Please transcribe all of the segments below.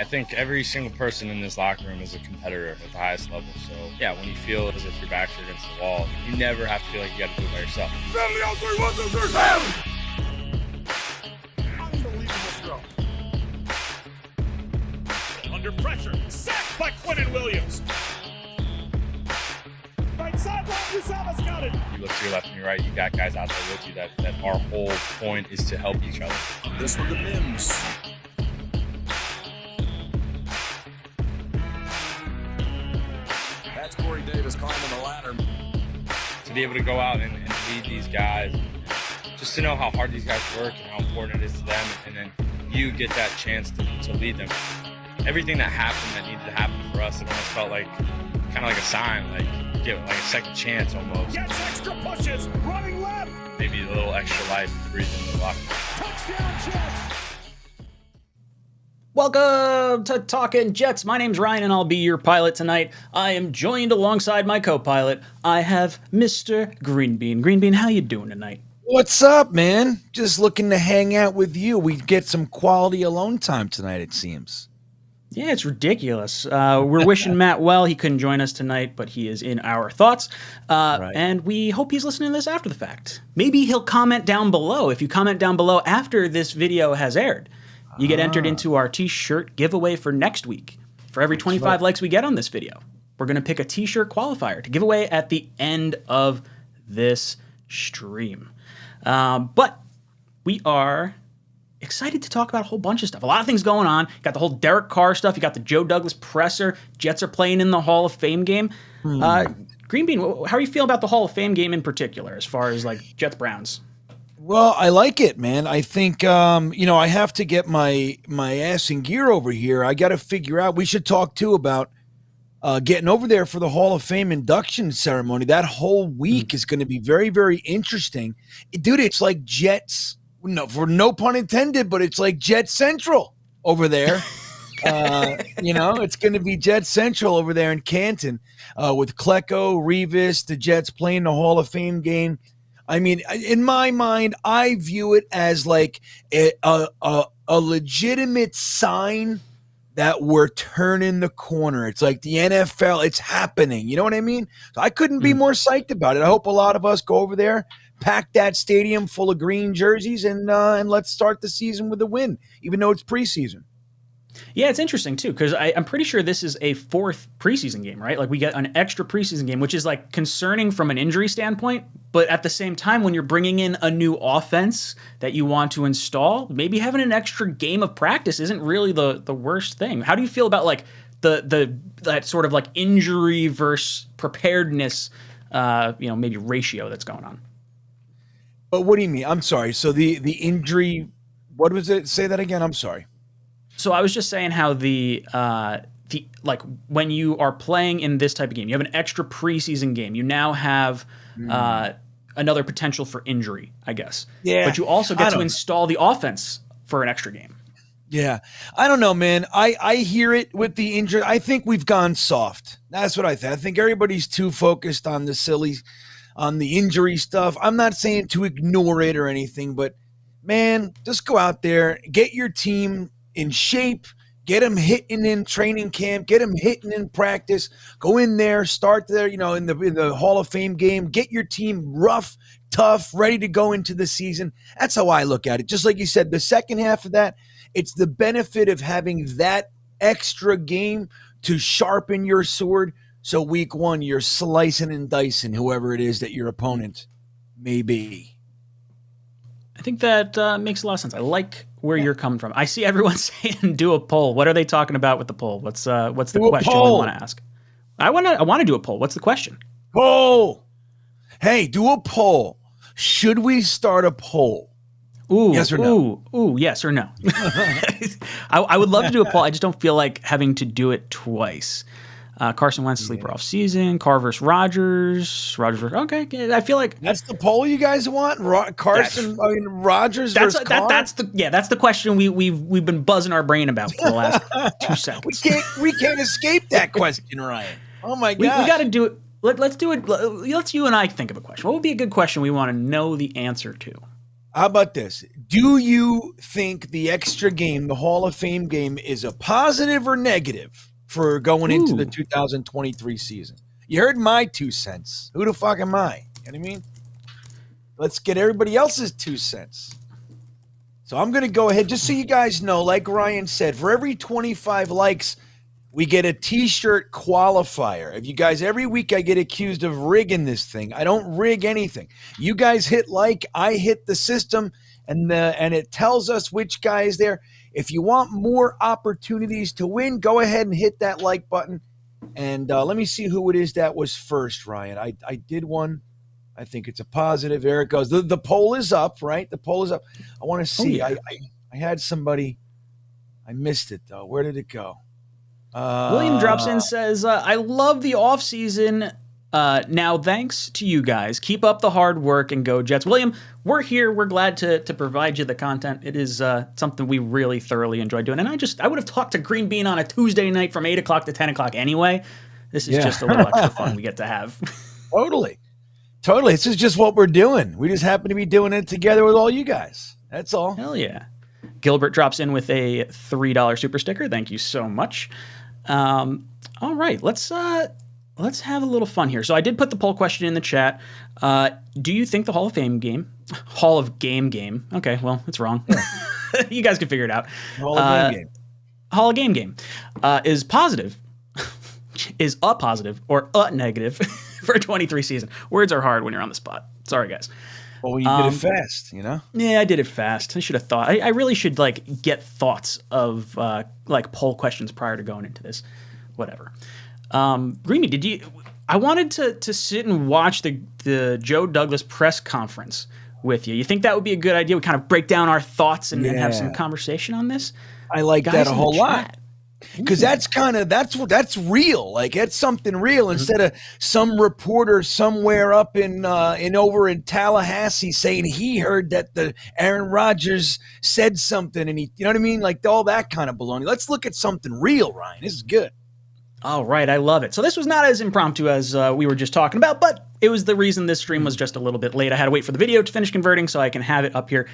I think every single person in this locker room is a competitor at the highest level. So, yeah, when you feel as if your backs are against the wall, you never have to feel like you got to do it by yourself. Unbelievable throw. Under pressure, sacked by Quinnen Williams. Right sideline, Uzomah's got it. You look to your left and your right, you got guys out there with you that our whole point is to help each other. This one to Mims. That's Corey Davis climbing the ladder. To be able to go out and lead these guys, just to know how hard these guys work and how important it is to them, and then you get that chance to lead them. Everything that happened that needed to happen for us, it almost felt like kind of like a sign, like give like a second chance almost. Gets extra pushes, running left. Maybe a little extra life breathing in the locker room. Touchdown Jets. Welcome to Talkin' Jets. My name's Ryan, and I'll be your pilot tonight. I am joined alongside my co-pilot. I have Mr. Greenbean. Greenbean, how you doing tonight? What's up, man? Just looking to hang out with you. We get some quality alone time tonight, it seems. Yeah, it's ridiculous. We're wishing Matt well. He couldn't join us tonight, but he is in our thoughts. Right. And we hope he's listening to this after the fact. Maybe he'll comment down below. If you comment down below after this video has aired, you get entered into our t-shirt giveaway for next week. For every 25 likes we get on this video, we're going to pick a t-shirt qualifier to give away at the end of this stream. But we are excited to talk about a whole bunch of stuff. A lot of things going on. Got the whole Derek Carr stuff. You got the Joe Douglas presser. Jets are playing in the Hall of Fame game. Greenbean, how are you feeling about the Hall of Fame game in particular, as far as like Jets Browns? Well, I like it, man. I think, I have to get my ass in gear over here. I got to figure out, we should talk too about getting over there for the Hall of Fame induction ceremony. That whole week is going to be very, very interesting. Dude, it's like Jets, for no pun intended, but it's like Jet Central over there. It's going to be Jet Central over there in Canton with 𝐒𝐿𝐶, Revis, the Jets playing the Hall of Fame game. I mean, in my mind, I view it as like a legitimate sign that we're turning the corner. It's like the NFL, it's happening. You know what I mean? So I couldn't be more psyched about it. I hope a lot of us go over there, pack that stadium full of green jerseys, and let's start the season with a win, even though it's preseason. Yeah, it's interesting too, because I'm pretty sure this is a fourth preseason game, right? Like we get an extra preseason game, which is like concerning from an injury standpoint, but at the same time, when you're bringing in a new offense that you want to install, maybe having an extra game of practice isn't really the worst thing. How do you feel about like that sort of like injury versus preparedness, maybe ratio that's going on? But what do you mean? I'm sorry. So the injury, what was it? Say that again. I'm sorry. So I was just saying how the when you are playing in this type of game, you have an extra preseason game. You now have another potential for injury, I guess. Yeah. But you also get to install the offense for an extra game. Yeah. I don't know, man. I hear it with the injury. I think we've gone soft. That's what I think. I think everybody's too focused on the injury stuff. I'm not saying to ignore it or anything, but man, just go out there, get your team in shape, get them hitting in training camp, get them hitting in practice, go in there, start there, in the Hall of Fame game, get your team rough, tough, ready to go into the season. That's how I look at it. Just like you said, the second half of that, it's the benefit of having that extra game to sharpen your sword. So week one, you're slicing and dicing whoever it is that your opponent may be. I think that makes a lot of sense. I like where you're coming from. I see everyone saying do a poll. What are they talking about with the poll? What's the question we want to ask? I want to do a poll. What's the question? Poll. Hey, do a poll. Should we start a poll? Ooh, yes or no? Ooh, yes or no. I would love to do a poll. I just don't feel like having to do it twice. Carson Wentz sleeper off season. Carr versus Rodgers. Okay. I feel like that's the poll you guys want. Rodgers versus Carr. That's the question we've been buzzing our brain about for the last 2 seconds. we can't escape that question, Ryan. Oh my god. We got to do it. Let's do it. Let's you and I think of a question. What would be a good question we want to know the answer to? How about this? Do you think the extra game, the Hall of Fame game, is a positive or negative for going into the Ooh. 2023 season? You heard my 2 cents. Who the fuck am I? You know what I mean? Let's get everybody else's 2 cents. So I'm going to go ahead, just so you guys know, like Ryan said, for every 25 likes, we get a T-shirt qualifier. If you guys, every week I get accused of rigging this thing. I don't rig anything. You guys hit like, I hit the system, and it tells us which guy is there. If you want more opportunities to win, go ahead and hit that like button. And let me see who it is that was first, Ryan. I did one. I think it's a positive. There it goes. The poll is up, right? The poll is up. I want to see. yeah. I had somebody. I missed it, though. Where did it go? William drops in, says, I love the off season. Now, thanks to you guys. Keep up the hard work and go Jets. William, we're here. We're glad to provide you the content. It is something we really thoroughly enjoy doing. And I would have talked to Green Bean on a Tuesday night from 8 o'clock to 10 o'clock anyway. This is just a little extra fun we get to have. Totally. This is just what we're doing. We just happen to be doing it together with all you guys. That's all. Hell yeah. Gilbert drops in with a $3 super sticker. Thank you so much. All right, let's have a little fun here. So I did put the poll question in the chat. Do you think the Hall of Game game? Okay, well, it's wrong. You guys can figure it out. Hall of Game game. Is positive, is a positive or a negative for a 23 season. Words are hard when you're on the spot. Sorry, guys. Well, you did it fast, you know? Yeah, I did it fast. I should have thought. I really should get thoughts of poll questions prior to going into this. Whatever. Greeny, I wanted to sit and watch the Joe Douglas press conference with you. You think that would be a good idea? We kind of break down our thoughts and have some conversation on this. I like Guys that a in whole the lot. chat. Because that's real. Like, it's something real instead of some reporter somewhere up in over in Tallahassee saying he heard that the Aaron Rodgers said something and he, you know what I mean? Like all that kind of baloney. Let's look at something real, Ryan. This is good. All right, I love it. So this was not as impromptu as we were just talking about, but it was the reason this stream was just a little bit late. I had to wait for the video to finish converting so I can have it up here.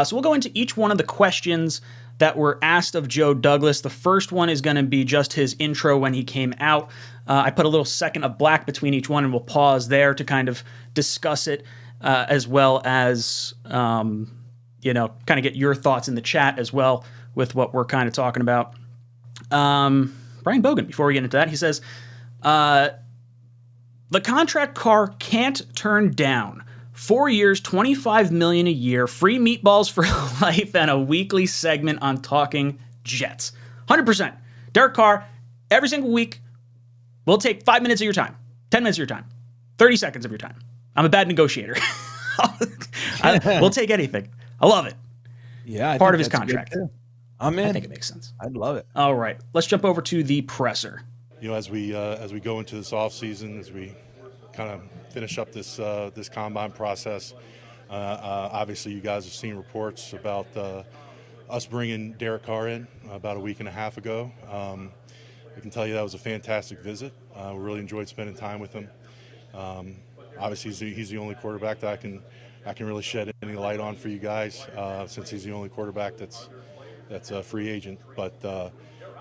So we'll go into each one of the questions that were asked of Joe Douglas. The first one is going to be just his intro when he came out. I put a little second of black between each one, and we'll pause there to kind of discuss it, as well as, kind of get your thoughts in the chat as well with what we're kind of talking about. Brian Bogan, before we get into that, he says, the contract Carr can't turn down. 4 years, $25 million a year, free meatballs for life, and a weekly segment on Talking Jets. 100%. Derek Carr, every single week, we'll take 5 minutes of your time, 10 minutes of your time, 30 seconds of your time. I'm a bad negotiator. We'll take anything. I love it. Yeah, part of his contract. I'm in. I think it makes sense. I'd love it. All right, let's jump over to the presser. As we go into this off season, as we kind of finish up this combine process, obviously you guys have seen reports about us bringing Derek Carr in about a week and a half ago. I can tell you that was a fantastic visit. We really enjoyed spending time with him. Obviously, he's the only quarterback that I can really shed any light on for you guys, since he's the only quarterback that's a free agent. But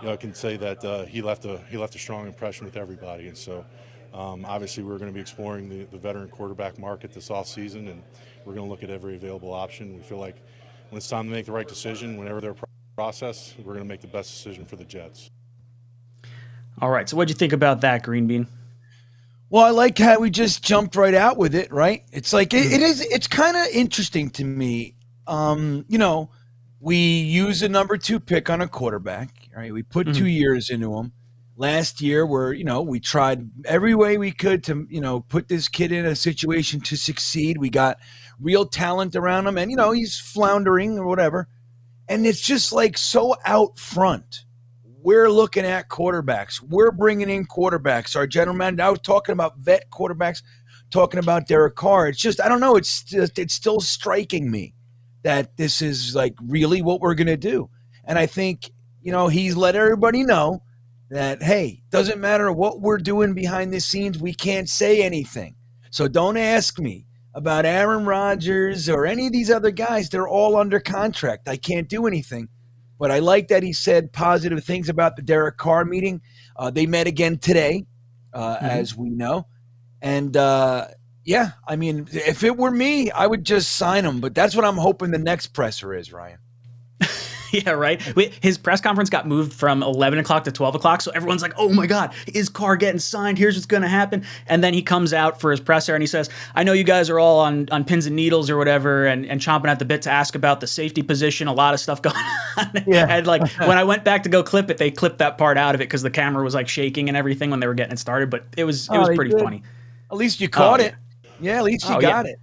I can say that he left a strong impression with everybody, and so obviously we're going to be exploring the veteran quarterback market this offseason, and we're going to look at every available option. We feel like when it's time to make the right decision, whenever their process, we're going to make the best decision for the Jets. All right, so what'd you think about that, Green Bean? Well, I like how we just jumped right out with it, right? It's like it's kind of interesting to me. We use a number 2 pick on a quarterback, right? We put 2 years into him. Last year, we tried every way we could to, put this kid in a situation to succeed. We got real talent around him, and, he's floundering or whatever. And it's just like so out front. We're looking at quarterbacks. We're bringing in quarterbacks. Our general manager, I was talking about vet quarterbacks, talking about Derek Carr. It's just, I don't know. It's still striking me that this is like really what we're going to do. And I think, he's let everybody know that, hey, doesn't matter what we're doing behind the scenes, we can't say anything. So don't ask me about Aaron Rodgers or any of these other guys. They're all under contract. I can't do anything. But I like that he said positive things about the Derek Carr meeting. They met again today, as we know. And, yeah, I mean, if it were me, I would just sign him. But that's what I'm hoping the next presser is, Ryan. Yeah, right. His press conference got moved from 11 o'clock to 12 o'clock. So everyone's like, oh my God, is Carr getting signed? Here's what's going to happen. And then he comes out for his presser and he says, I know you guys are all on pins and needles or whatever and chomping at the bit to ask about the safety position. A lot of stuff going on. Yeah. And like when I went back to go clip it, they clipped that part out of it because the camera was like shaking and everything when they were getting it started. But it was pretty funny. At least you caught it. Yeah, at least you got it.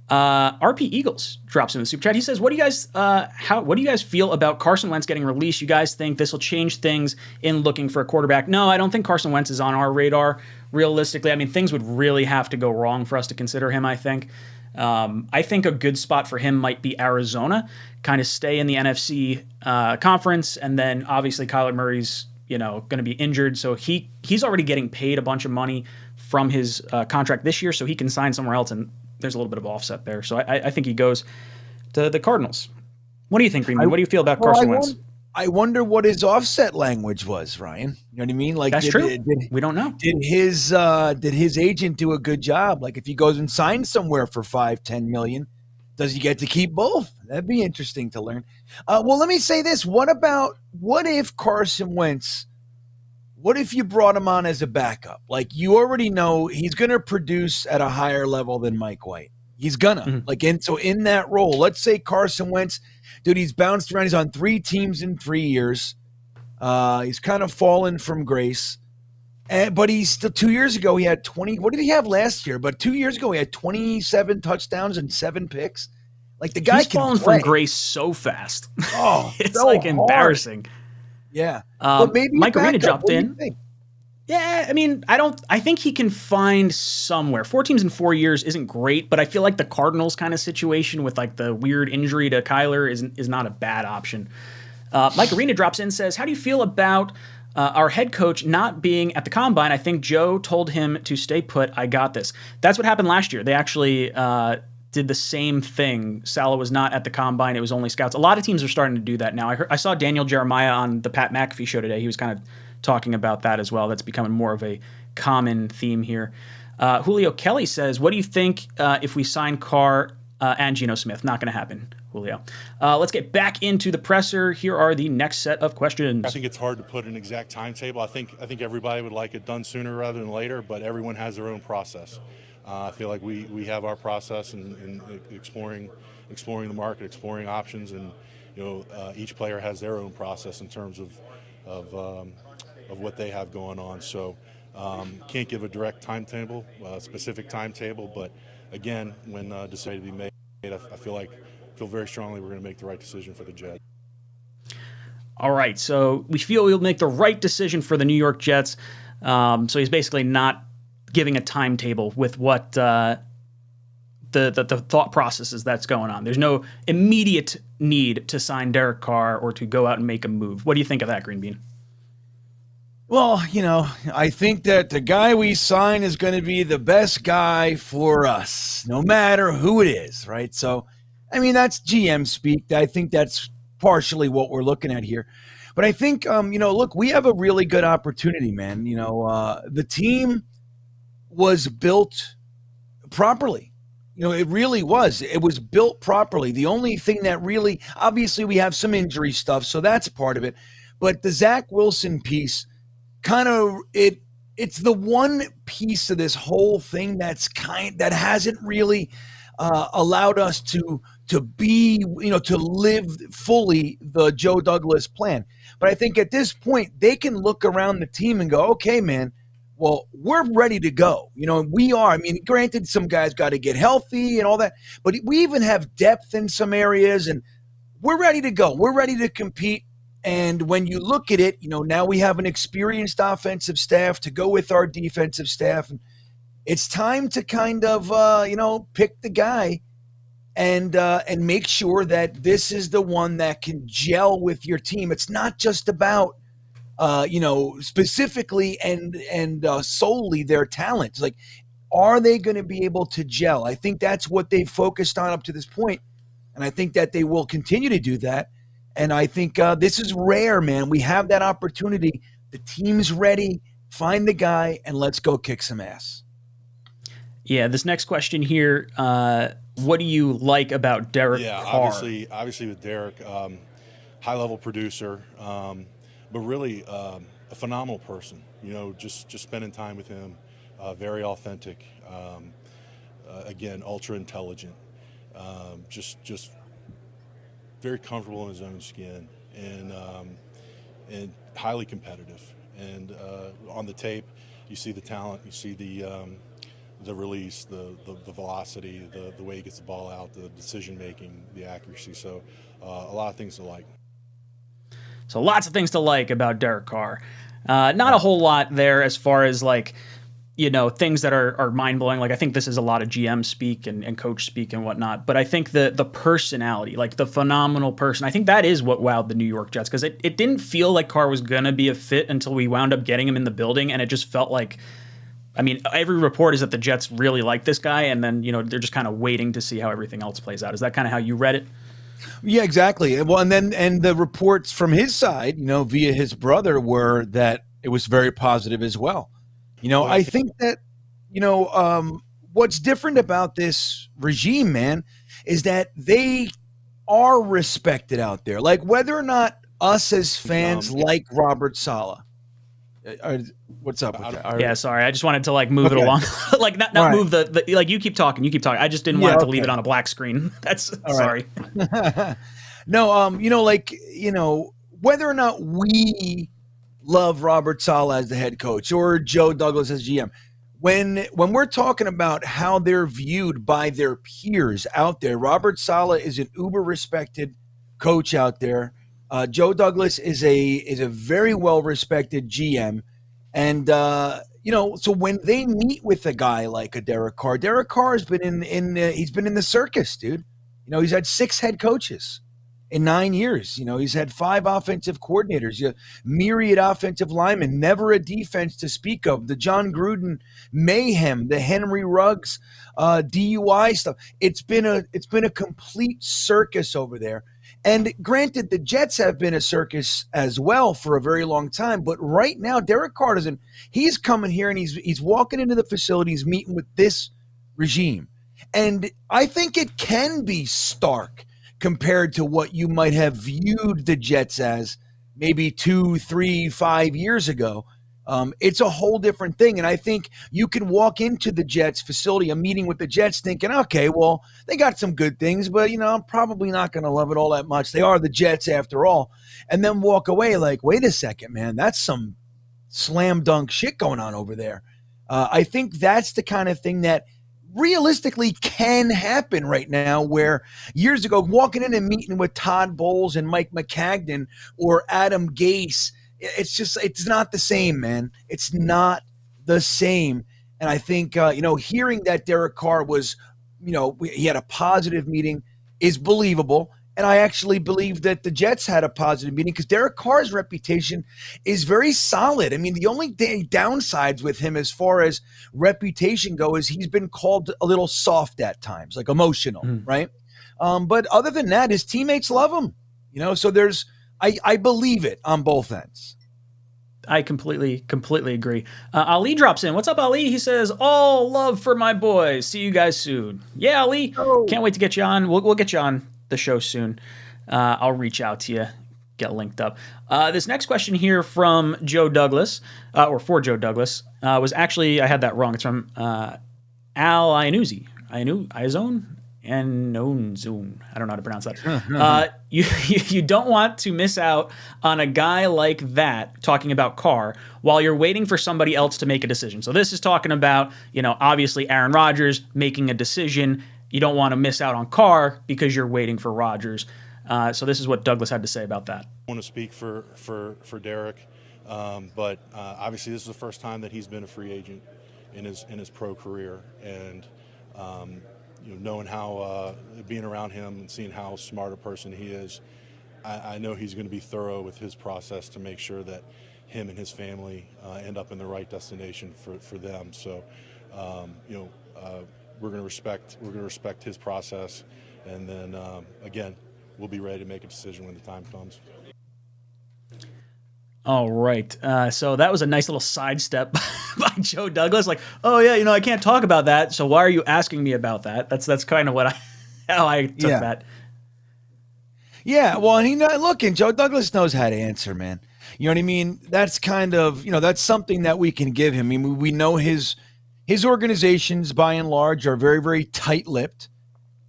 RP Eagles drops in the super chat. He says, "What do you guys feel about Carson Wentz getting released? You guys think this will change things in looking for a quarterback?" No, I don't think Carson Wentz is on our radar. Realistically, I mean, things would really have to go wrong for us to consider him. I think a good spot for him might be Arizona. Kind of stay in the NFC conference, and then obviously Kyler Murray's going to be injured, so he's already getting paid a bunch of money from his contract this year, so he can sign somewhere else and there's a little bit of offset there. So I think he goes to the Cardinals. What do you think, Greenman? What do you feel about Carson Wentz? I wonder what his offset language was, Ryan. You know what I mean? Like that's true. We don't know. Did his agent do a good job? Like if he goes and signs somewhere for $5-10 million, does he get to keep both? That'd be interesting to learn. Well, let me say this. What if Carson Wentz, what if you brought him on as a backup? Like you already know he's going to produce at a higher level than Mike White. He's gonna so in that role, let's say Carson Wentz, dude, he's bounced around. He's on 3 teams in 3 years. He's kind of fallen from grace. But he's still 2 years ago, he had 20. What did he have last year? But 2 years ago, he had 27 touchdowns and 7 picks. Like the guy he's can fallen play. from grace so fast. Oh, it's so like hard. embarrassing. Yeah. But maybe Mike Arena backup. dropped What do in. you think? Yeah, I mean, I think he can find somewhere. 4 teams in 4 years isn't great, but I feel like the Cardinals kind of situation with like the weird injury to Kyler is not a bad option. Mike Arena drops in and says, how do you feel about our head coach not being at the combine? I think Joe told him to stay put. I got this. That's what happened last year. They actually did the same thing. Saleh was not at the combine. It was only scouts. A lot of teams are starting to do that now. I saw Daniel Jeremiah on the Pat McAfee show today. He was kind of talking about that as well. That's becoming more of a common theme here. Julio Kelly says, what do you think if we sign Carr and Geno Smith? Not going to happen, Julio. Let's get back into the presser. Here are the next set of questions. I think it's hard to put an exact timetable. I think everybody would like it done sooner rather than later, but everyone has their own process. I feel like we have our process in exploring the market, exploring options, and each player has their own process in terms of what they have going on. So can't give a direct timetable, specific timetable, but again, when decided to be made, I feel very strongly we're going to make the right decision for the Jets. All right, so we feel we'll make the right decision for the New York Jets. So he's basically not giving a timetable with what the thought processes that's going on. There's no immediate need to sign Derek Carr or to go out and make a move. What do you think of that, Green Bean? Well, I think that the guy we sign is going to be the best guy for us, no matter who it is, right? So, I mean, that's GM speak. I think that's partially what we're looking at here. But I think, look, we have a really good opportunity, man. The team was built properly. It really was. It was built properly. The only thing that really, obviously we have some injury stuff, so that's part of it. But the Zach Wilson piece, kind of it's the one piece of this whole thing that hasn't really allowed us to be, to live fully the Joe Douglas plan. But I think at this point they can look around the team and go, okay, man, well, we're ready to go. We are. I mean, granted, some guys got to get healthy and all that, but we even have depth in some areas, and we're ready to go. We're ready to compete. And when you look at it, now we have an experienced offensive staff to go with our defensive staff. And it's time to kind of, pick the guy and make sure that this is the one that can gel with your team. It's not just about, specifically and solely their talent. It's like Are they going to be able to gel? I think that's what they've focused on up to this point, and I think that they will continue to do that. And I think this is rare, man. We have that opportunity. The team's ready. Find the guy, and let's go kick some ass. Yeah, this next question here, what do you like about Derek Carr? Obviously with Derek, high-level producer, but really a phenomenal person. You know, just spending time with him, very authentic, again, ultra intelligent, just very comfortable in his own skin, and highly competitive. And on the tape, you see the talent, you see the release, the velocity, the way he gets the ball out, the decision making, the accuracy. So a lot of things to like. So lots of things to like about Derek Carr. Not a whole lot there as far as like, you know, things that are mind blowing. Like I think this is a lot of GM speak and coach speak and whatnot. But I think the personality, like the phenomenal person, I think that is what wowed the New York Jets, because it didn't feel like Carr was gonna be a fit until we wound up getting him in the building, and it just felt like, I mean, every report is that the Jets really like this guy, and then, you know, they're just kind of waiting to see how everything else plays out. Is that kind of how you read it? Yeah, exactly. Well, and the reports from his side, you know, via his brother, were that it was very positive as well. You know, I think that, you know, what's different about this regime, man, is that they are respected out there. Like whether or not us as fans like Robert Saleh. What's up with that? Yeah, sorry. I just wanted to like move it along. Like not Right. move the like you keep talking. I just didn't want it to leave it on a black screen. That's sorry. No, you know, like, you know, whether or not we love Robert Saleh as the head coach or Joe Douglas as GM, when we're talking about how they're viewed by their peers out there, Robert Saleh is an uber respected coach out there. Joe Douglas is a very well respected GM, and you know, so when they meet with a guy like a Derek Carr has been he's been in the circus, dude. You know, he's had 6 head coaches in 9 years. You know, he's had 5 offensive coordinators, myriad offensive linemen, never a defense to speak of. The John Gruden mayhem, the Henry Ruggs DUI stuff. It's been a complete circus over there. And granted, the Jets have been a circus as well for a very long time. But right now, Derek Carr he's coming here and he's walking into the facilities, meeting with this regime. And I think it can be stark compared to what you might have viewed the Jets as maybe 2, 3, 5 years ago. It's a whole different thing. And I think you can walk into the Jets facility, a meeting with the Jets, thinking, okay, well, they got some good things, but, you know, I'm probably not going to love it all that much. They are the Jets after all. And then walk away like, wait a second, man, that's some slam dunk shit going on over there. I think that's the kind of thing that realistically can happen right now, where years ago, walking in and meeting with Todd Bowles and Mike McCagnon or Adam Gase, it's not the same, man. It's not the same. And I think, you know, hearing that Derek Carr was, you know, he had a positive meeting is believable. And I actually believe that the Jets had a positive meeting because Derek Carr's reputation is very solid. I mean, the only downsides with him as far as reputation go is he's been called a little soft at times, like emotional, right? But other than that, his teammates love him, you know, so I believe it on both ends. I completely agree. Ali drops in. What's up, Ali? He says, all love for my boys. See you guys soon. Yeah, Ali. Oh. Can't wait to get you on. We'll get you on the show soon. I'll reach out to you, get linked up. This next question here from Joe Douglas, or for Joe Douglas, was actually, I had that wrong. It's from Al Ianuzzi. Iazone? And known Zoom. I don't know how to pronounce that. You don't want to miss out on a guy like that talking about Carr while you're waiting for somebody else to make a decision. So this is talking about, you know, obviously Aaron Rodgers making a decision. You don't want to miss out on Carr because you're waiting for Rodgers. So this is what Douglas had to say about that. I want to speak for Derek, but obviously this is the first time that he's been a free agent in his pro career, and you know, knowing how being around him and seeing how smart a person he is, I know he's going to be thorough with his process to make sure that him and his family end up in the right destination for them. So you know, we're going to respect his process, and then again, we'll be ready to make a decision when the time comes. All right. So that was a nice little sidestep by Joe Douglas. Like, oh yeah, you know, I can't talk about that. So why are you asking me about that? That's kind of how I took that. Yeah. Well, and look, and Joe Douglas knows how to answer, man. You know what I mean? That's kind of, you know, that's something that we can give him. I mean, we know his organizations by and large are very, very tight-lipped,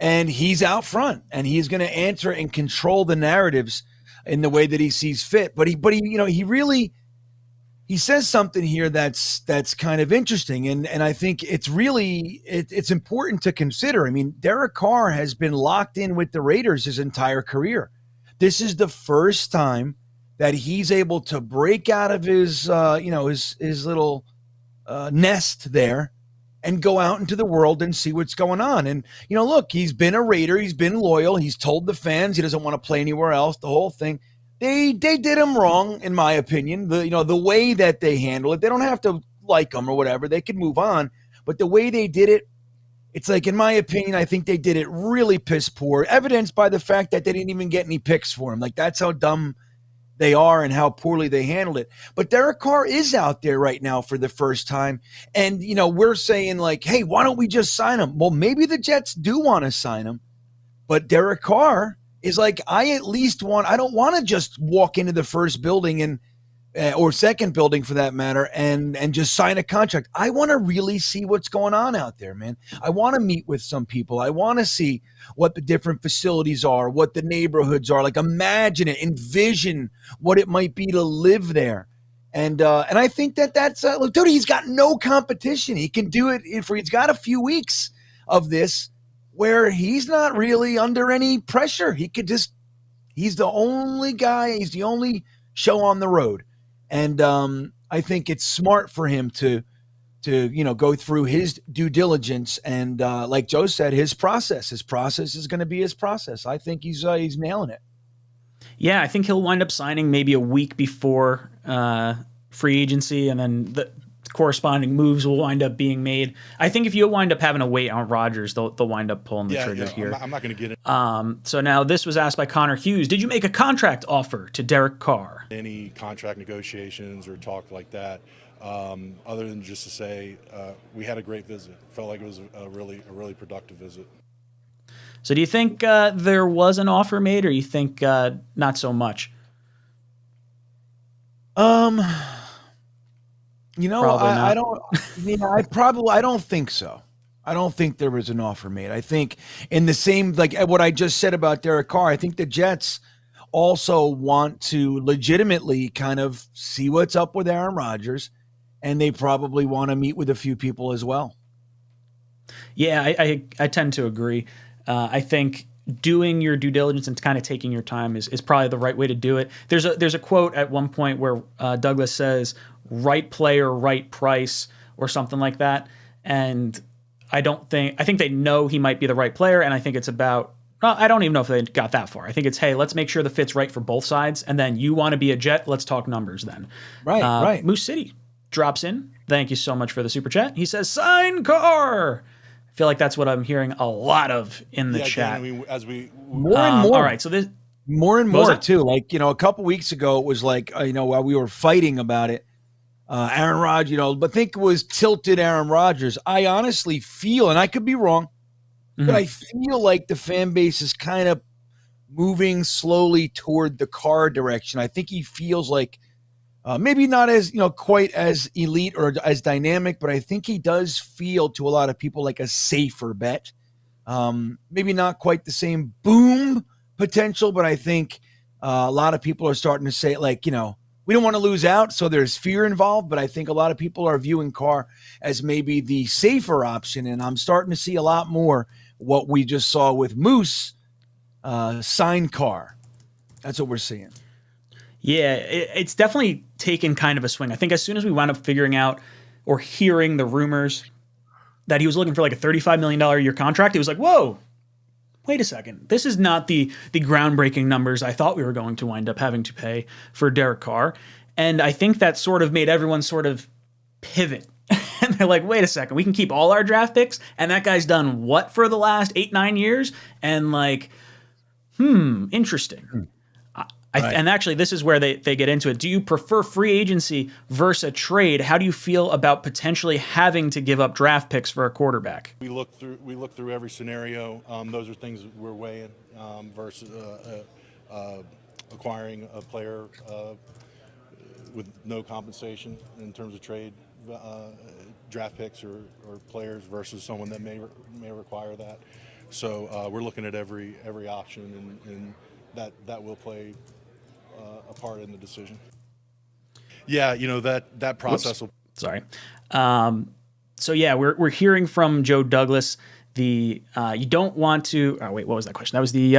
and he's out front, and he's going to answer and control the narratives in the way that he sees fit. But he, you know, he says something here that's kind of interesting. And I think it's really, it's important to consider. I mean, Derek Carr has been locked in with the Raiders his entire career. This is the first time that he's able to break out of his, you know, his little nest there and go out into the world and see what's going on. And, you know, look, he's been a Raider. He's been loyal. He's told the fans he doesn't want to play anywhere else, the whole thing. They did him wrong, in my opinion. The way that they handle it, they don't have to like him or whatever. They can move on. But the way they did it, it's like, in my opinion, I think they did it really piss poor, evidenced by the fact that they didn't even get any picks for him. Like, that's how dumb they are and how poorly they handled it. But Derek Carr is out there right now for the first time. And, you know, we're saying like, hey, why don't we just sign him? Well, maybe the Jets do want to sign him. But Derek Carr is like, I don't want to just walk into the first building and or second building for that matter and just sign a contract. I want to really see what's going on out there, man. I want to meet with some people. I want to see what the different facilities are, what the neighborhoods are. Like, imagine it, envision what it might be to live there. And I think that's look, dude, he's got no competition. He can do it he's got a few weeks of this where he's not really under any pressure. He's the only guy, he's the only show on the road. And I think it's smart for him to you know, go through his due diligence and like Joe said, his process is going to be his process. I think he's nailing it. Yeah, I think he'll wind up signing maybe a week before free agency, and then the corresponding moves will wind up being made. I think if you wind up having to wait on Rodgers, they'll wind up pulling the trigger here. I'm not going to get it. So now this was asked by Connor Hughes. Did you make a contract offer to Derek Carr? Any contract negotiations or talk like that, other than just to say we had a great visit. Felt like it was a really productive visit. So do you think there was an offer made, or you think not so much? You know, I don't think so. I don't think there was an offer made. I think in the same, like what I just said about Derek Carr, I think the Jets also want to legitimately kind of see what's up with Aaron Rodgers, and they probably want to meet with a few people as well. Yeah, I tend to agree. I think doing your due diligence and kind of taking your time is probably the right way to do it. There's a quote at one point where Douglas says, right player, right price, or something like that. And I think they know he might be the right player. And I think it's about, I don't even know if they got that far. I think it's, hey, let's make sure the fit's right for both sides. And then you want to be a Jet, let's talk numbers then. Right. Moose City drops in. Thank you so much for the super chat. He says, sign Carr. I feel like that's what I'm hearing a lot of in the chat. Again, more and more. All right, so this more and more too. Like, you know, a couple weeks ago, it was like, you know, while we were fighting about it, Aaron Rodgers, you know, but I think it was tilted Aaron Rodgers. I honestly feel, and I could be wrong, but I feel like the fan base is kind of moving slowly toward the Carr direction. I think he feels like maybe not as, you know, quite as elite or as dynamic, but I think he does feel to a lot of people like a safer bet. Maybe not quite the same boom potential, but I think a lot of people are starting to say, like, you know, we don't want to lose out, so there's fear involved, but I think a lot of people are viewing Carr as maybe the safer option, and I'm starting to see a lot more what we just saw with Moose sign Carr. That's what we're seeing. Yeah, it's definitely taken kind of a swing. I think as soon as we wound up figuring out or hearing the rumors that he was looking for like a $35 million a year contract, it was like, whoa, wait a second. This is not the groundbreaking numbers I thought we were going to wind up having to pay for Derek Carr. And I think that sort of made everyone sort of pivot. And they're like, wait a second, we can keep all our draft picks, and that guy's done what for the last 8-9 years? And like, interesting. And actually, this is where they get into it. Do you prefer free agency versus a trade? How do you feel about potentially having to give up draft picks for a quarterback? We look through every scenario. Those are things that we're weighing versus acquiring a player with no compensation in terms of trade draft picks or players versus someone that may require that. So we're looking at every option, and that will play a part in the decision. Yeah, that process will. Sorry. So yeah, we're hearing from Joe Douglas. You don't want to. Oh wait, what was that question? That was the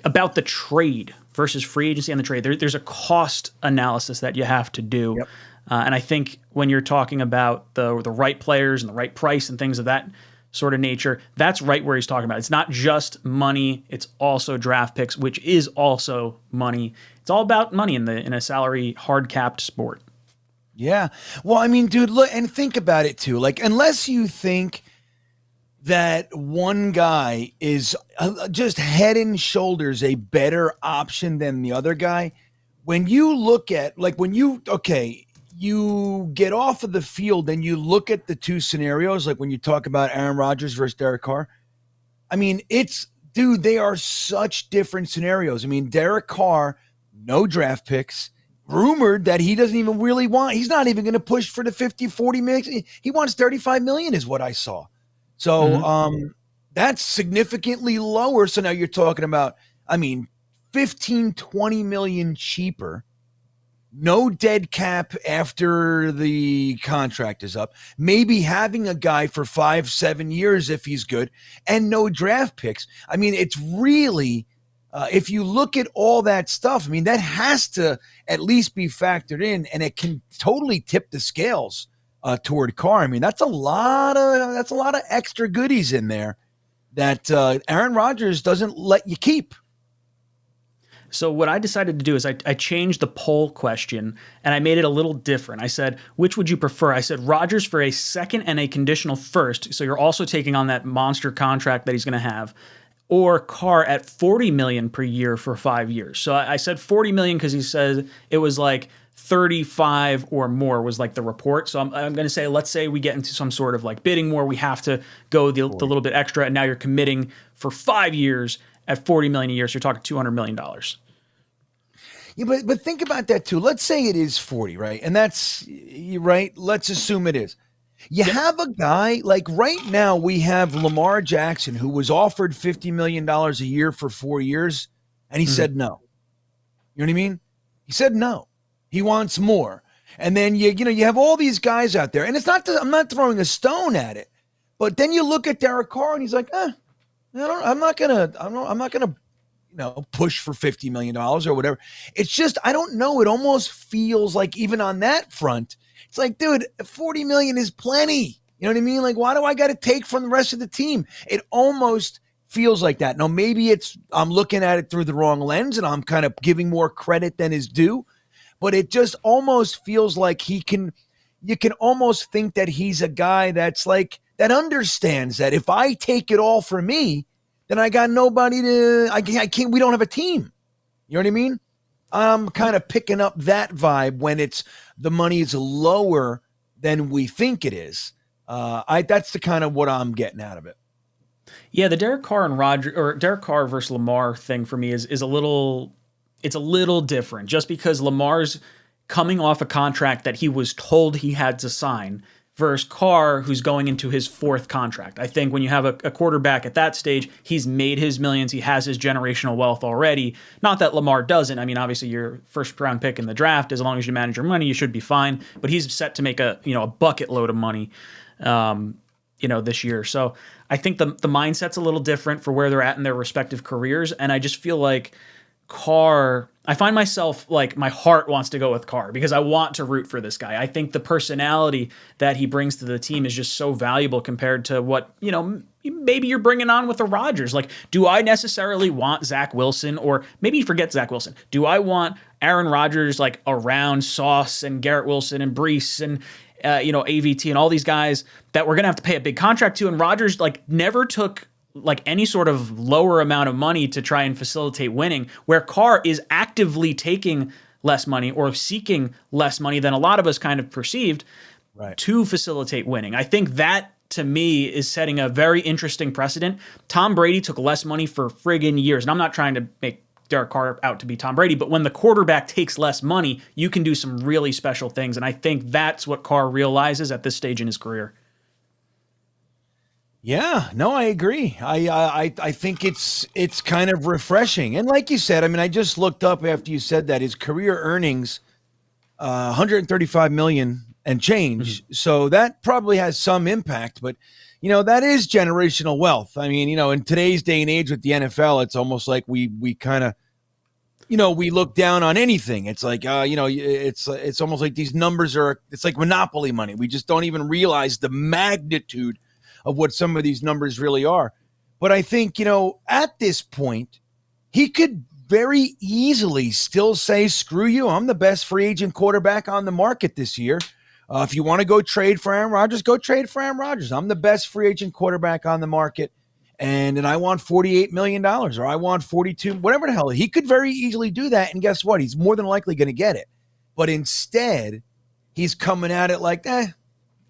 about the trade versus free agency and the trade. There's a cost analysis that you have to do, Yep. And I think when you're talking about the right players and the right price and things of that sort of nature, that's right where he's talking about. It's not just money; it's also draft picks, which is also money. It's all about money in a salary hard capped sport. Yeah. Well, I mean, dude, look and think about it too. Like, unless you think that one guy is just head and shoulders a better option than the other guy, when you look at, like, you get off of the field and you look at the two scenarios, like when you talk about Aaron Rodgers versus Derek Carr, I mean, dude, they are such different scenarios. I mean, Derek Carr, no draft picks, rumored that he doesn't even really want, he's not even going to push for the 50-40 million. He wants 35 million is what I saw. So that's significantly lower. So now you're talking about, I mean, 15-20 million cheaper, no dead cap after the contract is up, maybe having a guy for 5-7 years if he's good, and no draft picks. I mean, it's really, if you look at all that stuff, I mean, that has to at least be factored in, and it can totally tip the scales toward Carr. I mean, that's a lot of extra goodies in there that Aaron Rodgers doesn't let you keep. So what I decided to do is I changed the poll question and I made it a little different. I said, which would you prefer? I said Rodgers for a second and a conditional first. So you're also taking on that monster contract that he's going to have, or Carr at $40 million per year for 5 years. So I said $40 million because he said it was like 35 or more was like the report. So I'm going to say, let's say we get into some sort of like bidding war. We have to go the little bit extra. And now you're committing for 5 years at $40 million a year. So you're talking $200 million. Yeah, but think about that too. Let's say it is 40, right? And that's right. Let's assume it is. You have a guy like right now we have Lamar Jackson, who was offered $50 million a year for 4 years. And he said no. You know what I mean? He said no. He wants more. And then you have all these guys out there, and it's not I'm not throwing a stone at it, but then you look at Derek Carr and he's like, I'm not gonna push for $50 million or whatever. It's just, I don't know. It almost feels like even on that front, it's like, dude, 40 million is plenty. You know what I mean? Like, why do I got to take from the rest of the team? It almost feels like that. Now, maybe I'm looking at it through the wrong lens and I'm kind of giving more credit than is due, but it just almost feels like you can almost think that he's a guy that's like, that understands that if I take it all for me, then I got nobody I can't, we don't have a team. You know what I mean? I'm kind of picking up that vibe when the money is lower than we think it is. That's the kind of what I'm getting out of it. Yeah, the Derek Carr Derek Carr versus Lamar thing for me is a little different, just because Lamar's coming off a contract that he was told he had to sign versus Carr, who's going into his fourth contract. I think when you have a quarterback at that stage, he's made his millions. He has his generational wealth already. Not that Lamar doesn't. I mean, obviously, your first round pick in the draft, as long as you manage your money, you should be fine. But he's set to make a bucket load of money, this year. So I think the mindset's a little different for where they're at in their respective careers. And I just feel like Carr, I find myself like my heart wants to go with Carr because I want to root for this guy. I think the personality that he brings to the team is just so valuable compared to what, maybe you're bringing on with a Rodgers. Like, do I necessarily want Zach Wilson, or maybe forget Zach Wilson? Do I want Aaron Rodgers like around Sauce and Garrett Wilson and Brees AVT and all these guys that we're going to have to pay a big contract to. And Rodgers never took any sort of lower amount of money to try and facilitate winning, where Carr is actively taking less money or seeking less money than a lot of us kind of perceived to facilitate winning. I think that, to me, is setting a very interesting precedent. Tom Brady took less money for friggin' years. And I'm not trying to make Derek Carr out to be Tom Brady, but when the quarterback takes less money, you can do some really special things. And I think that's what Carr realizes at this stage in his career. Yeah, no, I agree. I think it's kind of refreshing. And like you said, I mean, I just looked up after you said that his career earnings, 135 million and change. Mm-hmm. So that probably has some impact, but that is generational wealth. I mean, in today's day and age with the NFL, it's almost like we kind of, we look down on anything. It's like, it's almost like these numbers it's like monopoly money. We just don't even realize the magnitude of what some of these numbers really are. But I think, at this point, he could very easily still say, screw you, I'm the best free agent quarterback on the market this year. If you want to go trade for Aaron Rodgers, go trade for Aaron Rodgers. I'm the best free agent quarterback on the market, and I want $48 million, or I want 42, whatever the hell. He could very easily do that, and guess what? He's more than likely going to get it. But instead, he's coming at it like,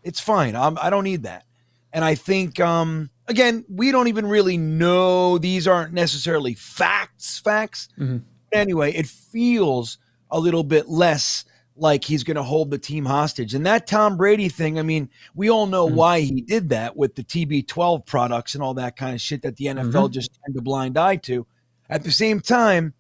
it's fine. I don't need that. And I think, again, we don't even really know. These aren't necessarily facts. Mm-hmm. Anyway, it feels a little bit less like he's going to hold the team hostage. And that Tom Brady thing, I mean, we all know why he did that with the TB12 products and all that kind of shit that the NFL just turned a blind eye to. At the same time,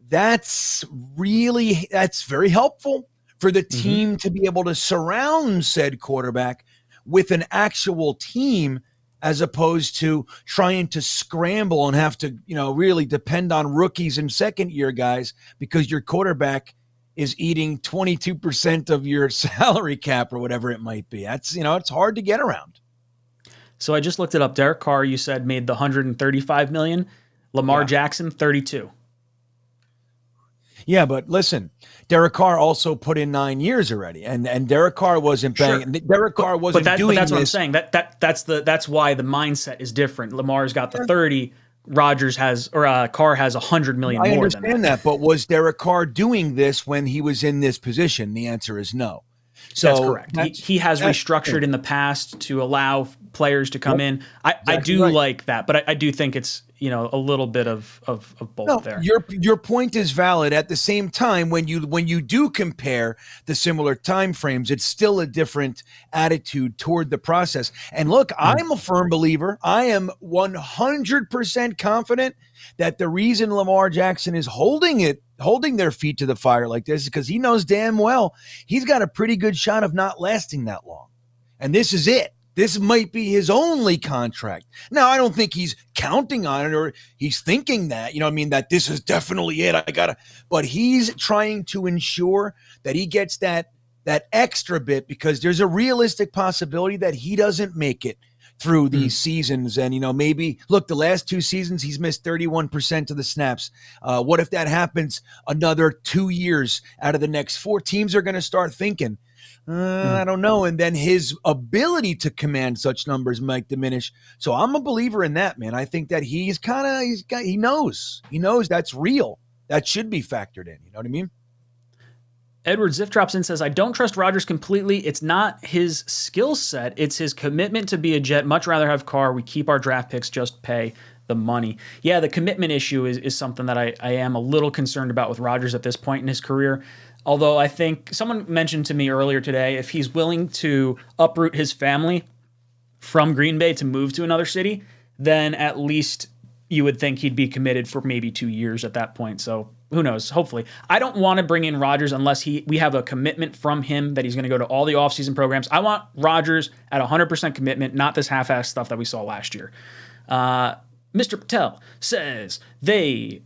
that's very helpful for the team to be able to surround said quarterback with an actual team, as opposed to trying to scramble and have to, really depend on rookies and second-year guys because your quarterback is eating 22% of your salary cap or whatever it might be. That's, it's hard to get around. So I just looked it up. Derek Carr, you said, made the $135 million. Lamar Jackson, 32. Yeah, but listen, Derek Carr also put in 9 years already, and Derek Carr wasn't banging. Sure. Derek Carr wasn't doing this. But that's what I'm saying. That's why the mindset is different. Lamar's got the 30. Rodgers has, or Carr has 100 million more than that. I understand that, but was Derek Carr doing this when he was in this position? The answer is no. So that's correct. He has restructured in the past to allow players to come in. I do like that, but I do think it's a little bit of both there. Your point is valid. At the same time, when you do compare the similar time frames, it's still a different attitude toward the process. And look, I'm a firm believer. I am 100% confident that the reason Lamar Jackson is holding their feet to the fire like this is because he knows damn well he's got a pretty good shot of not lasting that long. And this is it. This might be his only contract. Now, I don't think he's counting on it or he's thinking that, that this is definitely it. But he's trying to ensure that he gets that extra bit because there's a realistic possibility that he doesn't make it through these seasons. And, maybe, look, the last 2 seasons, he's missed 31% of the snaps. What if that happens another 2 years out of the next 4? Teams are going to start thinking, I don't know. And then his ability to command such numbers might diminish. So I'm a believer in that, man. I think that he knows that's real. That should be factored in. You know what I mean? Edward Ziff drops in, says, I don't trust Rodgers completely. It's not his skill set. It's his commitment to be a Jet. Much rather have Carr. We keep our draft picks, just pay the money. Yeah, the commitment issue is something that I am a little concerned about with Rodgers at this point in his career. Although I think someone mentioned to me earlier today, if he's willing to uproot his family from Green Bay to move to another city, then at least you would think he'd be committed for maybe 2 years at that point. So who knows? Hopefully. I don't want to bring in Rodgers unless we have a commitment from him that he's going to go to all the offseason programs. I want Rodgers at 100% commitment, not this half-assed stuff that we saw last year. Mr. Patel says the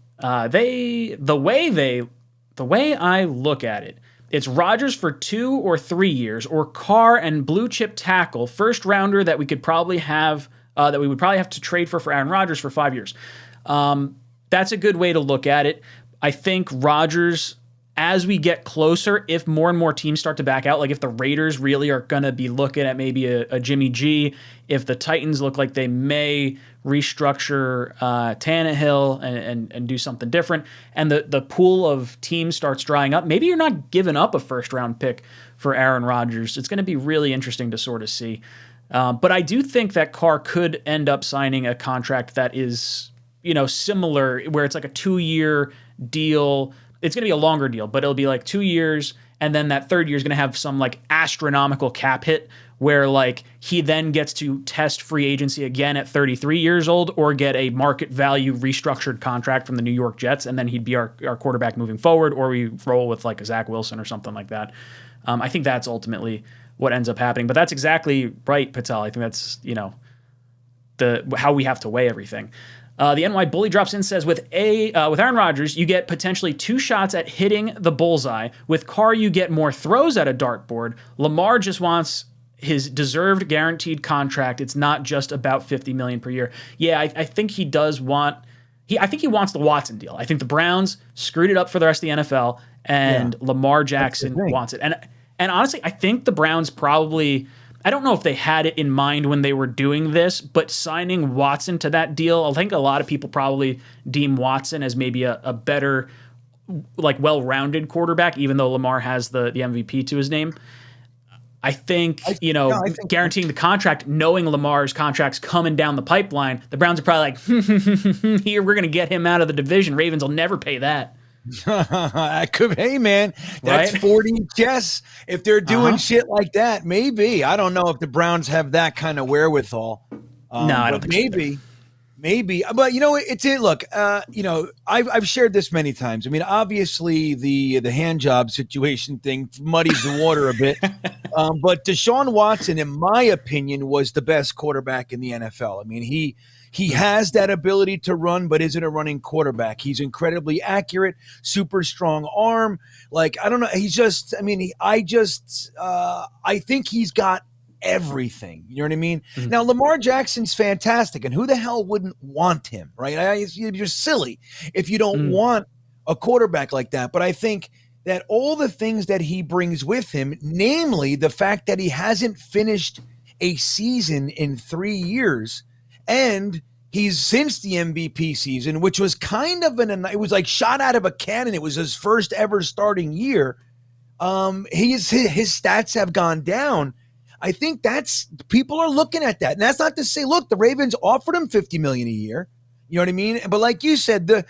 way I look at it, it's Rodgers for 2 or 3 years, or Carr and blue chip tackle, first rounder that we could probably have that we would probably have to trade for Aaron Rodgers for 5 years. That's a good way to look at it. I think Rodgers as we get closer, if more and more teams start to back out, like if the Raiders really are going to be looking at maybe a Jimmy G, if the Titans look like they may restructure Tannehill and do something different, and the pool of teams starts drying up, maybe you're not giving up a first-round pick for Aaron Rodgers. It's going to be really interesting to sort of see. But I do think that Carr could end up signing a contract that is, similar, where it's like a 2-year deal. It's going to be a longer deal, but it'll be like 2 years, and then that third year is going to have some like astronomical cap hit where like he then gets to test free agency again at 33 years old or get a market value restructured contract from the New York Jets, and then he'd be our quarterback moving forward, or we roll with like a Zach Wilson or something like that. I think that's ultimately what ends up happening. But that's exactly right, Patel. I think that's, how we have to weigh everything. The NY Bully drops in, says, with Aaron Rodgers, you get potentially 2 shots at hitting the bullseye. With Carr, you get more throws at a dartboard. Lamar just wants his deserved guaranteed contract. It's not just about $50 million per year. Yeah, I think he does want. I think he wants the Watson deal. I think the Browns screwed it up for the rest of the NFL, and Lamar Jackson wants it. And honestly, I think the Browns probably. I don't know if they had it in mind when they were doing this, but signing Watson to that deal, I think a lot of people probably deem Watson as maybe a better, like well-rounded quarterback, even though Lamar has the MVP to his name. I think, guaranteeing the contract, knowing Lamar's contract's coming down the pipeline, the Browns are probably like, here, we're going to get him out of the division. Ravens will never pay that. Hey man, that's right? 40 chess. If they're doing shit like that, maybe. I don't know if the Browns have that kind of wherewithal. No, I don't think maybe. But look. I've shared this many times. I mean, obviously the hand job situation thing muddies the water a bit. But Deshaun Watson, in my opinion, was the best quarterback in the NFL. I mean, he has that ability to run, but isn't a running quarterback. He's incredibly accurate, super strong arm. Like, I don't know. I think he's got everything. You know what I mean? Mm-hmm. Now, Lamar Jackson's fantastic, and who the hell wouldn't want him, right? You're silly if you don't want a quarterback like that. But I think that all the things that he brings with him, namely the fact that he hasn't finished a season in 3 years, and he's since the MVP season, which was kind of it was like shot out of a cannon. It was his first ever starting year. His stats have gone down. I think people are looking at that. And that's not to say, look, the Ravens offered him $50 million a year. You know what I mean? But like you said, the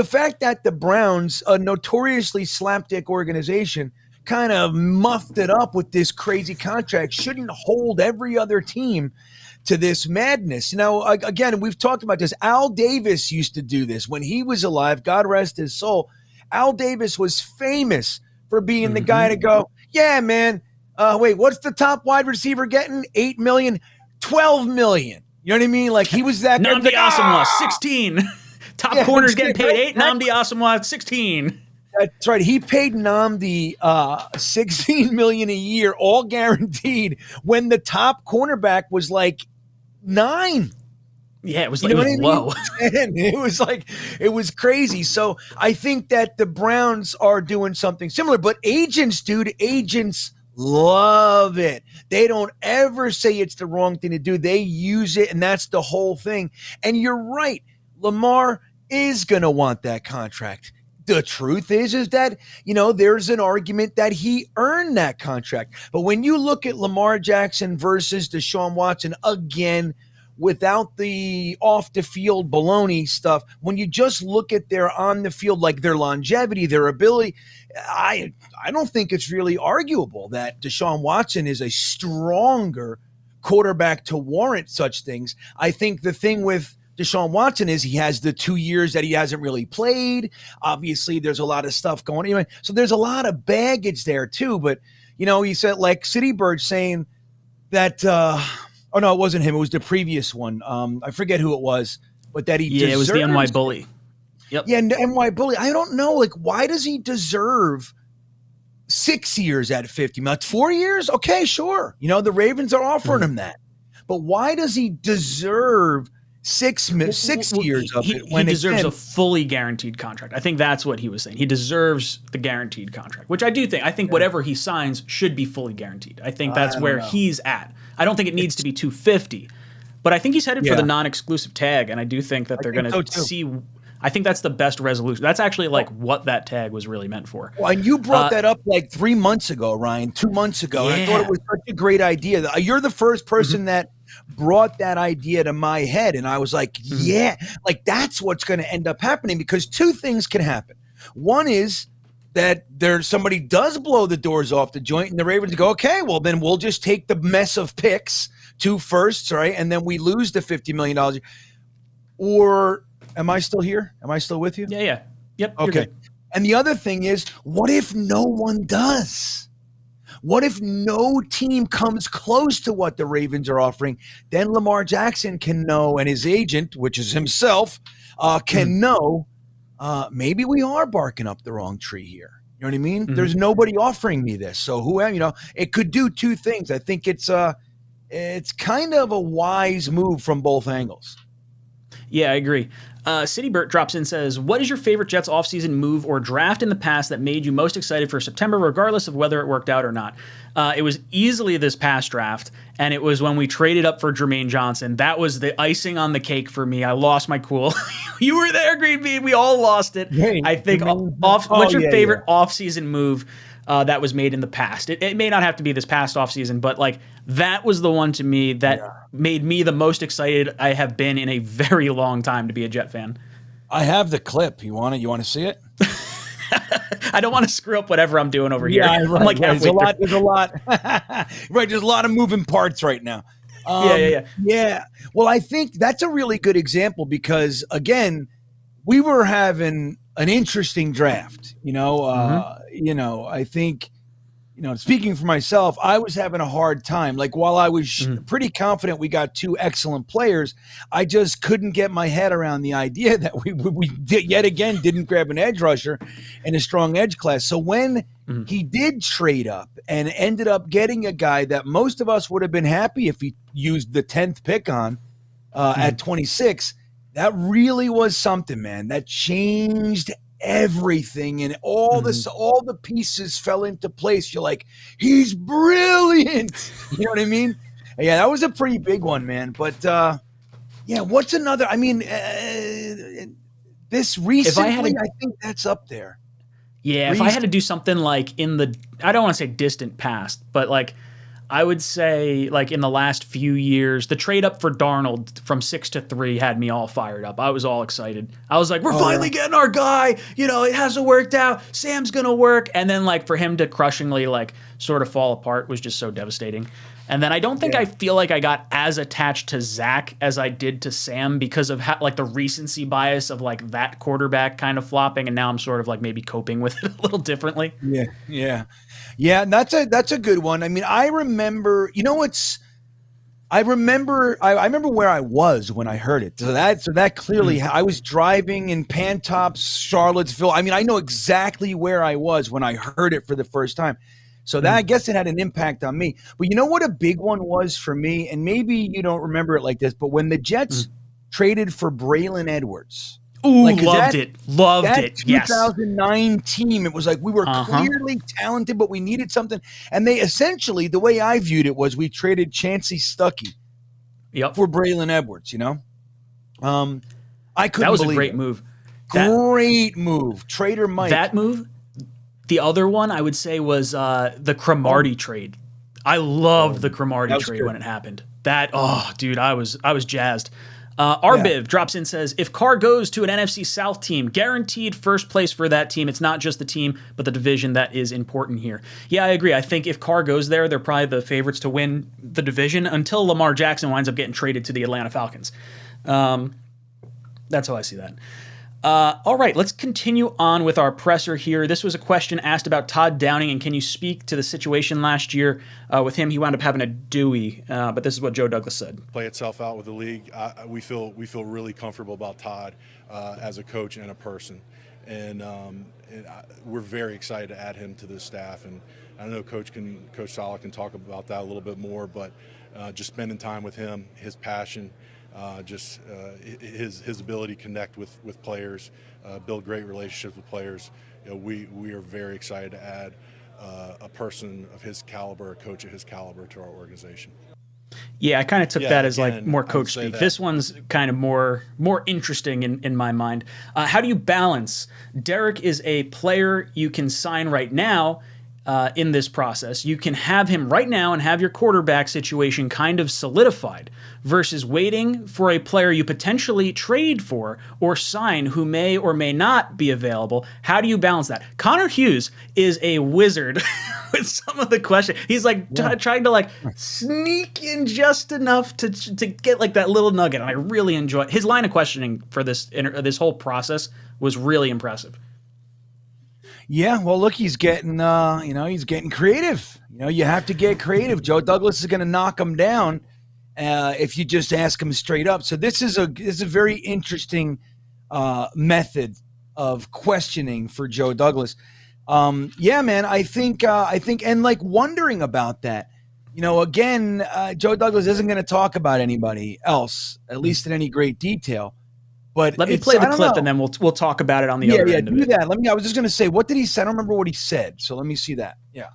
fact that the Browns, a notoriously slapdick organization, kind of muffed it up with this crazy contract shouldn't hold every other team to this madness. Now, again, we've talked about this. Al Davis used to do this when he was alive. God rest his soul. Al Davis was famous for being the guy to go, yeah, man, wait, what's the top wide receiver getting? $8 million, $12 million. You know what I mean? Like, he was that guy. Nnamdi Asomugha, 16. Top corners getting paid 8, Nnamdi Asomugha, 16. That's right. He paid Nnamdi $16 million a year, all guaranteed, when the top cornerback was like 9. Yeah, it was like low. It was crazy. So I think that the Browns are doing something similar. But agents love it. They don't ever say it's the wrong thing to do. They use it, and that's the whole thing. And you're right. Lamar is going to want that contract. The truth is that, there's an argument that he earned that contract. But when you look at Lamar Jackson versus Deshaun Watson, again, without the off the field baloney stuff, when you just look at their on the field, like their longevity, their ability, I don't think it's really arguable that Deshaun Watson is a stronger quarterback to warrant such things. I think the thing with Deshaun Watson is he has the 2 years that he hasn't really played. Obviously, there's a lot of stuff going on. So there's a lot of baggage there too. But, he said, like City Bird saying that, oh no, it wasn't him. It was the previous one. I forget who it was, but that he deserves. It was the NY Bully. Yep. Yeah, NY Bully. I don't know. Like, why does he deserve 6 years at 50? That's 4 years? Okay, sure. The Ravens are offering him that. But why does he deserve six years of it. He deserves a fully guaranteed contract. I think that's what he was saying. He deserves the guaranteed contract, which I do think. I think whatever he signs should be fully guaranteed. I think that's where he's at. I don't think it needs to be 250, but I think he's headed for the non-exclusive tag, and I do think that they're going to see. I think that's the best resolution. That's actually like what that tag was really meant for. Well, and you brought that up like 3 months ago, Ryan, 2 months ago. And I thought it was such a great idea. You're the first person that brought that idea to my head. And I was like, yeah, like that's what's going to end up happening, because two things can happen. One is that somebody does blow the doors off the joint and the Ravens go, okay, well, then we'll just take the mess of picks, 2 firsts, right? And then we lose the $50 million. Or am I still here? Am I still with you? Yeah. Yep. Okay. And the other thing is, what if no one does? What if no team comes close to what the Ravens are offering? Then Lamar Jackson can know, and his agent, which is himself, can know, maybe we are barking up the wrong tree here. You know what I mean? There's nobody offering me this. So who am, it could do two things. I think it's kind of a wise move from both angles. Yeah, I agree. CityBert drops in and says, what is your favorite Jets offseason move or draft in the past that made you most excited for September, regardless of whether it worked out or not? It was easily this past draft, and it was when we traded up for Jermaine Johnson. That was the icing on the cake for me. I lost my cool. You were there, Green Bean. We all lost it. Hey, I think, what's your favorite offseason move that was made in the past? It may not have to be this past offseason, but like that was the one to me that made me the most excited I have been in a very long time to be a Jet fan. I have the clip. You want it? You want to see it? I don't want to screw up whatever I'm doing over here. Right, I'm like there's a lot. Right, there's a lot of moving parts right now. Yeah. Well, I think that's a really good example because, again, we were having an interesting draft. I think, speaking for myself, I was having a hard time. Like, while I was pretty confident we got 2 excellent players, I just couldn't get my head around the idea that we yet again didn't grab an edge rusher in a strong edge class. So when he did trade up and ended up getting a guy that most of us would have been happy if he used the 10th pick on at 26, that really was something, man. That changed everything, and all the pieces fell into place. You're like, he's brilliant. You know what I mean? Yeah, that was a pretty big one, man. But what's another? I mean, this recently, I think that's up there. Yeah, if I had to do something like I don't want to say distant past, but like I would say like in the last few years, the trade up for Darnold from 6 to 3 had me all fired up. I was all excited. I was like, we're finally getting our guy. It hasn't worked out. Sam's going to work. And then like for him to crushingly like sort of fall apart was just so devastating. And then I don't think I feel like I got as attached to Zach as I did to Sam because of like the recency bias of like that quarterback kind of flopping. And now I'm sort of like maybe coping with it a little differently. Yeah. And that's a good one. I mean, I remember, I remember where I was when I heard it. So that clearly, I was driving in Pantops, Charlottesville. I mean, I know exactly where I was when I heard it for the first time. So that I guess it had an impact on me. But you know what a big one was for me, and maybe you don't remember it like this, but when the Jets traded for Braylon Edwards. Ooh, loved it. That Yes. 2009 team, it was like we were clearly talented, but we needed something. And they essentially, the way I viewed it was we traded Chancey Stuckey for Braylon Edwards, I couldn't believe that was a great move. Great move. Trader Mike. That move. The other one I would say was the Cromartie trade. I loved the Cromartie trade when it happened. Dude, I was jazzed. Arbiv drops in, says, if Carr goes to an NFC South team, guaranteed first place for that team. It's not just the team, but the division that is important here. Yeah, I agree. I think if Carr goes there, they're probably the favorites to win the division until Lamar Jackson winds up getting traded to the Atlanta Falcons. That's how I see that. All right, let's continue on with our presser here. This was a question asked about Todd Downing, and can you speak to the situation last year with him? He wound up having a Dewey, but this is what Joe Douglas said. Play itself out with the league. We feel really comfortable about Todd as a coach and a person, and we're very excited to add him to this staff. And I know Coach Sala can talk about that a little bit more, but just spending time with him, his passion. his ability to connect with players, build great relationships with players. We are very excited to add a person of his caliber, a coach of his caliber to our organization. Yeah, I kind of took that as like more coach say speak. that. This one's kind of more interesting in my mind. How do you balance? Derek is a player you can sign right now in this process. You can have him right now and have your quarterback situation kind of solidified versus waiting for a player you potentially trade for or sign who may or may not be available. How do you balance that? Connor Hughes is a wizard with some of the questions. He's like trying to like sneak in just enough to get like that little nugget. And I really enjoy his line of questioning for this whole process was really impressive. Yeah, well, look, he's getting, he's getting creative. You have to get creative. Joe Douglas is going to knock him down if you just ask him straight up. So this is a very interesting method of questioning for Joe Douglas. Yeah, man, I think, and like wondering about that. Again, Joe Douglas isn't going to talk about anybody else, at least in any great detail. But let me play the clip and then we'll talk about it on the other end of it. Yeah, do that. I was just going to say, what did he say? I don't remember what he said. So let me see that. Yeah.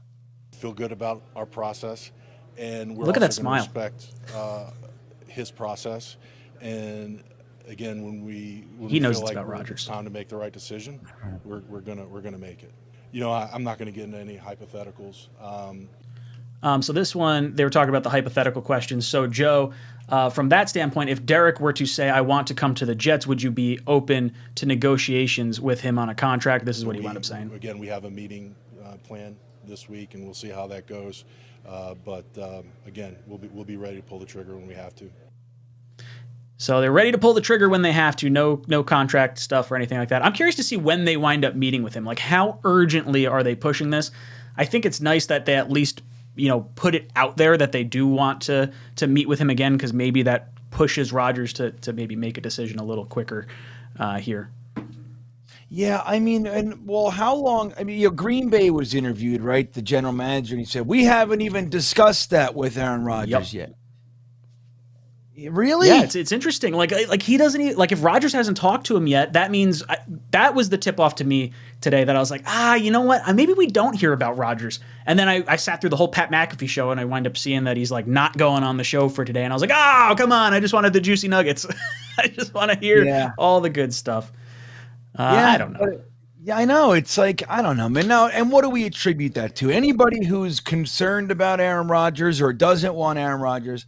Feel good about our process, and we're Look at also that gonna smile. respect his process. And again, when we He knows feel it's like about Rodgers. it's time to make the right decision, we're gonna make it. I'm not gonna get into any hypotheticals. So this one, they were talking about the hypothetical questions. So Joe, from that standpoint, if Derek were to say, I want to come to the Jets, would you be open to negotiations with him on a contract? This is what he wound up saying. Again, we have a meeting planned this week, and we'll see how that goes. But again, we'll be ready to pull the trigger when we have to. So they're ready to pull the trigger when they have to. No contract stuff or anything like that. I'm curious to see when they wind up meeting with him. Like, how urgently are they pushing this? I think it's nice that they at least put it out there that they do want to meet with him again, because maybe that pushes Rodgers to maybe make a decision a little quicker here. Yeah, I mean, how long? I mean, Green Bay was interviewed, right? The general manager, and he said, we haven't even discussed that with Aaron Rodgers yet. Really? Yeah, it's interesting. Like he doesn't even, like, if Rodgers hasn't talked to him yet, that means that was the tip off to me today that I was like, you know what? Maybe we don't hear about Rodgers. And then I sat through the whole Pat McAfee show and I wind up seeing that he's like not going on the show for today. And I was like, come on. I just wanted the juicy nuggets. I just want to hear all the good stuff. I don't know. Yeah, I know. It's like, I don't know, man. Now, and what do we attribute that to? Anybody who's concerned about Aaron Rodgers or doesn't want Aaron Rodgers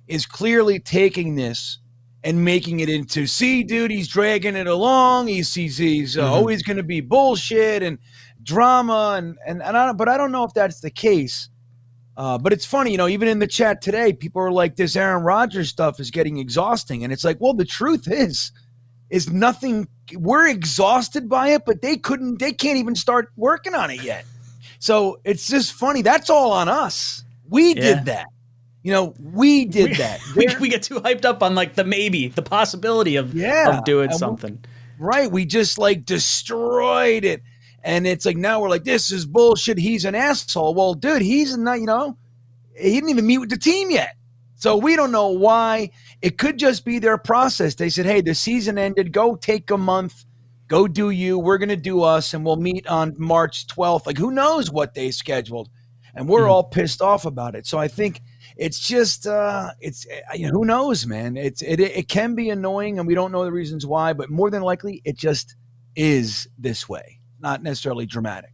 is clearly taking this and making it into, see, dude, he's dragging it along. He's always going to be bullshit and drama, but I don't know if that's the case. But it's funny, even in the chat today, people are like, this Aaron Rodgers stuff is getting exhausting, and it's like, well, the truth is nothing. We're exhausted by it, but they can't even start working on it yet. So it's just funny. That's all on us. We did that. We did that. We get too hyped up on like the possibility of doing something. Right. We just like destroyed it. And it's like, now we're like, this is bullshit. He's an asshole. Well, dude, he's not, he didn't even meet with the team yet. So we don't know why. It could just be their process. They said, hey, the season ended. Go take a month. Go do you. We're going to do us. And we'll meet on March 12th. Like, who knows what they scheduled. And we're all pissed off about it. So I think it's just, who knows, man. It can be annoying, and we don't know the reasons why, but more than likely, it just is this way. Not necessarily dramatic.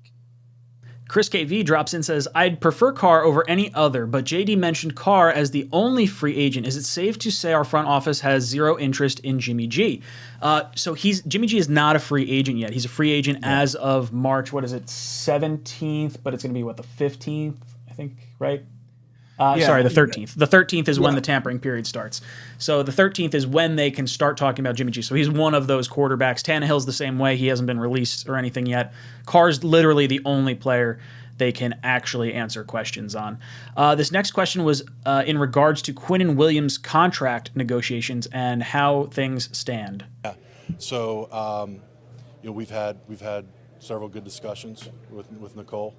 Chris KV drops in, says, I'd prefer Carr over any other, but JD mentioned Carr as the only free agent. Is it safe to say our front office has zero interest in Jimmy G? So Jimmy G is not a free agent yet. He's a free agent as of March, 17th, but it's going to be, the 15th, I think, right? Sorry, the 13th. The 13th is when the tampering period starts. So the 13th is when they can start talking about Jimmy G. So he's one of those quarterbacks. Tannehill's the same way. He hasn't been released or anything yet. Carr's literally the only player they can actually answer questions on. This next question was in regards to Quinnen Williams' contract negotiations and how things stand. Yeah. So we've had several good discussions with Nicole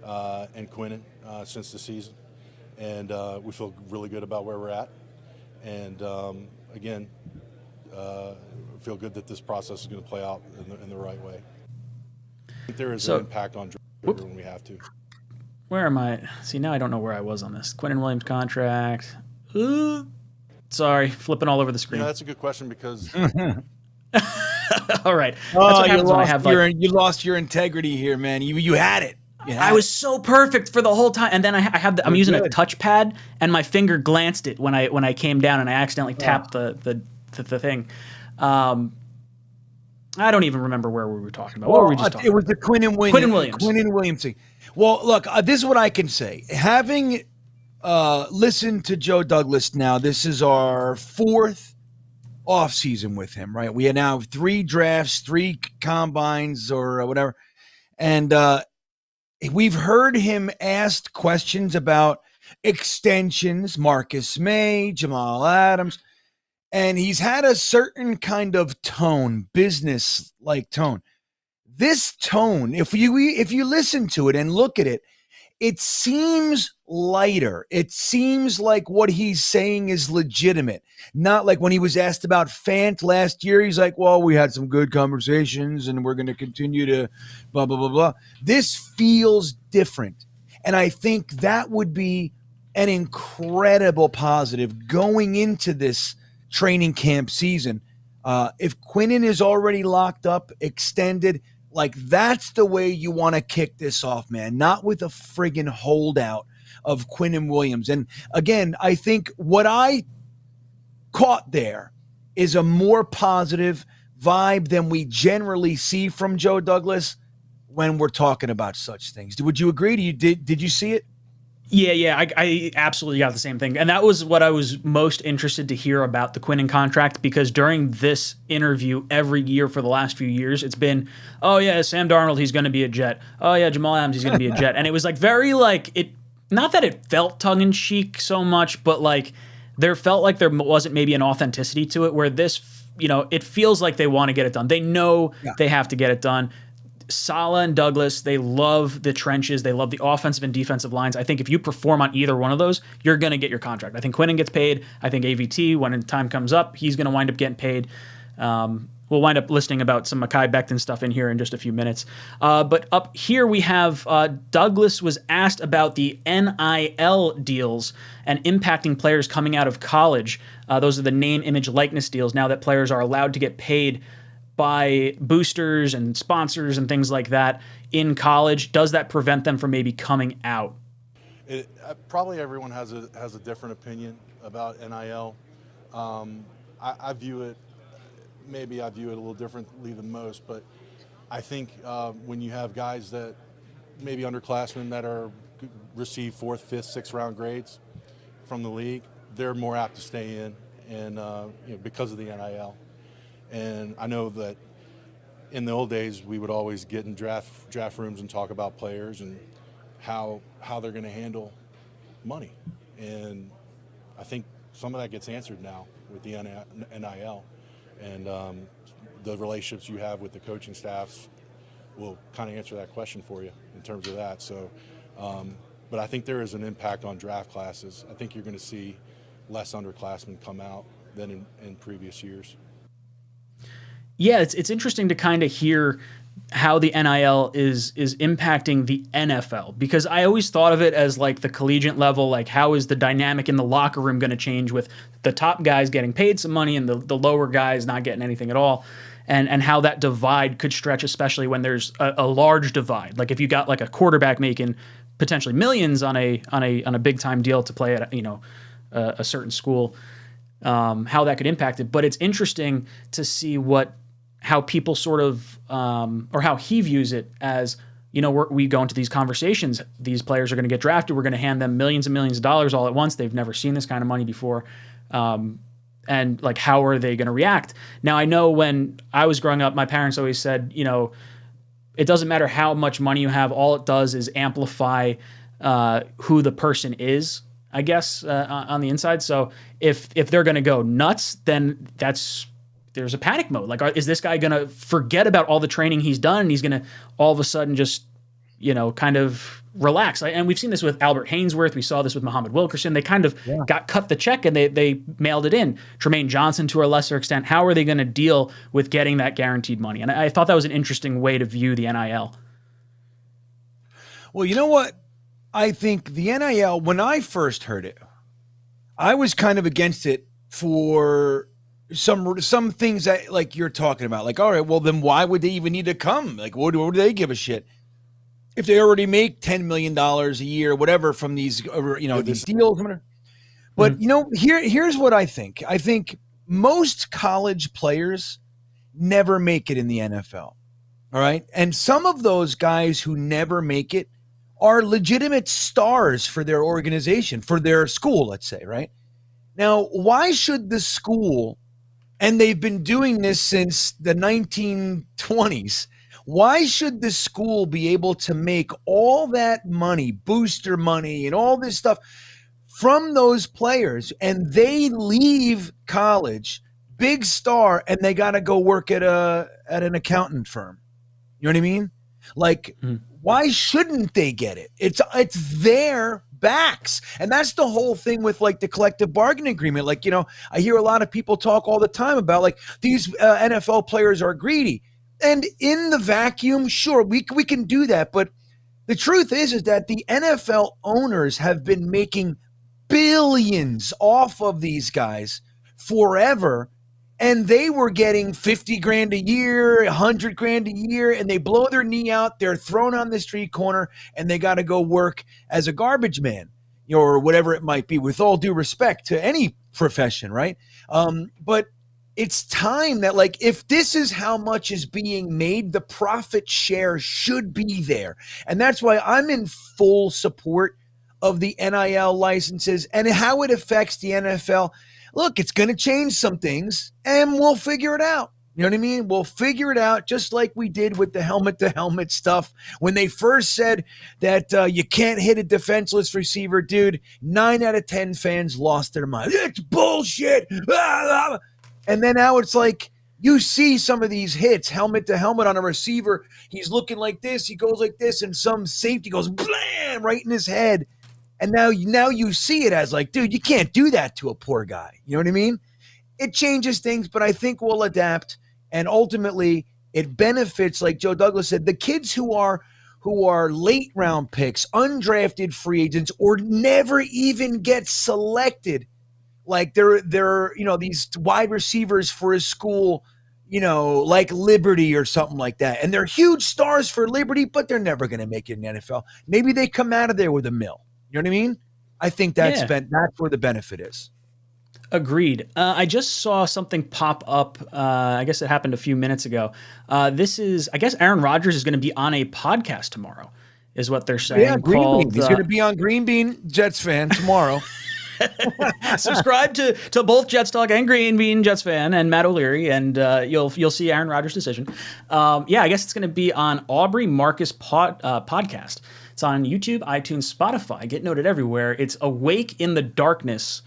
and Quinnen since the season. And we feel really good about where we're at. And again, feel good that this process is going to play out in the right way. I think there is an impact on draft when we have to. Where am I? See, now I don't know where I was on this. Quinnen Williams contract. Sorry, flipping all over the screen. Yeah, that's a good question because all right. That's what happens when I have you lost your integrity here, man. You had it. I was so perfect for the whole time, and then I'm using a touchpad, and my finger glanced it when I came down, and I accidentally tapped the thing. I don't even remember where we were talking about. What were we just talking about? It was the Quinnen Williams. Quinnen Williams thing. Well, look, this is what I can say. Having listened to Joe Douglas now, this is our 4th offseason with him, right? We now have 3 drafts, 3 combines or whatever. And we've heard him asked questions about extensions, Marcus May, Jamal Adams. And he's had a certain kind of tone, business-like tone. This tone, if you listen to it and look at it, it seems lighter. It seems like what he's saying is legitimate. Not like when he was asked about Fant last year, he's like, well, we had some good conversations and we're going to continue to blah, blah, blah, blah. This feels different. And I think that would be an incredible positive going into this training camp season. If Quinnen is already locked up, extended, like that's the way you want to kick this off, man. Not with a friggin' holdout of Quinnen Williams. And again, I think what I caught there is a more positive vibe than we generally see from Joe Douglas when we're talking about such things. Would you agree? Did you see it? Yeah, I absolutely got the same thing. And that was what I was most interested to hear about the Quinnen contract, because during this interview every year for the last few years, it's been, oh yeah, Sam Darnold, he's going to be a Jet. Oh yeah, Jamal Adams, he's going to be a Jet. And it was like very like it, not that it felt tongue-in-cheek so much, but like there felt like there wasn't maybe an authenticity to it, where this, it feels like they want to get it done. They know they have to get it done. Saleh and Douglas, they love the trenches. They love the offensive and defensive lines. I think if you perform on either one of those, you're going to get your contract. I think Quinnen gets paid. I think AVT, when time comes up, he's going to wind up getting paid. We'll wind up listening about some Mekhi Becton stuff in here in just a few minutes. But up here we have Douglas was asked about the NIL deals and impacting players coming out of college. Those are the name, image, likeness deals now that players are allowed to get paid by boosters and sponsors and things like that in college. Does that prevent them from maybe coming out? Probably everyone has a different opinion about NIL. I view it, maybe I view it a little differently than most, but I think when you have guys that maybe underclassmen that receive 4th, 5th, 6th round grades from the league, they're more apt to stay in, and because of the NIL. And I know that in the old days, we would always get in draft rooms and talk about players and how they're going to handle money. And I think some of that gets answered now with the NIL. And the relationships you have with the coaching staffs will kind of answer that question for you in terms of that. So, but I think there is an impact on draft classes. I think you're going to see less underclassmen come out than in previous years. Yeah, it's interesting to kind of hear how the NIL is impacting the NFL, because I always thought of it as like the collegiate level, like how is the dynamic in the locker room going to change with the top guys getting paid some money and the lower guys not getting anything at all, and how that divide could stretch, especially when there's a large divide. Like if you got like a quarterback making potentially millions on a big time deal to play at a certain school, how that could impact it. But it's interesting to see how people sort of, or how he views it as, we go into these conversations, these players are going to get drafted, we're going to hand them millions and millions of dollars all at once. They've never seen this kind of money before. And like, how are they going to react? Now, I know when I was growing up, my parents always said, it doesn't matter how much money you have, all it does is amplify who the person is, I guess, on the inside. So if they're going to go nuts, then there's a panic mode. Like, is this guy going to forget about all the training he's done and he's going to all of a sudden just kind of relax. And we've seen this with Albert Hainsworth. We saw this with Muhammad Wilkerson. They kind of got cut the check and they mailed it in. Tremaine Johnson, to a lesser extent, how are they going to deal with getting that guaranteed money? And I thought that was an interesting way to view the NIL. Well, you know what? I think the NIL, when I first heard it, I was kind of against it for some things that, like you're talking about. Like, all right, well, then why would they even need to come? Like, what do they give a shit? If they already make $10 million a year, whatever, from these, these deals. But, here's what I think. I think most college players never make it in the NFL. All right. And some of those guys who never make it are legitimate stars for their organization, for their school, let's say, right? Now, why should the school, and they've been doing this since the 1920s, why should the school be able to make all that money, booster money and all this stuff from those players, and they leave college, big star, and they got to go work at an accountant firm? You know what I mean? Like, why shouldn't they get it? It's their backs. And that's the whole thing with like the collective bargaining agreement. Like, I hear a lot of people talk all the time about like these NFL players are greedy. And in the vacuum, sure, we can do that. But the truth is that the NFL owners have been making billions off of these guys forever. And they were getting 50 grand a year, 100 grand a year, and they blow their knee out. They're thrown on the street corner and they got to go work as a garbage man, or whatever it might be, with all due respect to any profession. Right. But it's time that, like, if this is how much is being made, the profit share should be there. And that's why I'm in full support of the NIL licenses and how it affects the NFL. Look, it's going to change some things and we'll figure it out. You know what I mean? We'll figure it out just like we did with the helmet-to-helmet stuff. When they first said that you can't hit a defenseless receiver, dude, 9 out of 10 fans lost their mind. It's bullshit. And then now it's like you see some of these hits, helmet to helmet on a receiver. He's looking like this. He goes like this, and some safety goes blam right in his head. And now you see it as like, dude, you can't do that to a poor guy. You know what I mean? It changes things, but I think we'll adapt. And ultimately, it benefits, like Joe Douglas said, the kids who are late round picks, undrafted free agents, or never even get selected. Like they're these wide receivers for his school, like Liberty or something like that. And they're huge stars for Liberty, but they're never going to make it in the NFL. Maybe they come out of there with $1 million. You know what I mean? I think that's where the benefit is. Agreed. I just saw something pop up. I guess it happened a few minutes ago. I guess Aaron Rodgers is going to be on a podcast tomorrow, is what they're saying. Yeah, Green Bean. He's going to be on Green Bean Jets Fan tomorrow. Subscribe to both Jets Talk and Green Bean Jets Fan and Matt O'Leary, and you'll see Aaron Rodgers' decision. I guess it's going to be on Aubrey Marcus podcast. It's on YouTube, iTunes, Spotify. Get noted everywhere. It's Awake in the Darkness.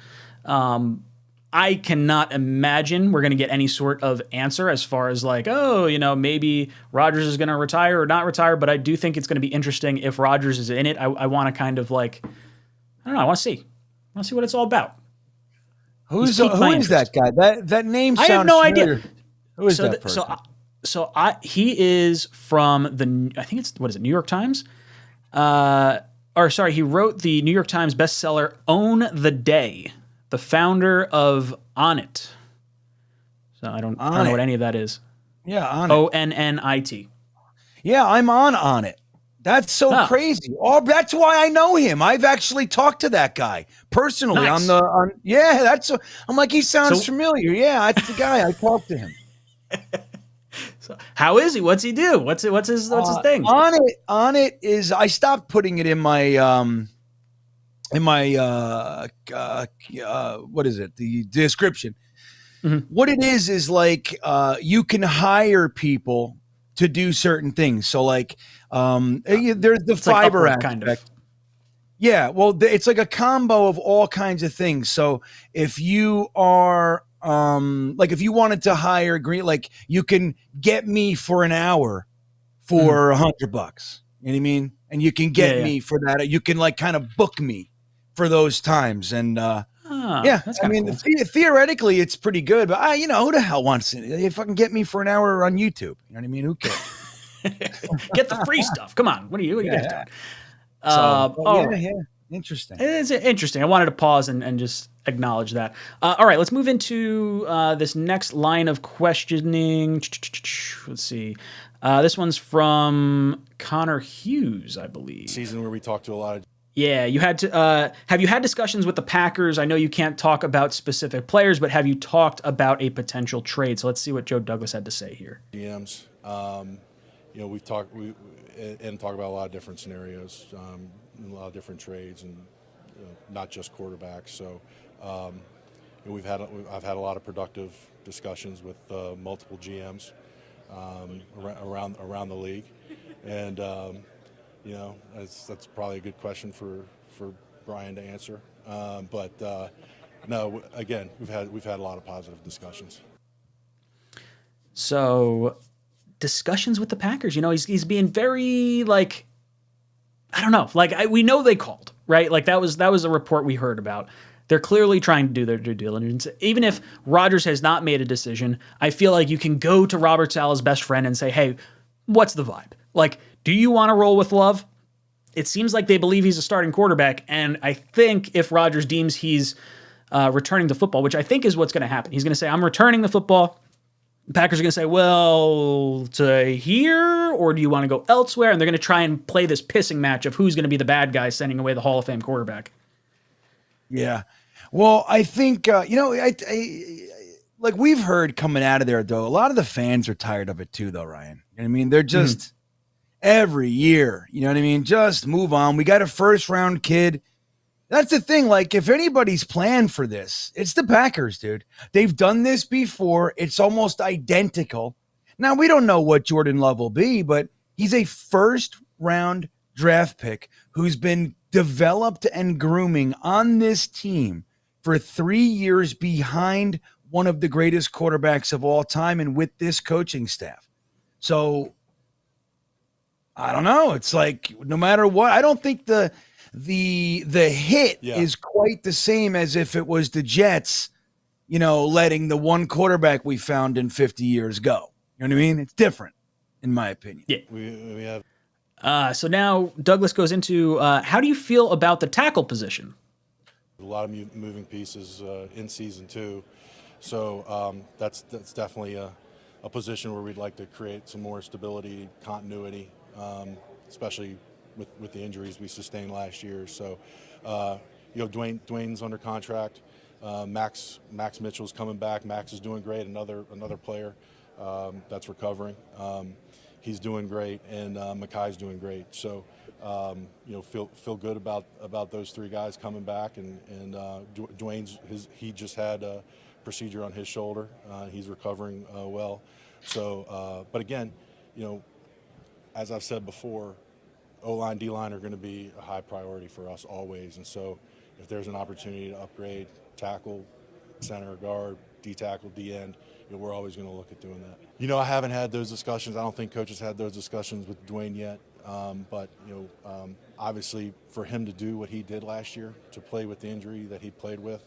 I cannot imagine we're going to get any sort of answer as far as like, maybe Rodgers is going to retire or not retire, but I do think it's going to be interesting if Rodgers is in it. I want to kind of like, I don't know, I want to see what it's all about. Who is that guy? That name sounds I have no familiar. idea. Who is that person? He is from I think it's, what is it, New York Times? He wrote the New York Times bestseller Own the Day, the founder of On It. So I don't know what any of that is. Yeah, On It. ONNIT. Yeah, I'm on It. That's so crazy. Oh, that's why I know him. I've actually talked to that guy personally. Nice. I'm like, he sounds familiar. Yeah, that's the guy. I talked to him. So how is he? What's he do? What's his thing? On it is, I stopped putting it in my what is it? The description. Mm-hmm. What it is like you can hire people to do certain things. So like there's the Fiverr like aspect. Kind of. Yeah, well, it's like a combo of all kinds of things. So if you are if you wanted to hire you can get me for an hour for $100. You know what I mean? and you can get Yeah, yeah. me for that. You can like kind of book me for those times. And yeah, that's I kinda mean, cool. theoretically it's pretty good, but who the hell wants it? You fucking get me for an hour on YouTube. You know what I mean? Who cares? Get the free stuff. Come on. What are you guys doing? So, All right. yeah. Interesting. It's interesting. I wanted to pause and just acknowledge that. All right, let's move into this next line of questioning. Let's see. This one's from Connor Hughes, I believe. Season where we talked to a lot of Yeah, you had to. Have you had discussions with the Packers? I know you can't talk about specific players, but have you talked about a potential trade? So let's see what Joe Douglas had to say here. GMs. We've talked and talk about a lot of different scenarios, a lot of different trades, and not just quarterbacks. So I've had a lot of productive discussions with multiple GMs around the league, and that's probably a good question for Brian to answer. But no, again, we've had a lot of positive discussions. So, discussions with the Packers. He's being very like, I don't know. Like we know they called, right? Like that was a report we heard about. They're clearly trying to do their due diligence. Even if Rodgers has not made a decision, I feel like you can go to Robert Saleh's best friend and say, "Hey, what's the vibe? Like, do you want to roll with Love?" It seems like they believe he's a starting quarterback, and I think if Rodgers deems he's returning the football, which I think is what's going to happen, he's going to say, "I'm returning the football." The Packers are going to say, well, to here, or do you want to go elsewhere? And they're going to try and play this pissing match of who's going to be the bad guy sending away the Hall of Fame quarterback. Yeah. Well, I think, like we've heard coming out of there, though, a lot of the fans are tired of it too, though, Ryan. You know what I mean? They're just every year, you know what I mean? Just move on. We got a first-round kid. That's the thing. Like, if anybody's planned for this, it's the Packers, dude. They've done this before. It's almost identical. Now, we don't know what Jordan Love will be, but he's a first-round draft pick who's been developed and grooming on this team for 3 years behind one of the greatest quarterbacks of all time and with this coaching staff. So, I don't know. It's like, no matter what, I don't think the hit is quite the same as if it was the Jets, letting the one quarterback we found in 50 years go. You know what I mean? It's different, in my opinion. Yeah. We have So now Douglas goes into how do you feel about the tackle position? a lot of moving pieces in season 2, so that's definitely a position where we'd like to create some more stability, continuity, especially with the injuries we sustained last year. So, Dwayne's under contract. Max Mitchell's coming back. Max is doing great. Another player that's recovering. He's doing great, and Mekhi's doing great. So, feel good about those 3 guys coming back. And Dwayne's he just had a procedure on his shoulder. He's recovering well. So, but again, as I've said before, O-line, D-line are going to be a high priority for us always. And so if there's an opportunity to upgrade tackle, center, guard, D-tackle, D-end, we're always going to look at doing that. I haven't had those discussions. I don't think coaches had those discussions with Dwayne yet. But obviously for him to do what he did last year, to play with the injury that he played with,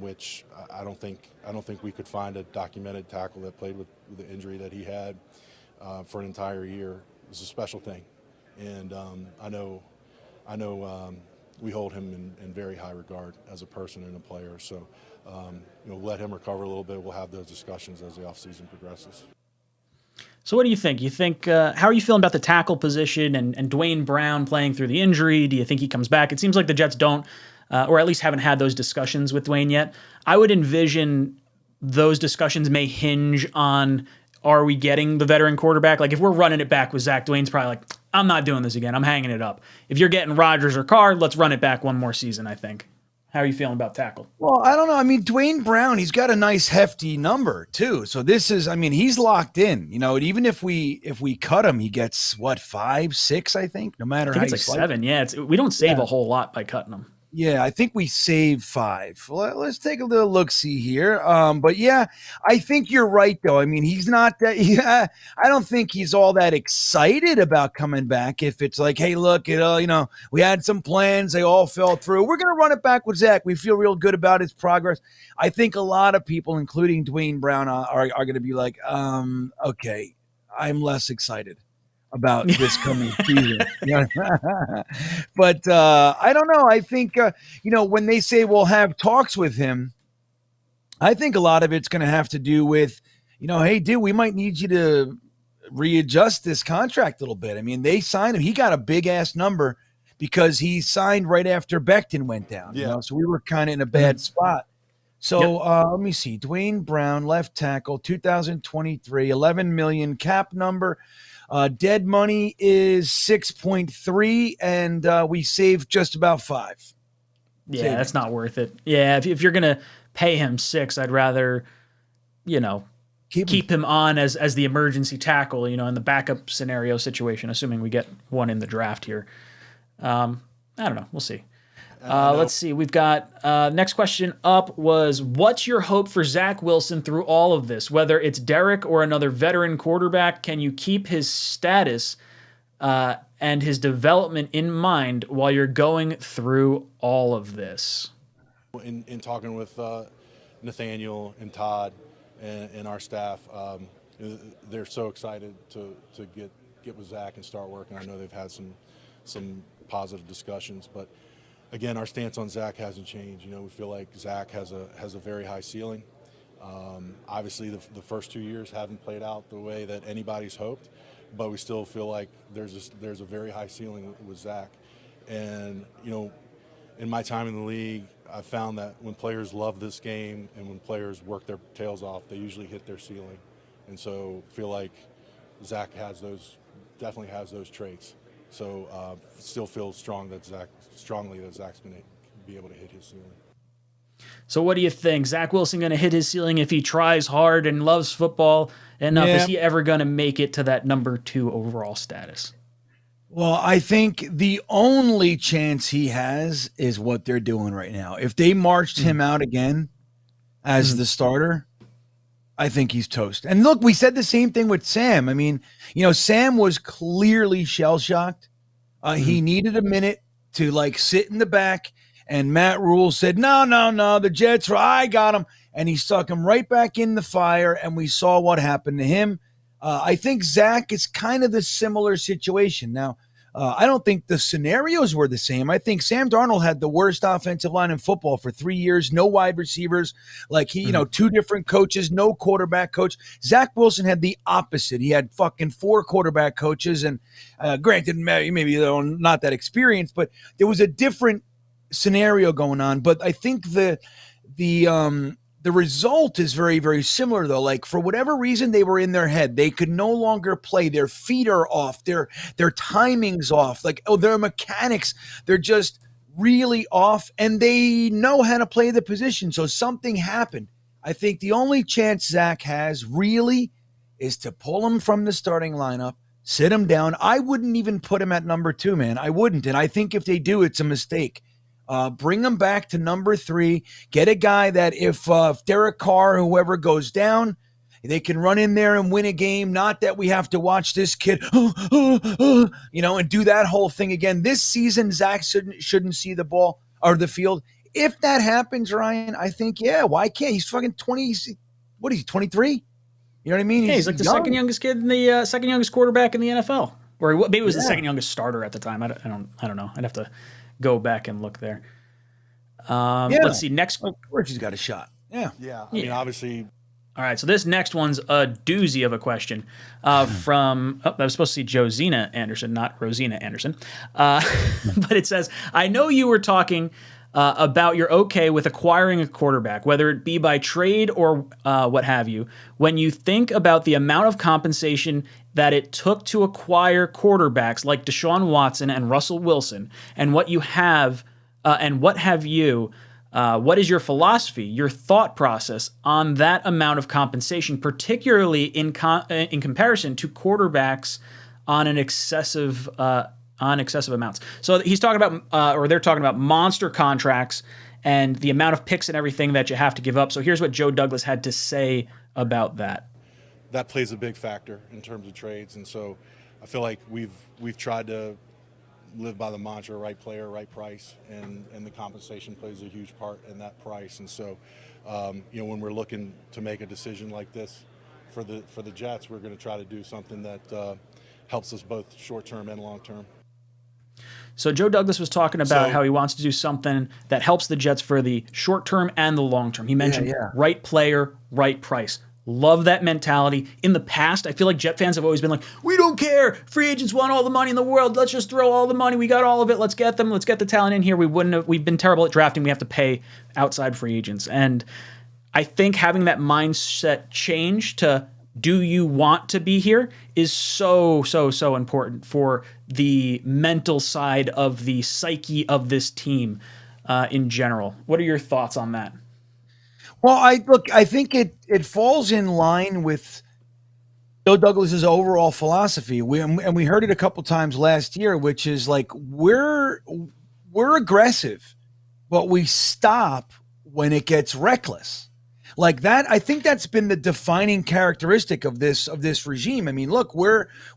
which I don't think we could find a documented tackle that played with the injury that he had for an entire year. It was a special thing. And I know we hold him in very high regard as a person and a player. So, let him recover a little bit. We'll have those discussions as the offseason progresses. So what do you think? How are you feeling about the tackle position and Dwayne Brown playing through the injury? Do you think he comes back? It seems like the Jets don't, or at least haven't had those discussions with Dwayne yet. I would envision those discussions may hinge on, are we getting the veteran quarterback? Like if we're running it back with Zach, Dwayne's probably like, I'm not doing this again. I'm hanging it up. If you're getting Rodgers or Carr, let's run it back one more season, I think. How are you feeling about tackle? Well, I don't know. I mean, Dwayne Brown, he's got a nice hefty number too. So he's locked in. Even if we cut him, he gets what, 5, 6, I think, no matter I think how it's like 7. Yeah, we don't save a whole lot by cutting him. Yeah, I think we saved 5. Let's take a little look-see here. But yeah, I think you're right, though. I mean, he's not that. Yeah, I don't think he's all that excited about coming back. If it's like, hey, look, we had some plans, they all fell through. We're gonna run it back with Zach. We feel real good about his progress. I think a lot of people, including Dwayne Brown, are going to be like, okay, I'm less excited about this coming season. But I don't know. I think, when they say we'll have talks with him, I think a lot of it's going to have to do with, hey, dude, we might need you to readjust this contract a little bit. I mean, they signed him. He got a big ass number because he signed right after Becton went down. Yeah. So we were kind of in a bad spot. So let me see. Dwayne Brown, left tackle, 2023, 11 million cap number. Dead money is 6.3, and we saved just about 5. Yeah, that's not worth it. Yeah, if you're gonna pay him 6, I'd rather, keep him on as the emergency tackle, in the backup scenario situation, assuming we get one in the draft here. I don't know. We'll see. Let's see. We've got next question up was, what's your hope for Zach Wilson through all of this? Whether it's Derek or another veteran quarterback, can you keep his status and his development in mind while you're going through all of this? In talking with Nathaniel and Todd and our staff, they're so excited to get with Zach and start working. I know they've had some positive discussions, but again, our stance on Zach hasn't changed. We feel like Zach has a very high ceiling. Obviously, the first 2 years haven't played out the way that anybody's hoped, but we still feel like there's a very high ceiling with Zach. And in my time in the league, I found that when players love this game and when players work their tails off, they usually hit their ceiling. And so feel like Zach definitely has those traits. So still feel strongly that Zach's going to be able to hit his ceiling. So what do you think? Zach Wilson going to hit his ceiling if he tries hard and loves football enough? Yeah. Is he ever going to make it to that number 2 overall status? Well, I think the only chance he has is what they're doing right now. If they marched him out again as the starter, I think he's toast. And look, we said the same thing with Sam. I mean, Sam was clearly shell-shocked. He needed a minute to sit in the back, and Matt Rule said, no, the Jets, I got him. And he stuck him right back in the fire, and we saw what happened to him. I think Zach is kind of the similar situation. Now, I don't think the scenarios were the same. I think Sam Darnold had the worst offensive line in football for 3 years, no wide receivers, 2 different coaches, no quarterback coach. Zach Wilson had the opposite. He had fucking 4 quarterback coaches, and granted, maybe they're not that experienced, but there was a different scenario going on. But I think the result is very, very similar, though. For whatever reason, they were in their head. They could no longer play. Their feet are off. Their timing's off. Their mechanics, they're just really off, and they know how to play the position. So something happened. I think the only chance Zach has really is to pull him from the starting lineup, sit him down. I wouldn't even put him at number 2, man. I wouldn't. And I think if they do, it's a mistake. Bring him back to number 3. Get a guy that if Derek Carr or whoever goes down, they can run in there and win a game. Not that we have to watch this kid, and do that whole thing again. This season, Zach shouldn't see the ball or the field. If that happens, Ryan, I think, why can't he's fucking 20? What is he, 23? You know what I mean? Yeah, he's like the second youngest kid in the second youngest quarterback in the NFL, or maybe it was the second youngest starter at the time. I don't know. I'd have to go back and look there. Let's see. Next, of course, he's got a shot. Yeah. Yeah. I mean, obviously. All right. So this next one's a doozy of a question from. I was supposed to see Josina Anderson, not Rosina Anderson. But it says, I know you were talking about you're okay with acquiring a quarterback, whether it be by trade or what have you. When you think about the amount of compensation that it took to acquire quarterbacks like Deshaun Watson and Russell Wilson, and what you have, and what have you, what is your philosophy, your thought process on that amount of compensation, particularly in comparison to quarterbacks on an excessive on excessive amounts. So he's talking about, or they're talking about monster contracts and the amount of picks and everything that you have to give up. So here's what Joe Douglas had to say about that. That plays a big factor in terms of trades, and so I feel like we've tried to live by the mantra, right player, right price, and the compensation plays a huge part in that price. And so, when we're looking to make a decision like this for the Jets, we're going to try to do something that helps us both short term and long term. So Joe Douglas was talking about how he wants to do something that helps the Jets for the short term and the long term. He mentioned right player, right price. Love that mentality. In the past, I feel like Jet fans have always been like, we don't care. Free agents want all the money in the world. Let's just throw all the money. We got all of it. Let's get them. Let's get the talent in here. We've been terrible at drafting. We have to pay outside free agents. And I think having that mindset change to do you want to be here is so important for the mental side of the psyche of this team in general. What are your thoughts on that? Well, I think it falls in line with Joe Douglas's overall philosophy. We heard it a couple times last year, which is like we're aggressive, but we stop when it gets reckless. Like that, I think that's been the defining characteristic of this regime. I mean, look,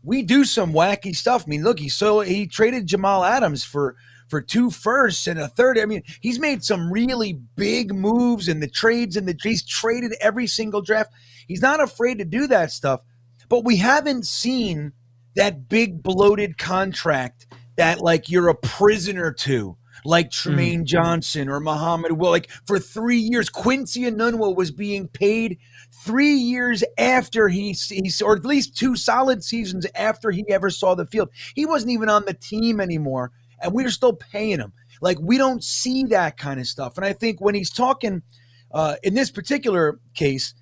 we do some wacky stuff. I mean, look, he traded Jamal Adams for 2 firsts and a third. I mean, he's made some really big moves in the trades, and he's traded every single draft. He's not afraid to do that stuff, but we haven't seen that big bloated contract that like you're a prisoner to, like Tremaine Johnson or Muhammad Will. Like for 3 years, Quincy Enunwa was being paid 3 years after he's or at least 2 solid seasons after he ever saw the field. He wasn't even on the team anymore, and we're still paying him. Like, we don't see that kind of stuff. And I think when he's talking in this particular case,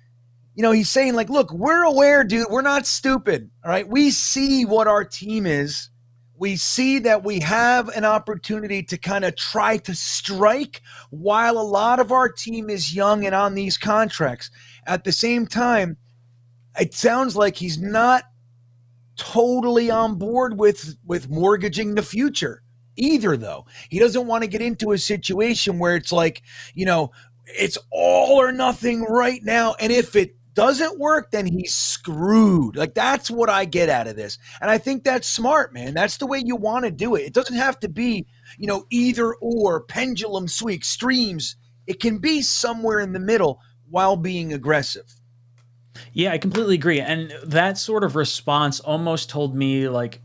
he's saying like, look, we're aware, dude, we're not stupid. All right. We see what our team is. We see that we have an opportunity to kind of try to strike while a lot of our team is young and on these contracts. At the same time, it sounds like he's not totally on board with mortgaging the future either, though. He doesn't want to get into a situation where it's like, it's all or nothing right now. And if it doesn't work, then he's screwed. Like, that's what I get out of this. And I think that's smart, man. That's the way you want to do it. It doesn't have to be, either or, pendulum swing, extremes. It can be somewhere in the middle while being aggressive. Yeah, I completely agree. And that sort of response almost told me like,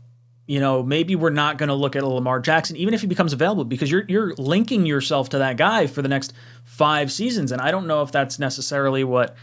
maybe we're not going to look at a Lamar Jackson, even if he becomes available, because you're linking yourself to that guy for the next 5 seasons. And I don't know if that's necessarily what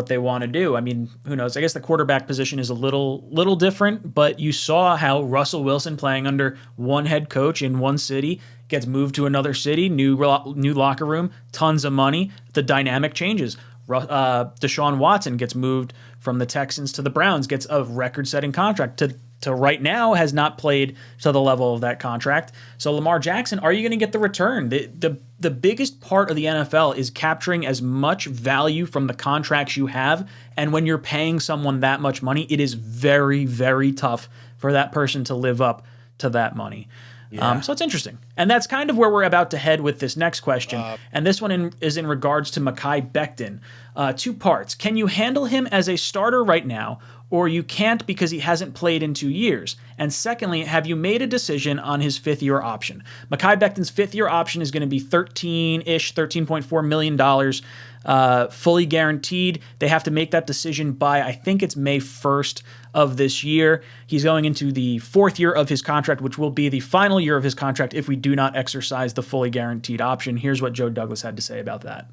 they want to do. I mean, who knows? I guess the quarterback position is a little different, but you saw how Russell Wilson, playing under one head coach in one city, gets moved to another city, new locker room, tons of money. The dynamic changes. Deshaun Watson gets moved from the Texans to the Browns, gets a record-setting contract to right now has not played to the level of that contract. So Lamar Jackson, are you going to get the return? The biggest part of the NFL is capturing as much value from the contracts you have. And when you're paying someone that much money, it is very, very tough for that person to live up to that money. Yeah. So it's interesting. And that's kind of where we're about to head with this next question. And this one is in regards to Mekhi Becton. 2 parts. Can you handle him as a starter right now, or you can't because he hasn't played in 2 years? And secondly, have you made a decision on his 5th-year option? Mekhi Becton's 5th-year option is going to be $13.4 million, fully guaranteed. They have to make that decision by, I think it's May 1st of this year. He's going into the 4th year of his contract, which will be the final year of his contract if we do not exercise the fully guaranteed option. Here's what Joe Douglas had to say about that.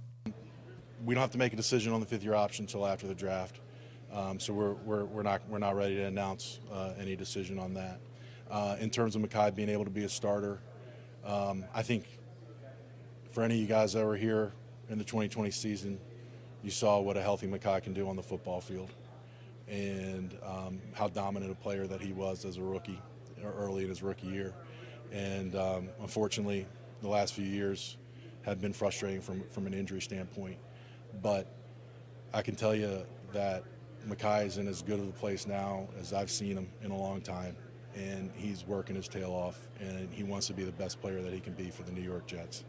We don't have to make a decision on the 5th-year option until after the draft. So we're not ready to announce any decision on that. In terms of Mekhi being able to be a starter, I think for any of you guys that were here in the 2020 season, you saw what a healthy Mekhi can do on the football field, and how dominant a player that he was as a rookie, or early in his rookie year. And unfortunately, the last few years have been frustrating from an injury standpoint. But I can tell you that Mekhi is in as good of a place now as I've seen him in a long time. and he's working his tail off, and he wants to be the best player that he can be for the New York Jets.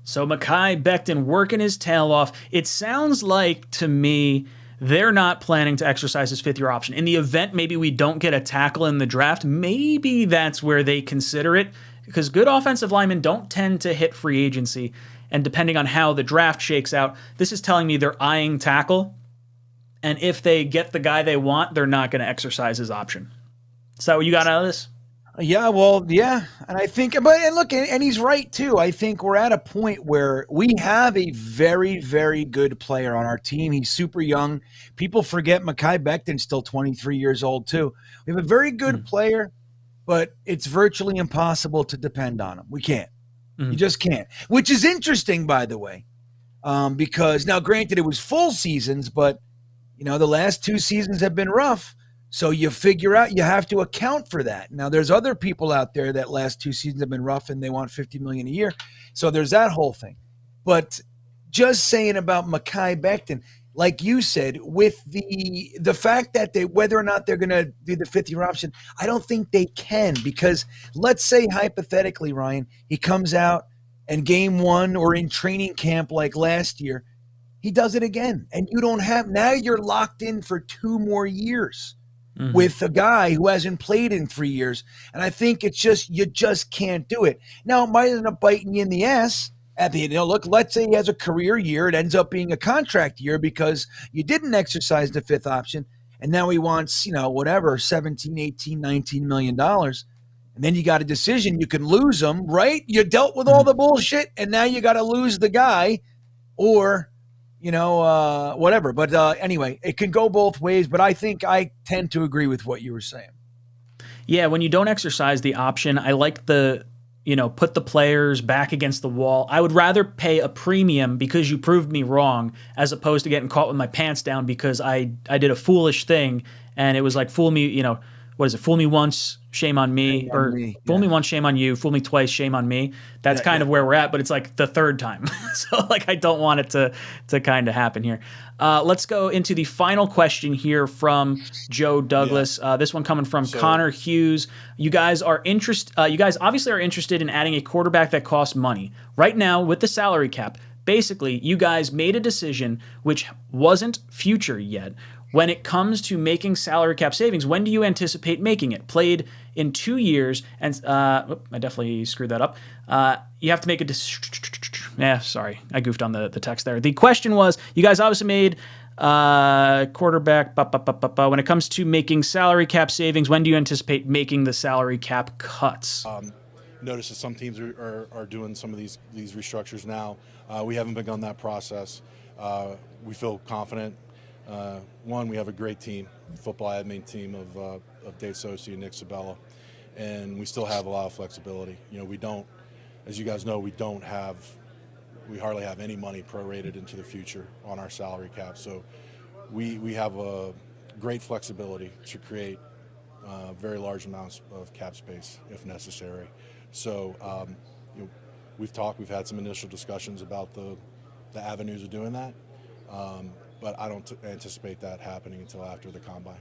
So Mekhi Becton working his tail off. It sounds like to me they're not planning to exercise his fifth-year option. In the event maybe we don't get a tackle in the draft, maybe that's where they consider it, because good offensive linemen don't tend to hit free agency. And depending on how the draft shakes out, this is telling me they're eyeing tackle. And if they get the guy they want, they're not going to exercise his option. Is that what you got out of this? Yeah, well, yeah, and I think, and look, and he's right too. I think we're at a point where we have a very, very good player on our team. He's super young. People forget Mekhi Becton's still 23 years old too. We have a very good player, but it's virtually impossible to depend on him. We can't. You just can't. Which is interesting, by the way, because now, granted, it was full seasons, but the last 2 seasons have been rough. So you figure out you have to account for that. Now, there's other people out there that last 2 seasons have been rough and they want $50 million a year. So there's that whole thing. But just saying about Mekhi Becton, like you said, with the fact that whether or not they're going to do the 50-year option, I don't think they can, because let's say hypothetically, Ryan, he comes out and game 1 or in training camp like last year, he does it again. And now you're locked in for 2 more years. With a guy who hasn't played in 3 years. And I think it's just, you just can't do it. Now, it might end up biting you in the ass at the end. Look, let's say he has a career year. It ends up being a contract year because you didn't exercise the 5th option. And now he wants, whatever, 17, 18, 19 million dollars. And then you got a decision. You can lose him, right? You dealt with all the bullshit, and now you got to lose the guy, or whatever. But anyway, it can go both ways, but I think I tend to agree with what you were saying. Yeah, when you don't exercise the option, I like put the players back against the wall. I would rather pay a premium because you proved me wrong, as opposed to getting caught with my pants down because I did a foolish thing, and it was like, fool me, what is it? Fool me once, shame on me, fool me once, shame on you, fool me twice, shame on me. That's kind of where we're at, but it's like the 3rd time. So I don't want it to kind of happen here. Let's go into the final question here from Joe Douglas. This one coming from Connor Hughes. You guys obviously are interested in adding a quarterback that costs money. Right now, with the salary cap, basically, you guys made a decision which wasn't future yet. When it comes to making salary cap savings, when do you anticipate making it? Played in 2 years, and I definitely screwed that up. You have to make a decision. Yeah, sorry, I goofed on the text there. The question was, you guys obviously made quarterback. When it comes to making salary cap savings, when do you anticipate making the salary cap cuts? Notice that some teams are doing some of these restructures now. We haven't begun that process. We feel confident. One, we have a great team, football admin team of Dave Sosi and Nick Sabella, and we still have a lot of flexibility. We don't, as you guys know, we hardly have any money prorated into the future on our salary cap. So we have a great flexibility to create very large amounts of cap space if necessary. So we've had some initial discussions about the avenues of doing that. But I don't anticipate that happening until after the combine.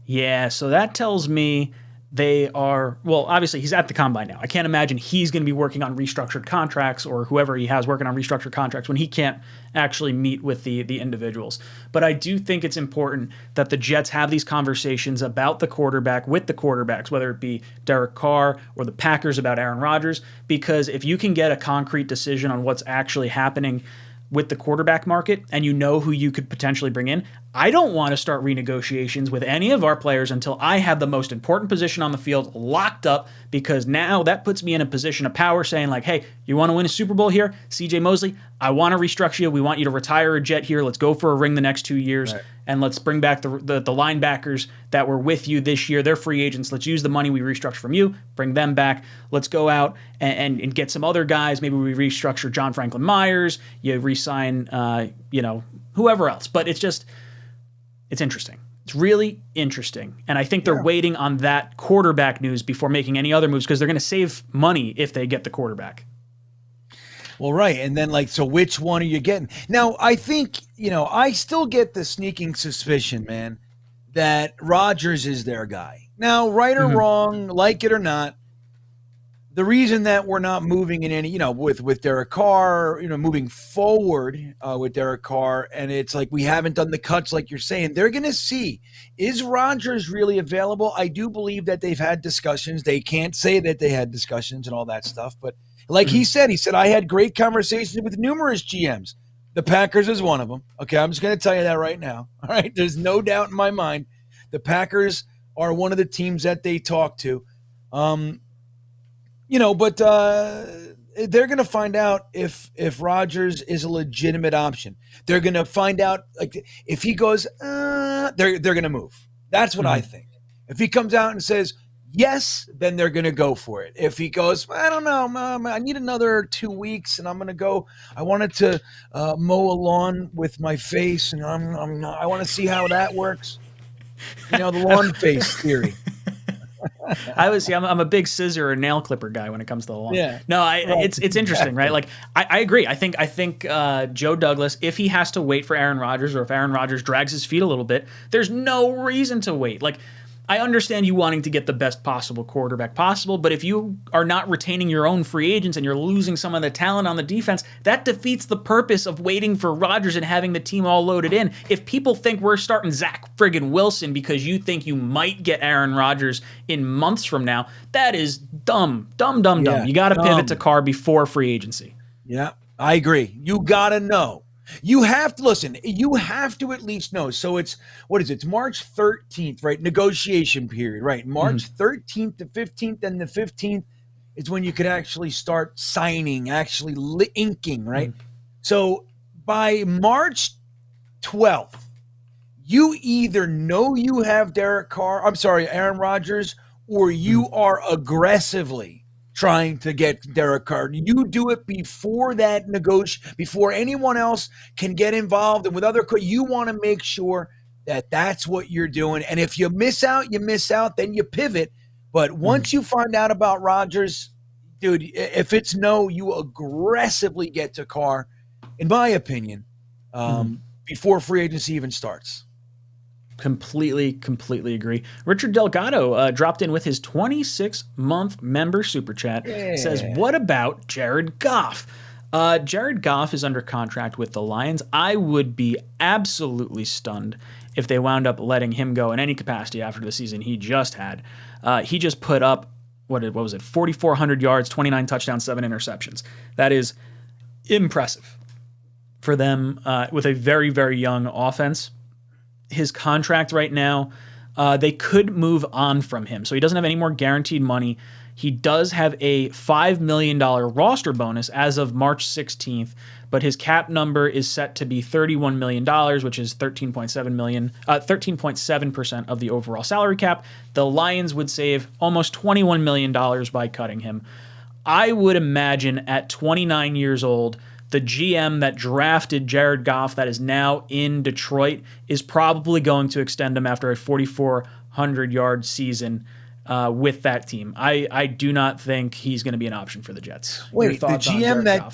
Yeah, so that tells me they are, well, obviously he's at the combine now. I can't imagine he's going to be working on restructured contracts, or whoever he has working on restructured contracts, when he can't actually meet with the individuals. But I do think it's important that the Jets have these conversations about the quarterback with the quarterbacks, whether it be Derek Carr or the Packers about Aaron Rodgers, because if you can get a concrete decision on what's actually happening with the quarterback market, and you know who you could potentially bring in, I don't want to start renegotiations with any of our players until I have the most important position on the field locked up, because now that puts me in a position of power saying like, hey, you want to win a Super Bowl here? CJ Mosley, I want to restructure you. We want you to retire a Jet here. Let's go for a ring the next 2 years. Right. And let's bring back the linebackers that were with you this year. They're free agents. Let's use the money we restructured from you, bring them back. Let's go out and get some other guys. Maybe we restructure John Franklin Myers. You re-sign, whoever else. But it's interesting. It's really interesting. And I think they're waiting on that quarterback news before making any other moves, because they're going to save money if they get the quarterback. Well, right. And then, so which one are you getting? Now, I think, I still get the sneaking suspicion, man, that Rodgers is their guy. Now, right or wrong, like it or not, the reason that we're not moving in any, with Derek Carr, moving forward with Derek Carr, and it's like we haven't done the cuts like you're saying, they're going to see, is Rodgers really available? I do believe that they've had discussions. They can't say that they had discussions and all that stuff, but like he said, I had great conversations with numerous GMs. The Packers is one of them. Okay, I'm just going to tell you that right now. All right, there's no doubt in my mind. The Packers are one of the teams that they talk to. But they're going to find out if Rodgers is a legitimate option. They're going to find out, like, if he goes, they're going to move. That's what I think. If he comes out and says yes, then they're going to go for it. If he goes, I don't know, Mom, I need another 2 weeks, and I'm going to go. I wanted to mow a lawn with my face, and I want to see how that works. The lawn face theory. I'm a big scissor or nail clipper guy when it comes to the lawn. Yeah. No, it's interesting, right? Like I agree. I think Joe Douglas, if he has to wait for Aaron Rodgers, or if Aaron Rodgers drags his feet a little bit, there's no reason to wait. Like, I understand you wanting to get the best possible quarterback possible, but if you are not retaining your own free agents and you're losing some of the talent on the defense, that defeats the purpose of waiting for Rodgers and having the team all loaded in. If people think we're starting Zach friggin' Wilson because you think you might get Aaron Rodgers in months from now, that is dumb. Yeah, you got to pivot to Carr before free agency. Yeah, I agree. You got to know. You have to listen. You have to at least know. So it's It's March 13th, right? Negotiation period, right? March 13th to 15th, and the 15th is when you could actually start signing, actually inking, right? So by March 12th, you either know you have Aaron Rodgers, or you are aggressively trying to get Derek Carr. You do it before that before anyone else can get involved. And with you want to make sure that that's what you're doing. And if you miss out, then you pivot. But once you find out about Rodgers, dude, if it's no, you aggressively get to Carr, in my opinion, before free agency even starts. Completely agree. Richard Delgado dropped in with his 26-month member super chat. Says, what about Jared Goff? Jared Goff is under contract with the Lions. I would be absolutely stunned if they wound up letting him go in any capacity after the season he just had. He just put up, what was it, 4,400 yards, 29 touchdowns, 7 interceptions. That is impressive for them with a very, very young offense. His contract right now, they could move on from him. So he doesn't have any more guaranteed money. He does have a $5 million roster bonus as of March 16th, but his cap number is set to be $31 million, which is 13.7% of the overall salary cap. The Lions would save almost $21 million by cutting him. I would imagine at 29 years old, the GM that drafted Jared Goff that is now in Detroit is probably going to extend him after a 4,400-yard season with that team. I do not think he's going to be an option for the Jets. Wait, the GM that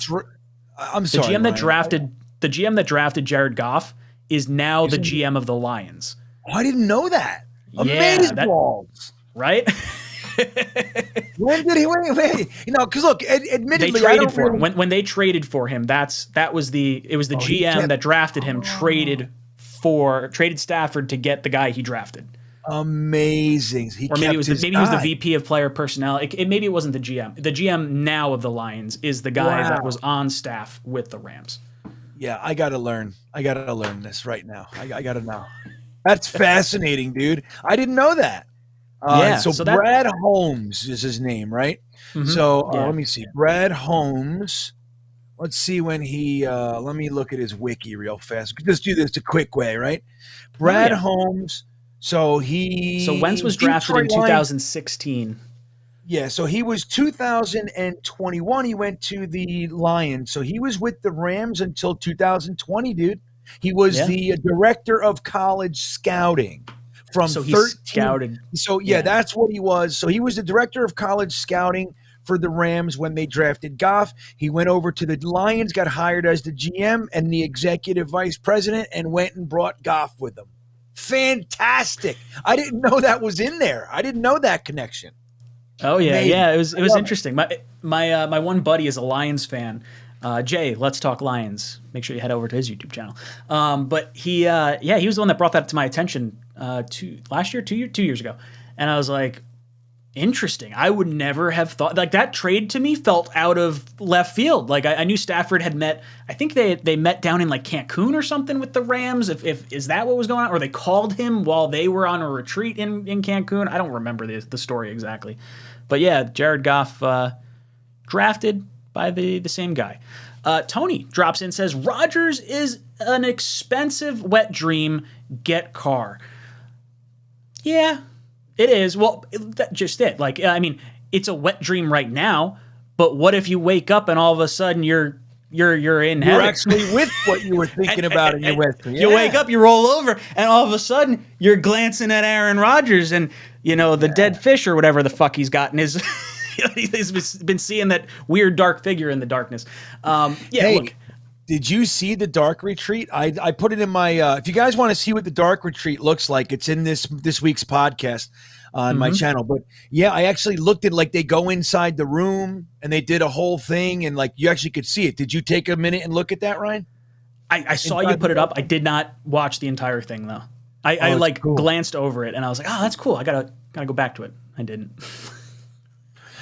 the GM that drafted Jared Goff is now the GM of the Lions. Oh, I didn't know that. Amazeballs. Right? When did he wait? Because look, admittedly, they traded for him. When they traded for him, it was the GM that drafted him traded Stafford to get the guy he drafted. Amazing. Maybe he was the VP of player personnel. Maybe it wasn't the GM. The GM now of the Lions is the guy that was on staff with the Rams. Yeah, I got to learn. I got to learn this right now. I got to know. That's fascinating, dude. I didn't know that. So Brad Holmes is his name, right? Mm-hmm. So let me see. Brad Holmes. Let's see when he let me look at his wiki real fast. Let's do this the quick way, right? Brad Holmes. So Wentz was drafted in 2016. Yeah, so he was 2021. He went to the Lions. So he was with the Rams until 2020, dude. He was the director of college scouting. From 13. Scouted. So, that's what he was. So he was the director of college scouting for the Rams when they drafted Goff. He went over to the Lions, got hired as the GM and the executive vice president, and went and brought Goff with him. Fantastic. I didn't know that was in there. I didn't know that connection. Oh yeah, Amazing. yeah. It was love interesting. My one buddy is a Lions fan. Jay, Let's Talk Lions. Make sure you head over to his YouTube channel. But he was the one that brought that to my attention last year, 2 years ago, and I was like, interesting. I would never have thought, like, that trade to me felt out of left field. Like I knew Stafford had met. I think they met down in like Cancun or something with the Rams. If is that what was going on, or they called him while they were on a retreat in Cancun. I don't remember the story exactly, but yeah, Jared Goff drafted by the same guy. Tony drops in, says Rodgers is an expensive wet dream. Get Carr. Yeah. It is. Well, that's just it. Like, I mean, it's a wet dream right now, but what if you wake up and all of a sudden you're in heaven? You're actually with what you were thinking about in your wet dream. You wake up, you roll over, and all of a sudden you're glancing at Aaron Rodgers and, the dead fish or whatever the fuck he's got in his... he's been seeing that weird dark figure in the darkness. Hey, look. Did you see the dark retreat? I put it in my if you guys want to see what the dark retreat looks like, it's in this week's podcast on my channel. But yeah, I actually looked at, like, they go inside the room and they did a whole thing, and like you actually could see it. Did you take a minute and look at that, Ryan? I saw you put it up. I did not watch the entire thing though. I cool. glanced over it and I was like, oh, that's cool. I gotta go back to it. I didn't.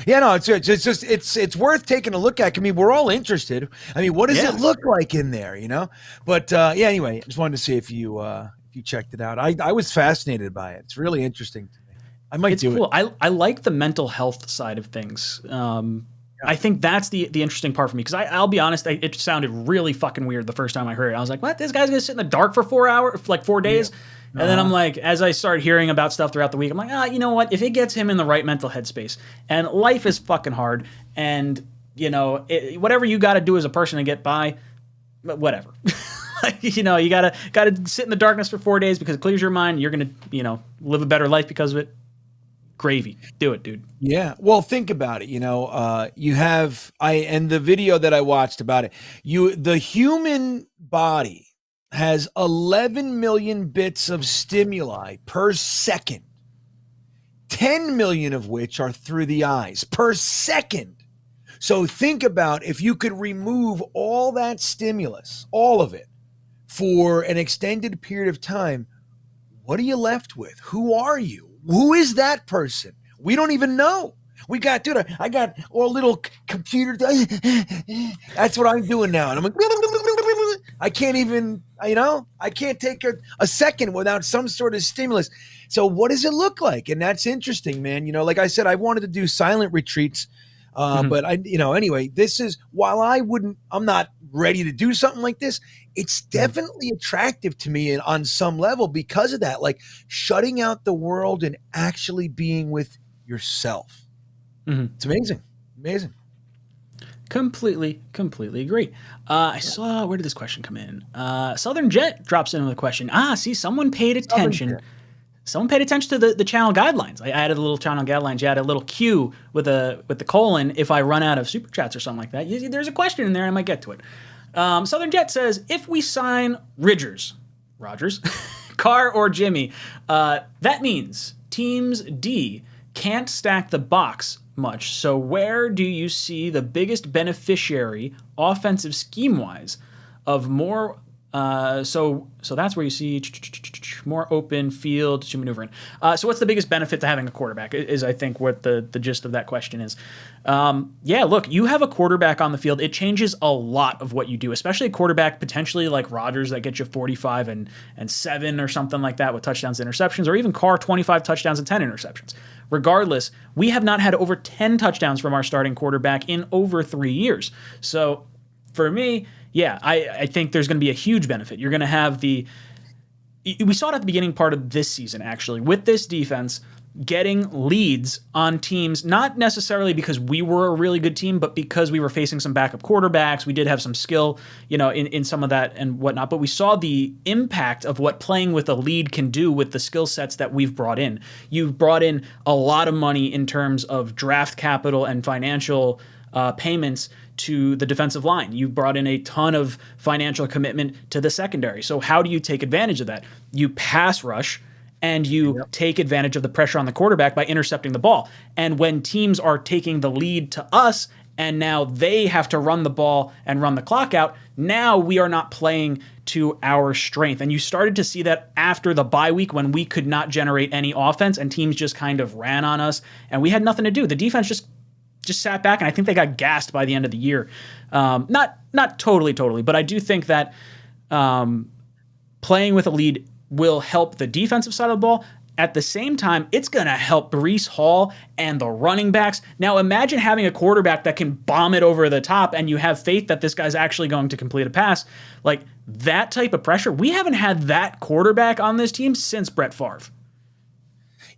Yeah, no, it's just it's worth taking a look at. I mean, we're all interested. I mean, what does it look like in there, But yeah, anyway, I just wanted to see if you checked it out. I was fascinated by it. It's really interesting to me. I might do cool. it. I like the mental health side of things. I think that's the interesting part for me, because I'll be honest, it sounded really fucking weird the first time I heard it. I was like, what? This guy's gonna sit in the dark for 4 hours, like 4 days? Yeah. And then I'm like, as I started hearing about stuff throughout the week, I'm like, you know what? If it gets him in the right mental headspace, and life is fucking hard, and whatever you got to do as a person to get by, whatever. You gotta sit in the darkness for 4 days because it clears your mind. You're gonna live a better life because of it. Gravy, do it, dude. Yeah. Well, think about it. You have and the video that I watched about it. The human body has 11 million bits of stimuli per second, 10 million of which are through the eyes per second. So think about if you could remove all that stimulus, all of it, for an extended period of time, what are you left with? Who are you? Who is that person? We don't even know. I got all little computer. That's what I'm doing now. And I'm like, I can't even, I can't take a second without some sort of stimulus. So what does it look like? And that's interesting, man. Like I said, I wanted to do silent retreats, but anyway, this is, while I'm not ready to do something like this, it's definitely attractive to me on some level because of that, like shutting out the world and actually being with yourself. It's amazing. Completely agree. I saw, where did this question come in? Southern Jet drops in with a question. See, someone paid attention. Someone paid attention to the channel guidelines. I added a little channel guidelines. You added a little Q with the colon if I run out of super chats or something like that. There's a question in there. I might get to it. Southern Jet says, if we sign Rodgers, Carr or Jimmy, that means teams D can't stack the box much. So where do you see the biggest beneficiary offensive scheme-wise of more so that's where you see more open field to maneuver in. So what's the biggest benefit to having a quarterback is I think what the gist of that question is. Look, you have a quarterback on the field. It changes a lot of what you do, especially a quarterback potentially like Rodgers that gets you 45 and 7 or something like that with touchdowns and interceptions, or even Carr 25 touchdowns and 10 interceptions. Regardless, we have not had over 10 touchdowns from our starting quarterback in over 3 years. So for me, I think there's going to be a huge benefit. You're going to have we saw it at the beginning part of this season, actually, with this defense getting leads on teams, not necessarily because we were a really good team, but because we were facing some backup quarterbacks. We did have some skill, in some of that and whatnot, but we saw the impact of what playing with a lead can do with the skill sets that we've brought in. You've brought in a lot of money in terms of draft capital and financial payments to the defensive line. You brought in a ton of financial commitment to the secondary. So how do you take advantage of that? You pass rush and you take advantage of the pressure on the quarterback by intercepting the ball. And when teams are taking the lead to us and now they have to run the ball and run the clock out, now we are not playing to our strength. And you started to see that after the bye week when we could not generate any offense and teams just kind of ran on us and we had nothing to do. The defense just sat back, and I think they got gassed by the end of the year. Not totally, but I do think that playing with a lead will help the defensive side of the ball. At the same time, it's going to help Breece Hall and the running backs. Now, imagine having a quarterback that can bomb it over the top and you have faith that this guy's actually going to complete a pass. Like that type of pressure, we haven't had that quarterback on this team since Brett Favre.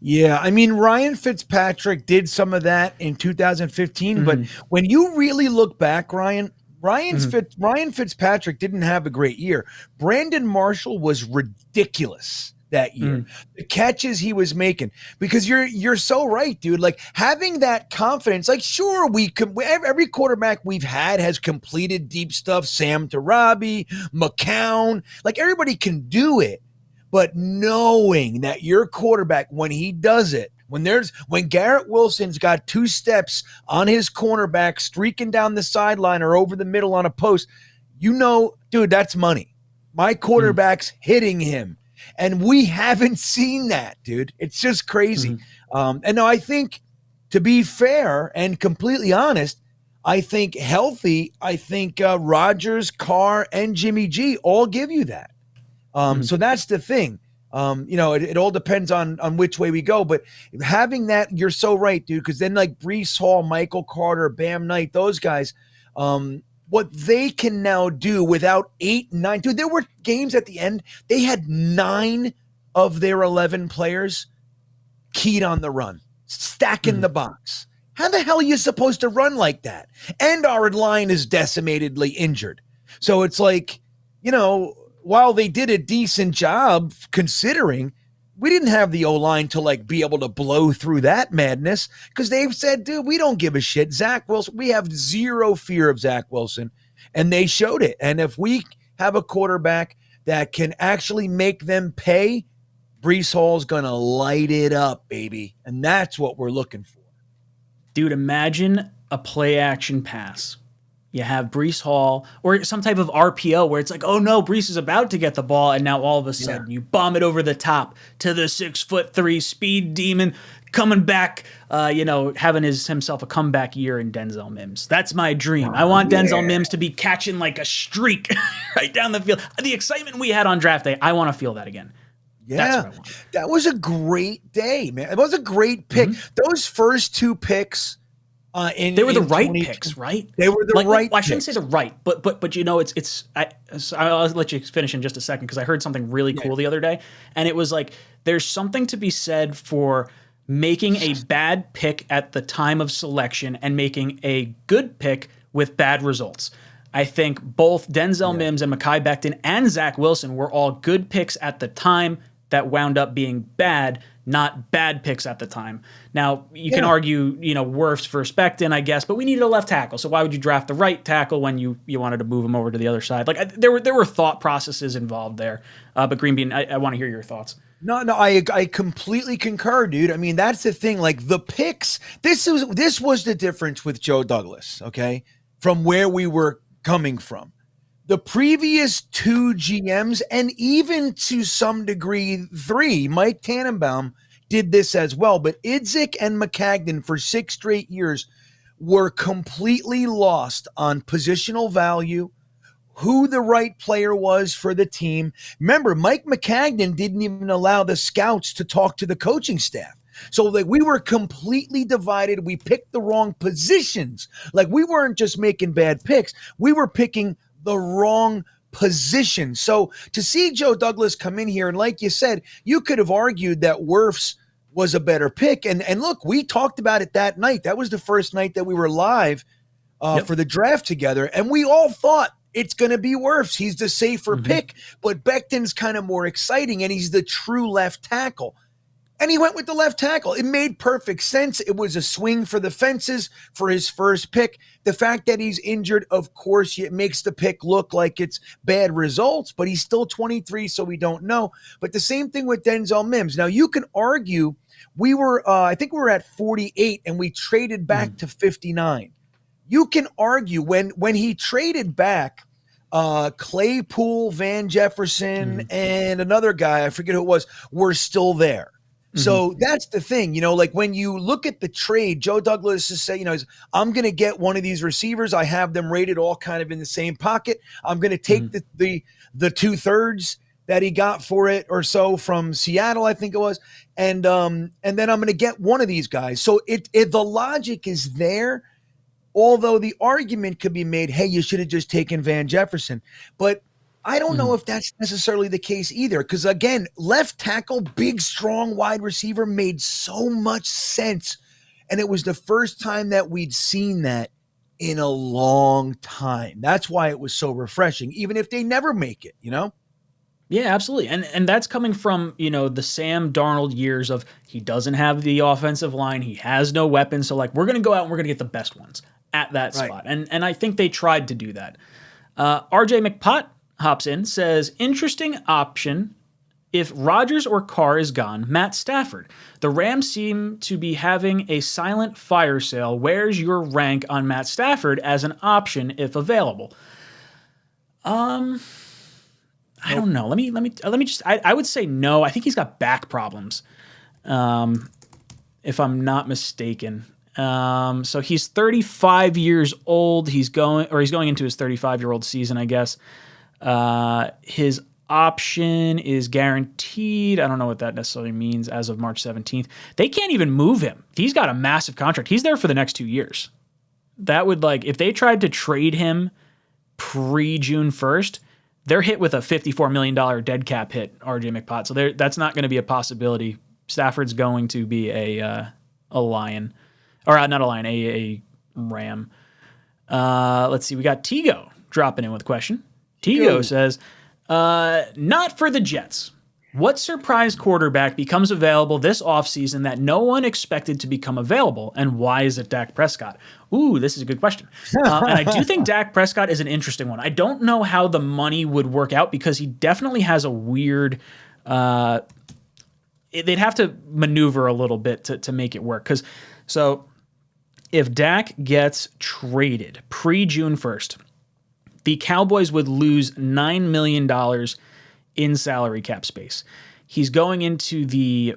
Yeah, I mean, Ryan Fitzpatrick did some of that in 2015, but when you really look back, Ryan Fitzpatrick didn't have a great year. Brandon Marshall was ridiculous that year. The catches he was making, because you're so right, dude. Like having that confidence, like sure, every quarterback we've had has completed deep stuff. Sam Tarabi, McCown, like everybody can do it. But knowing that your quarterback, when he does it, when Garrett Wilson's got 2 steps on his cornerback streaking down the sideline or over the middle on a post, dude, that's money. My quarterback's hitting him. And we haven't seen that, dude. It's just crazy. And now I think, to be fair and completely honest, I think Rodgers, Carr, and Jimmy G all give you that. So that's the thing. It all depends on which way we go. But having that, you're so right, dude, because then like Breece Hall, Michael Carter, Bam Knight, those guys, what they can now do without 8, 9. Dude, there were games at the end, they had 9 of their 11 players keyed on the run, stacking the box. How the hell are you supposed to run like that? And our line is decimatedly injured. So it's like, while they did a decent job considering, we didn't have the O-line to like be able to blow through that madness because they've said, dude, we don't give a shit. Zach Wilson, we have zero fear of Zach Wilson, and they showed it. And if we have a quarterback that can actually make them pay, Breece Hall's going to light it up, baby. And that's what we're looking for. Dude, imagine a play action pass. You have Breece Hall or some type of RPO where it's like, oh no, Breece is about to get the ball, and now all of a sudden you bomb it over the top to the 6'3" speed demon coming back, having himself a comeback year in Denzel Mims. That's my dream. I want Denzel Mims to be catching like a streak right down the field. The excitement we had on draft day, I want to feel that again. Yeah, that's what I want. That was a great day, man. It was a great pick. Those first 2 picks. They were the right picks, right? They were the right. I shouldn't say the right, but I'll let you finish in just a second because I heard something really cool the other day, and it was like there's something to be said for making a bad pick at the time of selection and making a good pick with bad results. I think both Denzel Mims and Mekhi Becton and Zach Wilson were all good picks at the time that wound up being bad, not bad picks at the time. Now, you can argue, Wirfs for Becton, I guess, but we needed a left tackle. So why would you draft the right tackle when you wanted to move him over to the other side? Like there were thought processes involved there. But Green Bean, I want to hear your thoughts. No, I completely concur, dude. I mean, that's the thing. Like the picks, this was the difference with Joe Douglas, okay, from where we were coming from. The previous 2 GMs, and even to some degree 3, Mike Tannenbaum did this as well. But Idzik and Maccagnan for 6 straight years were completely lost on positional value, who the right player was for the team. Remember, Mike Maccagnan didn't even allow the scouts to talk to the coaching staff. So like we were completely divided. We picked the wrong positions. Like we weren't just making bad picks. We were picking the wrong position. So to see Joe Douglas come in here, and like you said, you could have argued that Wirfs was a better pick. And look, we talked about it that night. That was the first night that we were live for the draft together. And we all thought it's going to be Wirfs. He's the safer pick, but Becton's kind of more exciting, and he's the true left tackle. And he went with the left tackle. It made perfect sense. It was a swing for the fences for his first pick. The fact that he's injured, of course, it makes the pick look like it's bad results, but he's still 23, so we don't know. But the same thing with Denzel Mims. Now, you can argue I think we were at 48, and we traded back to 59. You can argue when he traded back, Claypool, Van Jefferson, and another guy, I forget who it was, were still there. So that's the thing, like when you look at the trade, Joe Douglas is saying, I'm going to get one of these receivers. I have them rated all kind of in the same pocket. I'm going to take the 2/3 that he got for it or so from Seattle, I think it was. And then I'm going to get one of these guys. So the logic is there, although the argument could be made, hey, you should have just taken Van Jefferson. But I don't know if that's necessarily the case either, because, again, left tackle, big, strong wide receiver made so much sense, and it was the first time that we'd seen that in a long time. That's why it was so refreshing, even if they never make it, Yeah, absolutely. And that's coming from, the Sam Darnold years of he doesn't have the offensive line, he has no weapons, so, we're going to go out and we're going to get the best ones at that spot. And I think they tried to do that. RJ McPott hops in, says, interesting option. If Rodgers or Carr is gone, Matt Stafford. The Rams seem to be having a silent fire sale. Where's your rank on Matt Stafford as an option if available? I don't know. Let me just. I would say no. I think he's got back problems, if I'm not mistaken. So he's 35 years old. He's going into his 35-year-old season, I guess. His option is guaranteed. I don't know what that necessarily means as of March 17th. They can't even move him. He's got a massive contract. He's there for the next 2 years. That would if they tried to trade him pre-June 1st, they're hit with a $54 million dead cap hit, RJ McPott. So that's not going to be a possibility. Stafford's going to be a Lion. Or not a Lion, a Ram. Let's see. We got Tigo dropping in with a question. Tigo says, not for the Jets. What surprise quarterback becomes available this offseason that no one expected to become available, and why is it Dak Prescott? Ooh, this is a good question. And I do think Dak Prescott is an interesting one. I don't know how the money would work out because he definitely has a weird they'd have to maneuver a little bit to make it work. So if Dak gets traded pre-June 1st, the Cowboys would lose $9 million in salary cap space. He's going into the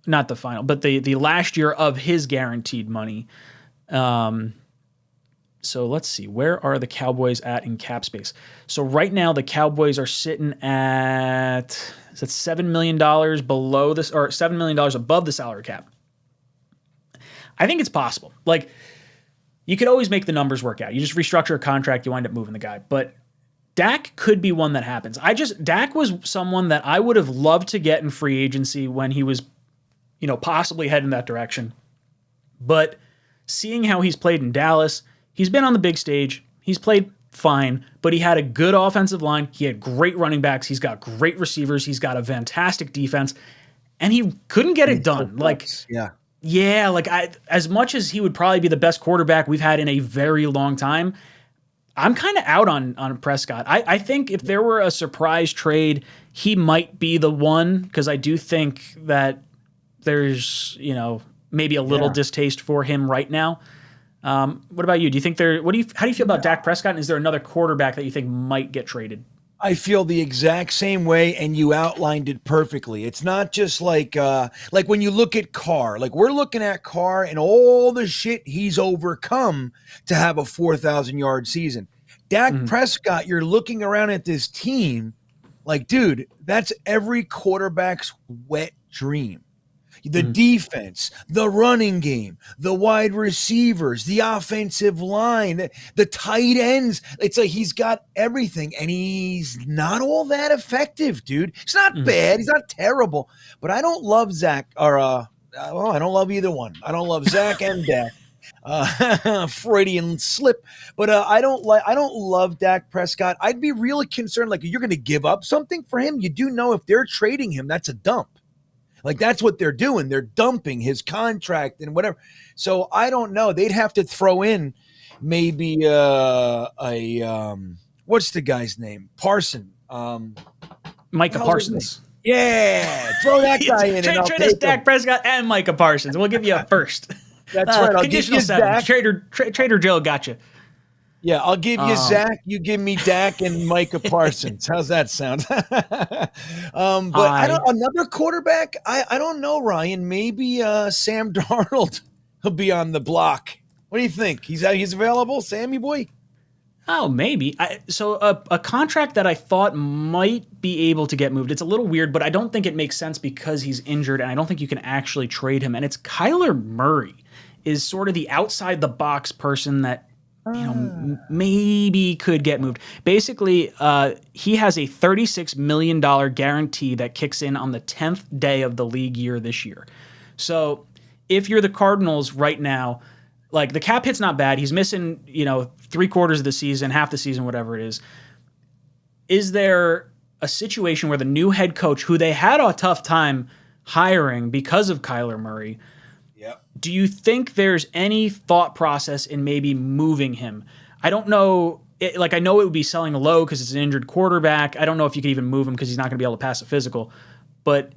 not the final, but the last year of his guaranteed money. So let's see, where are the Cowboys at in cap space? So right now the Cowboys are sitting at $7 million below this, or $7 million above the salary cap. I think it's possible. You could always make the numbers work out. You just restructure a contract, you wind up moving the guy. But Dak could be one that happens. Dak was someone that I would have loved to get in free agency when he was, possibly heading that direction. But seeing how he's played in Dallas, he's been on the big stage. He's played fine, but he had a good offensive line. He had great running backs. He's got great receivers. He's got a fantastic defense. And he couldn't get it done. As much as he would probably be the best quarterback we've had in a very long time, I'm kind of out on Prescott. I think if there were a surprise trade, he might be the one, because I do think that there's, maybe a little distaste for him right now. What about you? Do you think how do you feel about Dak Prescott? And is there another quarterback that you think might get traded? I feel the exact same way, and you outlined it perfectly. It's not just like when you look at Carr. We're looking at Carr and all the shit he's overcome to have a 4,000-yard season. Dak Prescott, you're looking around at this team dude, that's every quarterback's wet dream. The defense, the running game, the wide receivers, the offensive line, the tight ends. It's he's got everything, and he's not all that effective, dude. It's not bad. He's not terrible. But I don't love Zach, or I don't love either one. I don't love Zach and Dak. Freudian slip. But I don't love Dak Prescott. I'd be really concerned, you're going to give up something for him. You do know if they're trading him, that's a dump. Like that's what they're doing. They're dumping his contract and whatever. So I don't know. They'd have to throw in maybe what's the guy's name? Parson. Micah Parsons. Yeah, throw that guy in. Trade us Dak Prescott and Micah Parsons. We'll give you a first. That's right. I'll give you Zach. Zach. Trader Joe got you. Yeah, I'll give you Zach. You give me Dak and Micah Parsons. How's that sound? But another quarterback. I don't know, Ryan. Maybe Sam Darnold will be on the block. What do you think? He's available, Sammy boy. Oh, maybe. So a contract that I thought might be able to get moved. It's a little weird, but I don't think it makes sense because he's injured, and I don't think you can actually trade him. And it's Kyler Murray is sort of the outside the box person that maybe could get moved. Basically, he has a $36 million guarantee that kicks in on the 10th day of the league year this year. So if you're the Cardinals right now, like the cap hit's not bad. He's missing, 3/4 of the season, half the season, whatever it is. Is there a situation where the new head coach, who they had a tough time hiring because of Kyler Murray, do you think there's any thought process in maybe moving him? I don't know. I know it would be selling low because it's an injured quarterback. I don't know if you could even move him because he's not going to be able to pass a physical. But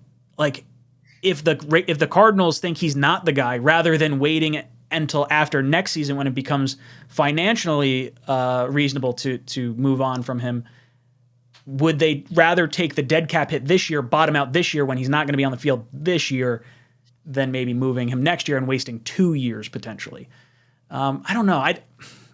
if the Cardinals think he's not the guy, rather than waiting until after next season when it becomes financially reasonable to move on from him, would they rather take the dead cap hit this year, bottom out this year when he's not going to be on the field this year, than maybe moving him next year and wasting 2 years potentially? I don't know. I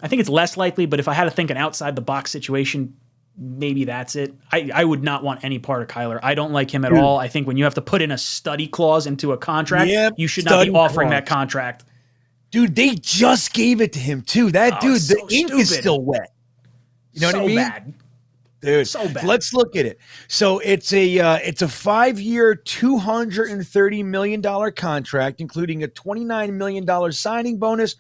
think it's less likely, but if I had to think an outside the box situation, maybe that's it. I would not want any part of Kyler. I don't like him at all. I think when you have to put in a study clause into a contract, you should not be offering that contract. Dude, they just gave it to him too. That dude, the ink is still wet. You know what I mean? Bad. Dude, so bad. Let's look at it. So it's a 5-year, $230 million contract, including a $29 million signing bonus,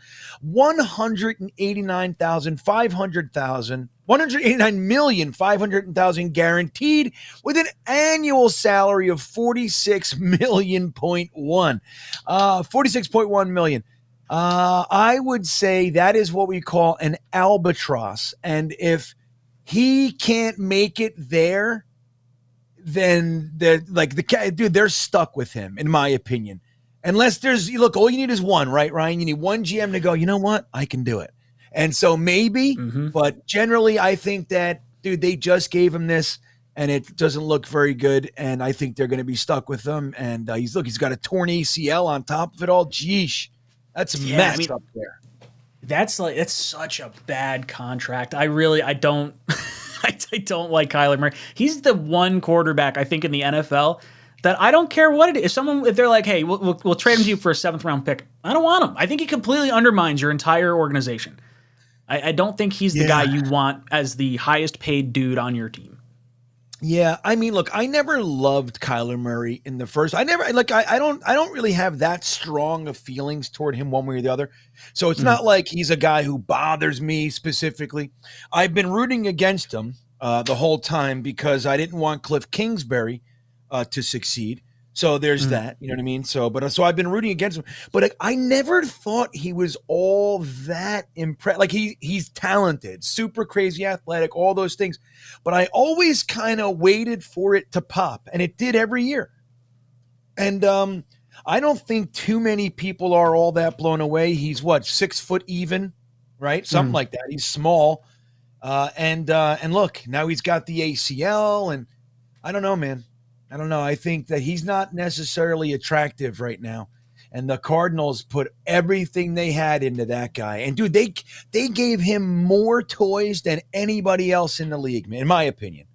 $189,500,000 guaranteed, with an annual salary of $46.1 million. I would say that is what we call an albatross, and if he can't make it there, then they're stuck with him, in my opinion. Unless all you need is one, right, Ryan? You need one GM to go, you know what? I can do it. And so maybe, but generally I think that, dude, they just gave him this and it doesn't look very good. And I think they're going to be stuck with him. And he's got a torn ACL on top of it all. Jeesh, that's a mess up there. That's such a bad contract. I don't I don't like Kyler Murray. He's the one quarterback I think in the NFL that I don't care what it is. If they're like, hey, we'll trade him to you for a 7th round pick, I don't want him. I think he completely undermines your entire organization. I don't think he's the guy you want as the highest paid dude on your team. Yeah, I mean, look, I never loved Kyler Murray in the first. I don't really have that strong of feelings toward him one way or the other. So it's not like he's a guy who bothers me specifically. I've been rooting against him the whole time because I didn't want Cliff Kingsbury to succeed. So there's that, you know what I mean? So I've been rooting against him, but I never thought he was all that impressed. Like he's talented, super crazy athletic, all those things. But I always kind of waited for it to pop, and it did every year. And I don't think too many people are all that blown away. He's 6 foot even, right? Something like that. He's small. And look, now he's got the ACL, and I don't know, man. I don't know. I think that he's not necessarily attractive right now. And the Cardinals put everything they had into that guy. And, dude, they gave him more toys than anybody else in the league, man, in my opinion.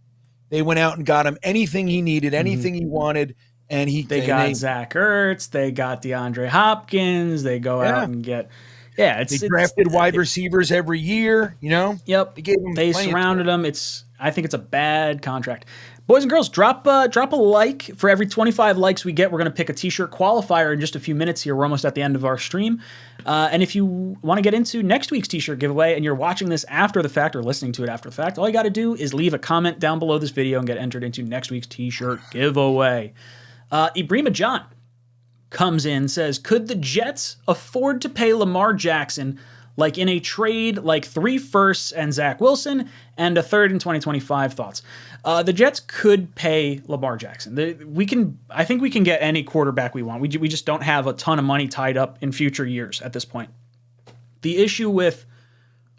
They went out and got him anything he needed, anything he wanted. And they got Zach Ertz. They got DeAndre Hopkins. They go out and get – they drafted wide receivers every year, you know? Yep. They surrounded him. I think it's a bad contract. Boys and girls, drop a like. For every 25 likes we get, we're going to pick a T-shirt qualifier in just a few minutes here. We're almost at the end of our stream. And if you want to get into next week's T-shirt giveaway and you're watching this after the fact or listening to it after the fact, all you got to do is leave a comment down below this video and get entered into next week's T-shirt giveaway. Ibrahima John comes in, says, could the Jets afford to pay Lamar Jackson like in a trade, like 3 firsts and Zach Wilson and a third in 2025? Thoughts? The Jets could pay Lamar Jackson. I think we can get any quarterback we want. We just don't have a ton of money tied up in future years at this point. The issue with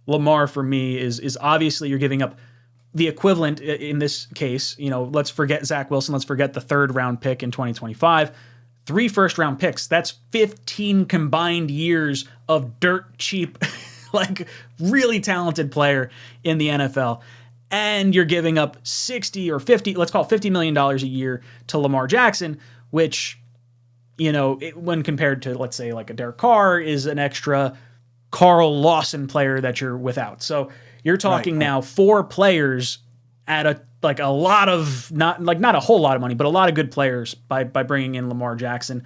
Lamar for me is obviously you're giving up the equivalent in this case. Let's forget Zach Wilson. Let's forget the 3rd round pick in 2025. 3 first-round picks. That's 15 combined years of dirt cheap, like really talented player in the NFL. And you're giving up 60 or 50, let's call it $50 million a year to Lamar Jackson, which, when compared to, let's say, like a Derek Carr, is an extra Carl Lawson player that you're without. So you're talking now 4 players at a lot of, not a whole lot of money, but a lot of good players by bringing in Lamar Jackson.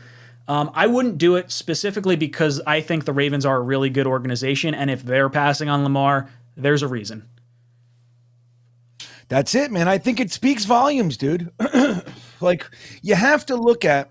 I wouldn't do it specifically because I think the Ravens are a really good organization, and if they're passing on Lamar, there's a reason. That's it, man. I think it speaks volumes, dude. Like, you have to look at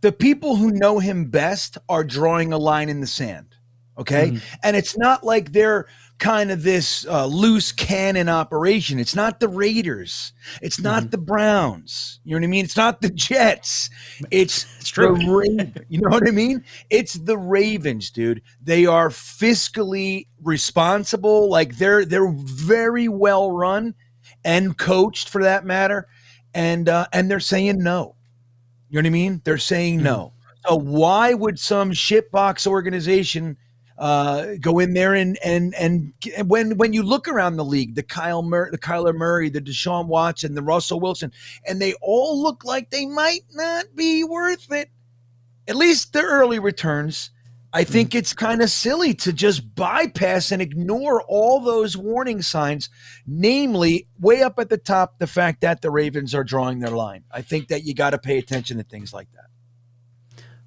the people who know him best are drawing a line in the sand, okay? Mm-hmm. And it's not like they're kind of this loose cannon operation. It's not the Raiders. It's not the Browns. You know what I mean? It's not the Jets. It's true. The Ravens. You know what I mean? It's the Ravens, dude. They are fiscally responsible. Like they're very well run and coached for that matter. And they're saying no. You know what I mean? They're saying no. So why would some shitbox organization go in there and when you look around the league, the Kyler Murray, the Deshaun Watson, the Russell Wilson, and they all look like they might not be worth it, at least their early returns. I think it's kind of silly to just bypass and ignore all those warning signs, namely way up at the top, the fact that the Ravens are drawing their line. I think that you got to pay attention to things like that.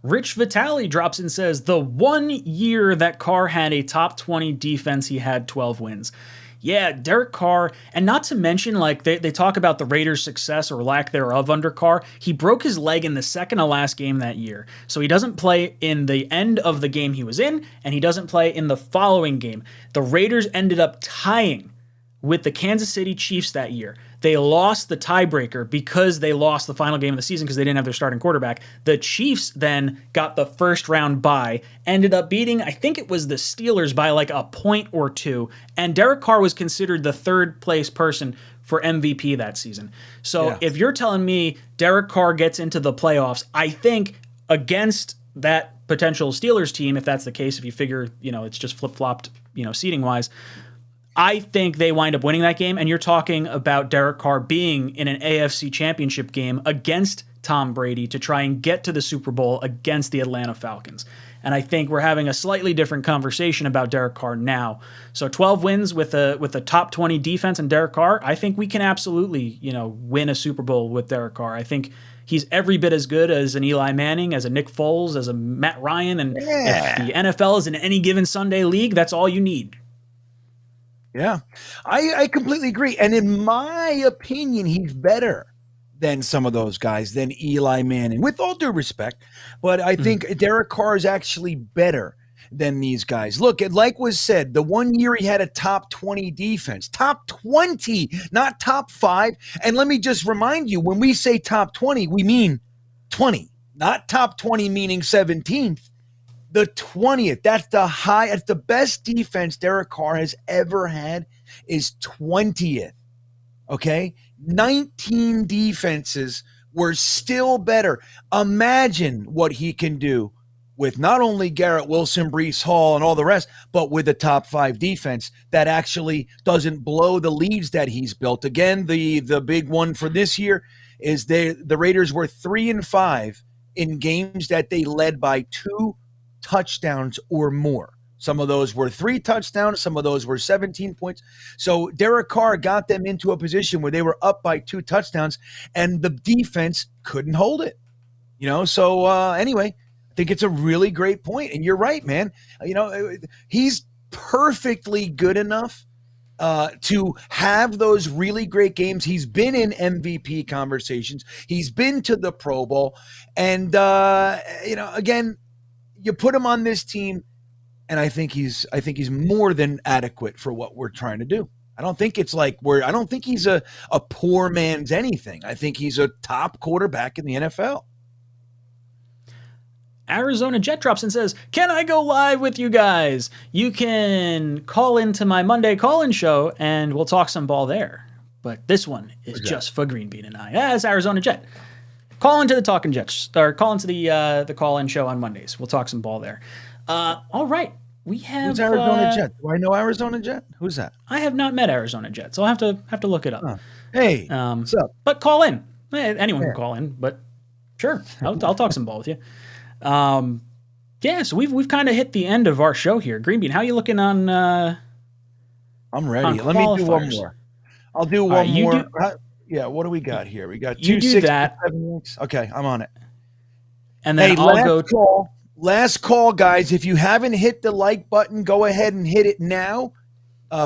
Rich Vitale drops in and says, the 1 year that Carr had a top 20 defense, he had 12 wins. Yeah, Derek Carr, and not to mention, like, they talk about the Raiders' success or lack thereof under Carr. He broke his leg in the second to last game that year. So he doesn't play in the end of the game he was in, and he doesn't play in the following game. The Raiders ended up tying with the Kansas City Chiefs that year. They lost the tiebreaker because they lost the final game of the season because they didn't have their starting quarterback. The Chiefs then got the first round bye, ended up beating, I think it was the Steelers by like a point or 2, and Derek Carr was considered the 3rd place person for MVP that season. So if you're telling me Derek Carr gets into the playoffs, I think against that potential Steelers team, if that's the case, if you figure, it's just flip-flopped, seating-wise, I think they wind up winning that game, and you're talking about Derek Carr being in an AFC championship game against Tom Brady to try and get to the Super Bowl against the Atlanta Falcons. And I think we're having a slightly different conversation about Derek Carr now. So 12 wins with a top 20 defense and Derek Carr, I think we can absolutely, win a Super Bowl with Derek Carr. I think he's every bit as good as an Eli Manning, as a Nick Foles, as a Matt Ryan, and if the NFL is in any given Sunday league, that's all you need. Yeah, I completely agree. And in my opinion, he's better than some of those guys, than Eli Manning, with all due respect. But I think Derek Carr is actually better than these guys. Look, like was said, the 1 year he had a top 20 defense, top 20, not top 5. And let me just remind you, when we say top 20, we mean 20, not top 20 meaning 17th. The 20th, that's the best defense Derek Carr has ever had is 20th, okay? 19 defenses were still better. Imagine what he can do with not only Garrett Wilson, Breece Hall, and all the rest, but with a top 5 defense that actually doesn't blow the leads that he's built. Again, the big one for this year is the Raiders were 3-5 in games that they led by 2 touchdowns or more. Some of those were 3 touchdowns. Some of those were 17 points. So Derek Carr got them into a position where they were up by 2 touchdowns and the defense couldn't hold it. So anyway, I think it's a really great point. And you're right, man. He's perfectly good enough to have those really great games. He's been in MVP conversations. He's been to the Pro Bowl. And, again, you put him on this team, and I think he's more than adequate for what we're trying to do. I don't think it's like I don't think he's a poor man's anything. I think he's a top quarterback in the NFL. Arizona Jet drops and says, "Can I go live with you guys? You can call into my Monday call-in show, and we'll talk some ball there. But this one is just for Green Bean and I." As Arizona Jet, call into the Talkin' Jets, or call into the call-in show on Mondays. We'll talk some ball there. All right, we have. Who's Arizona Jet? Do I know Arizona Jet? Who's that? I have not met Arizona Jet, so I'll have to look it up. Huh. Hey, what's up? But call in. Anyone can call in, but sure, I'll talk some ball with you. So we've kind of hit the end of our show here. Green Bean, how you looking on? I'm ready. On Let me do one qualifiers? more. I'll do one you more. do- Yeah, what do we got here? We got You do that. 267 weeks. Okay, I'm on it. And then Hey, I'll go. Last call, guys. If you haven't hit the like button, go ahead and hit it now.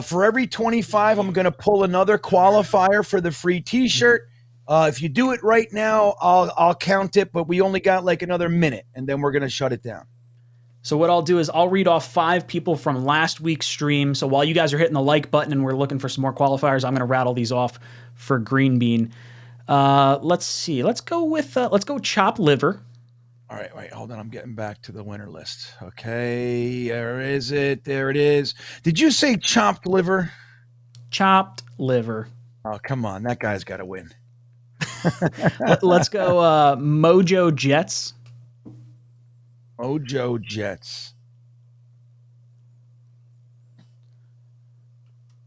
For every 25, I'm going to pull another qualifier for the free T-shirt. If you do it right now, I'll count it, but we only got like another minute, and then we're going to shut it down. So what I'll do is I'll read off 5 people from last week's stream. So while you guys are hitting the like button and we're looking for some more qualifiers, I'm going to rattle these off for Green Bean. Let's see. Let's go Chop Liver. All right, wait, hold on. I'm getting back to the winner list. Okay, there is it. There it is. Did you say chopped liver? Chopped Liver. Oh, come on. That guy's got to win. Let's go Mojo Jets. Mojo Jets.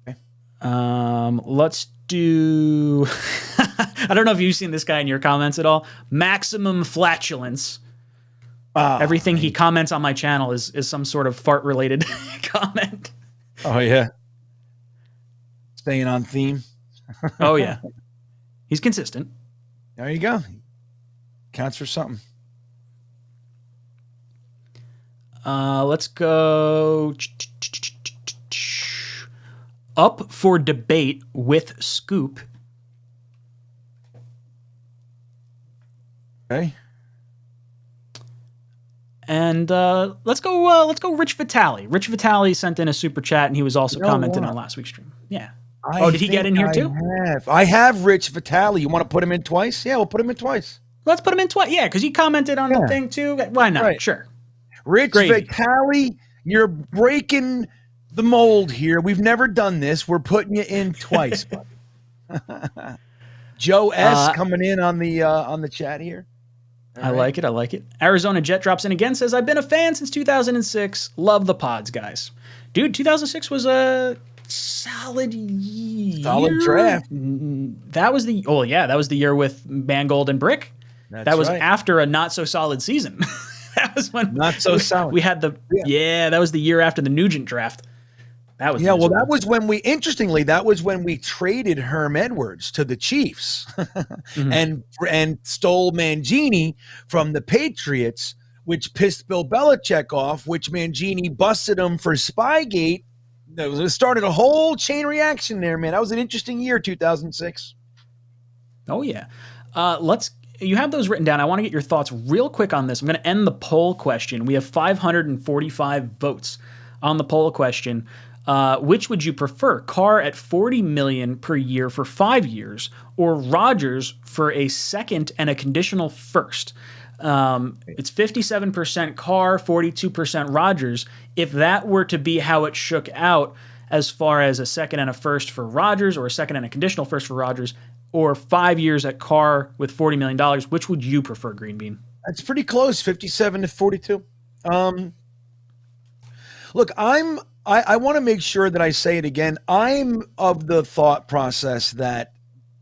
Okay. Let's do. I don't know if you've seen this guy in your comments at all. Maximum Flatulence. Everything he comments on my channel is some sort of fart related comment. Oh, yeah. Staying on theme. Oh yeah, he's consistent. There you go. Counts for something. Let's go Up for Debate with Scoop. Okay. And let's go Rich Vitale. Rich Vitale sent in a super chat, and he was also commenting on last week's stream. Yeah. Did he get in here too? I have Rich Vitale. You want to put him in twice? Yeah, we'll put him in twice. Let's put him in twice. Yeah, because he commented on the thing too. Why not? Right. Sure. Rich Vitale, you're breaking the mold here. We've never done this. We're putting you in twice, buddy. Joe S. coming in on the chat here. I like it. Arizona Jet drops in again, says, "I've been a fan since 2006. Love the pods, guys." Dude, 2006 was a solid year. Solid draft. That was the year with Mangold and Brick. That was after a not so solid season. That was when not so solid. We had that was the year after the Nugent draft. That was well, that was when we traded Herm Edwards to the Chiefs and stole Mangini from the Patriots, which pissed Bill Belichick off, which Mangini busted him for Spygate. It started a whole chain reaction there, man. That was an interesting year, 2006. Oh, yeah. You have those written down. I want to get your thoughts real quick on this. I'm going to end the poll question. We have 545 votes on the poll question. Which would you prefer, Carr at $40 million per year for 5 years, or Rodgers for a second and a conditional first? It's 57% Carr, 42% Rodgers. If that were to be how it shook out, as far as a second and a first for Rodgers, or a second and a conditional first for Rodgers, or 5 years at Carr with $40 million, which would you prefer, Green Bean? That's pretty close, 57 to 42. Look, I want to make sure that I say it again. I'm of the thought process that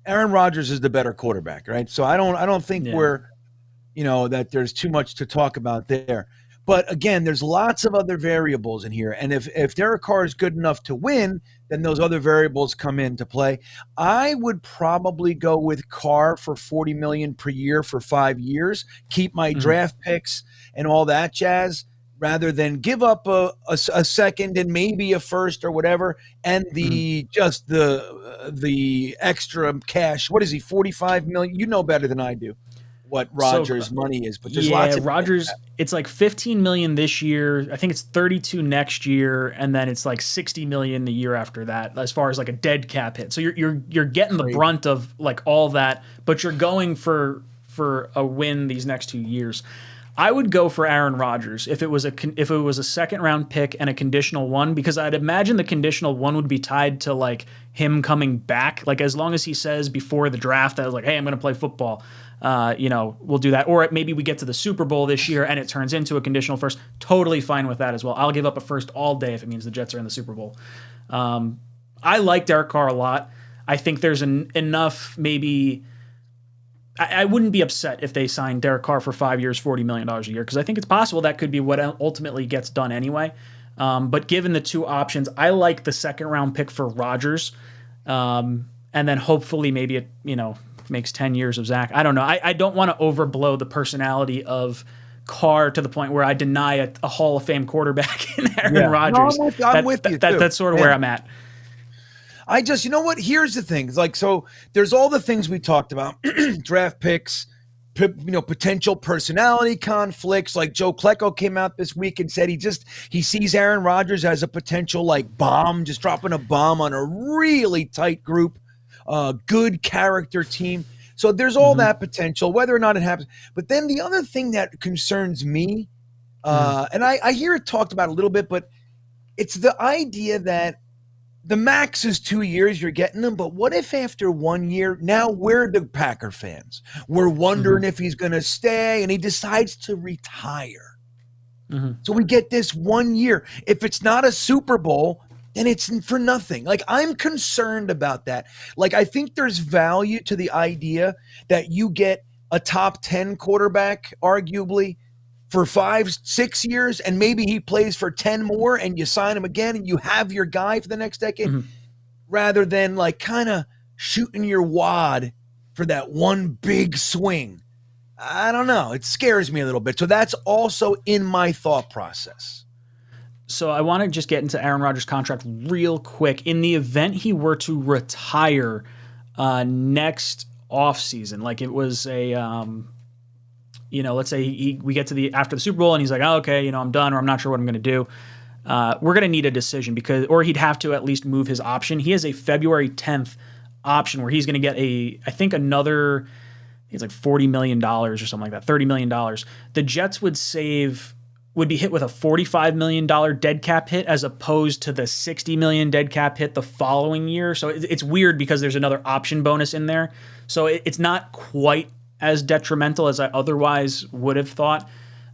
Aaron Rodgers is the better quarterback, right? So I don't think that there's too much to talk about there. But again, there's lots of other variables in here. And if Derek Carr is good enough to win, then those other variables come into play. I would probably go with Carr for $40 million per year for 5 years, keep my draft picks and all that jazz. rather than give up a second and maybe a first or whatever, and the extra cash. What is he? 45 million. You know better than I do what Rodgers' money is, but there's lots of Rodgers. It's like 15 million this year. I think it's 32 next year, and then it's like 60 million the year after that, as far as like a dead cap hit. So you're getting the brunt of like all that, but you're going for a win these next 2 years. I would go for Aaron Rodgers if it was a second round pick and a conditional one, because I'd imagine the conditional one would be tied to like him coming back. Like as long as he says before the draft that like, hey, I'm going to play football, we'll do that. Or maybe we get to the Super Bowl this year and it turns into a conditional first. Totally fine with that as well. I'll give up a first all day if it means the Jets are in the Super Bowl. I like Derek Carr a lot. I think there's enough maybe. I wouldn't be upset if they signed Derek Carr for 5 years, $40 million a year, because I think it's possible that could be what ultimately gets done anyway. But given the two options, I like the second round pick for Rodgers, and then hopefully maybe it makes 10 years of Zach. I don't know. I don't want to overblow the personality of Carr to the point where I deny a Hall of Fame quarterback in Aaron Rodgers. No, I'm with you. That's sort of where I'm at. I just, you know what? Here's the thing. It's like, so there's all the things we talked about, draft picks, potential personality conflicts. Like Joe Klecko came out this week and said he sees Aaron Rodgers as a potential like bomb, just dropping a bomb on a really tight group, good character team. So there's all that potential, whether or not it happens. But then the other thing that concerns me, and I hear it talked about a little bit, but it's the idea that the max is 2 years, you're getting them, but what if after 1 year, now we're the Packer fans, we're wondering if he's going to stay, and he decides to retire. So we get this 1 year. If it's not a Super Bowl, then it's for nothing. Like, I'm concerned about that. Like, I think there's value to the idea that you get a top 10 quarterback, arguably, for 5-6 years, and maybe he plays for 10 more and you sign him again and you have your guy for the next decade, rather than like kind of shooting your wad for that one big swing. I don't know. It scares me a little bit. So that's also in my thought process. So I want to just get into Aaron Rodgers' contract real quick. In the event he were to retire next offseason, like it was a let's say we get to after the Super Bowl and he's like, oh, okay, I'm done, or I'm not sure what I'm going to do. We're going to need a decision or he'd have to at least move his option. He has a February 10th option where he's going to get another, it's like $40 million or something like that, $30 million. The Jets would be hit with a $45 million dead cap hit as opposed to the $60 million dead cap hit the following year. So it's weird because there's another option bonus in there. So it's not quite as detrimental as I otherwise would have thought.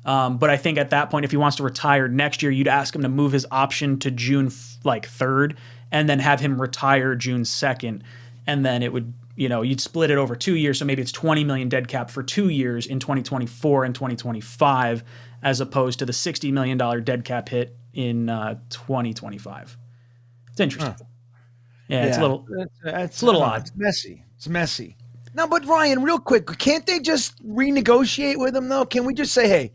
But I think at that point, if he wants to retire next year, you'd ask him to move his option to June 3rd and then have him retire June 2nd. And then it would, you'd split it over 2 years. So maybe it's 20 million dead cap for 2 years in 2024 and 2025, as opposed to the $60 million dead cap hit in 2025. It's interesting. Yeah, it's a little odd. It's messy. No, but Ryan, real quick, can't they just renegotiate with him, though? Can we just say, hey,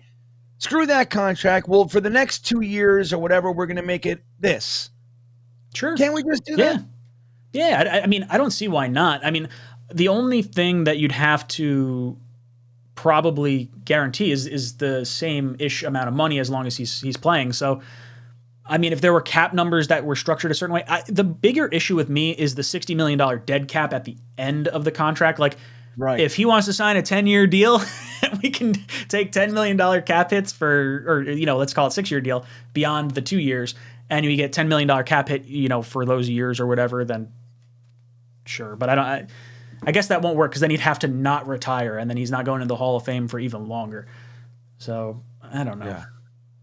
screw that contract. Well, for the next 2 years or whatever, we're going to make it this. Sure. Can't we just do that? Yeah. I mean, I don't see why not. I mean, the only thing that you'd have to probably guarantee is the same-ish amount of money as long as he's playing. So, I mean, if there were cap numbers that were structured a certain way, the bigger issue with me is the $60 million dead cap at the end of the contract. Like, if he wants to sign a 10-year deal, we can take $10 million cap hits let's call it 6-year deal beyond the 2 years, and you get $10 million cap hit, for those years or whatever, then sure. But I guess that won't work because then he'd have to not retire, and then he's not going into the Hall of Fame for even longer. So I don't know.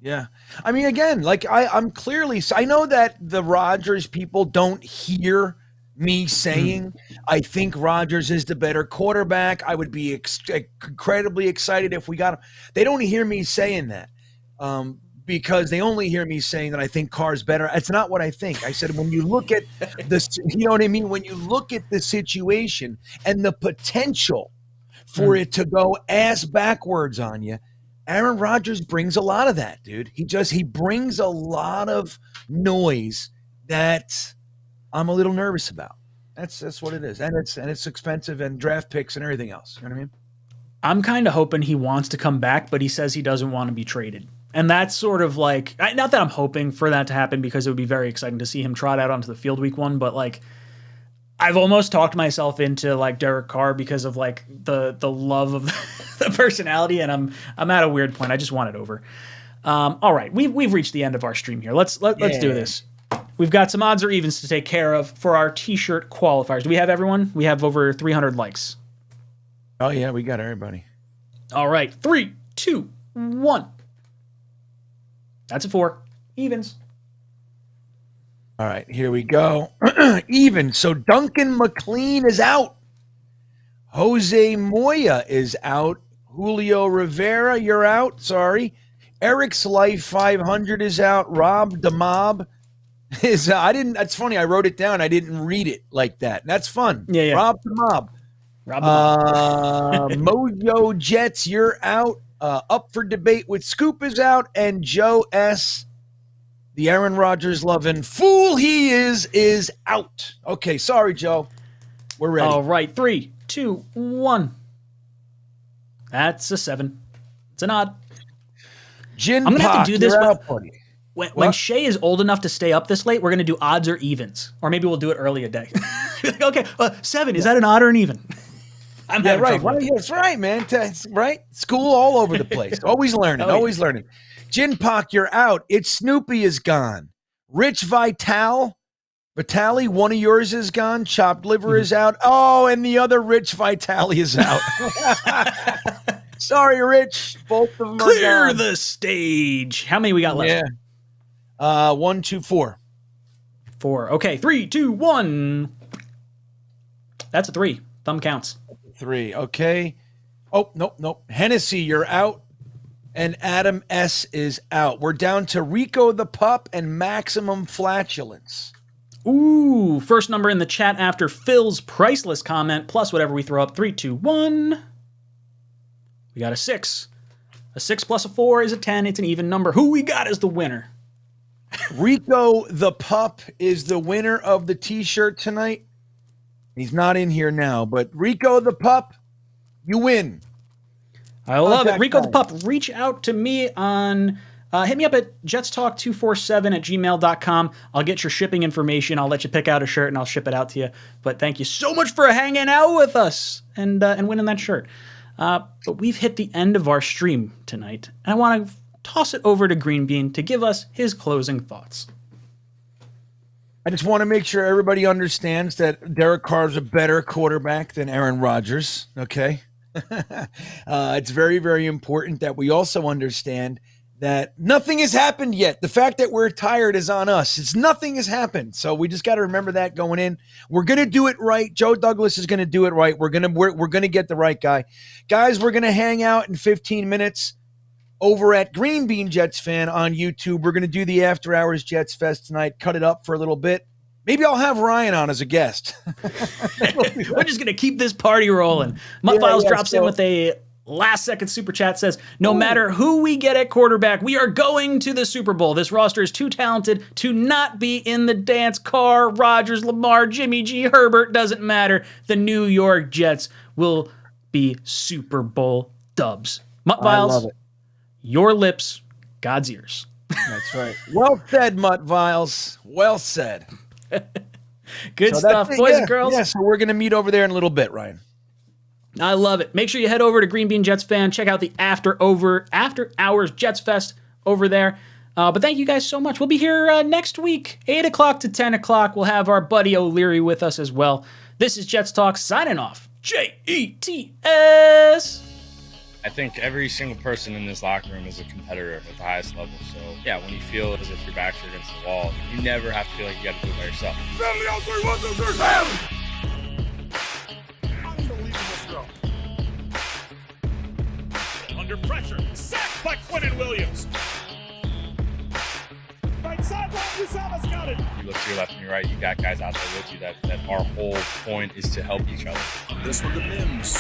Yeah. I mean, again, like I'm clearly, I know that the Rodgers people don't hear me saying, I think Rodgers is the better quarterback. I would be incredibly excited if we got him. They don't hear me saying that because they only hear me saying that I think Carr's better. It's not what I think. I said, when you look at this, you know what I mean? When you look at the situation and the potential for it to go ass backwards on you, Aaron Rodgers brings a lot of that, dude. He brings a lot of noise that I'm a little nervous about. That's what it is. And it's expensive and draft picks and everything else. You know what I mean? I'm kind of hoping he wants to come back, but he says he doesn't want to be traded. And that's sort of like, not that I'm hoping for that to happen because it would be very exciting to see him trot out onto the field week 1, but like I've almost talked myself into like Derek Carr because of like the love of the personality, and I'm at a weird point. I just want it over. All right, we've reached the end of our stream here. Let's do this. We've got some odds or evens to take care of for our t-shirt qualifiers. Do we have everyone? We have over 300 likes. Oh yeah, we got everybody. All right, 3, 2, 1. That's a 4. Evens. All right, here we go. Even. So Duncan McLean is out. Jose Moya is out. Julio Rivera, you're out. Sorry. Eric's Life 500 is out. Rob DeMob is that's funny. I wrote it down. I didn't read it like that. That's fun. Yeah. Rob DeMob. Mojo Jets, you're out. Up for debate with Scoop is out. And Joe S., the Aaron Rodgers loving fool he is out. Okay, sorry, Joe. We're ready. All right, 3, 2, 1. That's a 7. It's an odd. I'm going to have to do this when What? Shay is old enough to stay up this late. We're going to do odds or evens, or maybe we'll do it early a day. Okay, 7. Is that an odd or an even? I'm having right. trouble. Well, that's right, man. Right? School all over the place. Always learning. Always learning. Jin Pak, you're out. It's Snoopy is gone. Rich Vitale, one of yours is gone. Chopped liver is out. Oh, and the other Rich Vitale is out. Sorry, Rich. Both of them Clear are gone. the stage. How many we got left? Yeah. 1, 2, 4. 4. Okay, 3, 2, 1. That's a 3. Thumb counts. 3. Okay. Oh, nope. Hennessy, you're out. And Adam S. is out. We're down to Rico the Pup and Maximum Flatulence. Ooh, first number in the chat after Phil's priceless comment, plus whatever we throw up. 3, 2, 1. We got a 6. A 6 plus a 4 is a 10. It's an even number. Who we got as the winner? Rico the Pup is the winner of the t-shirt tonight. He's not in here now, but Rico the Pup, you win. I love it. Rico the Pup, reach out to me on, hit me up at jetstalk247@gmail.com. I'll get your shipping information. I'll let you pick out a shirt and I'll ship it out to you. But thank you so much for hanging out with us and winning that shirt. But we've hit the end of our stream tonight. And I want to toss it over to Green Bean to give us his closing thoughts. I just want to make sure everybody understands that Derek Carr is a better quarterback than Aaron Rodgers, okay? It's very, very important that we also understand that nothing has happened yet. The fact that we're tired is on us. Nothing has happened. So we just got to remember that going in. We're going to do it right. Joe Douglas is going to do it right. We're going to get the right guy. Guys, we're going to hang out in 15 minutes over at Green Bean Jets Fan on YouTube. We're going to do the After Hours Jets Fest tonight, cut it up for a little bit. Maybe I'll have Ryan on as a guest. We're just going to keep this party rolling. Mutt Files drops in with a last-second super chat, says, no matter who we get at quarterback, we are going to the Super Bowl. This roster is too talented to not be in the dance. Carr, Rodgers, Lamar, Jimmy G, Herbert, doesn't matter. The New York Jets will be Super Bowl dubs. Mutt Files, I love it. Your lips, God's ears. That's right. Well said, Mutt Viles. Well said. Good stuff, boys and girls. Yeah, so we're going to meet over there in a little bit, Ryan. I love it. Make sure you head over to Green Bean Jets Fan. Check out the After Hours Jets Fest over there. But thank you guys so much. We'll be here next week, 8 o'clock to 10 o'clock. We'll have our buddy O'Leary with us as well. This is Jets Talk signing off. JETS. I think every single person in this locker room is a competitor at the highest level. So, yeah, when you feel as if your backs are against the wall, you never have to feel like you got to do it by yourself. Unbelievable throw. Under pressure. Sacked by Quinnen Williams. Right sideline, Uzomah's got it. You look to your left and your right, you got guys out there with you that our whole point is to help each other. This one to Mims.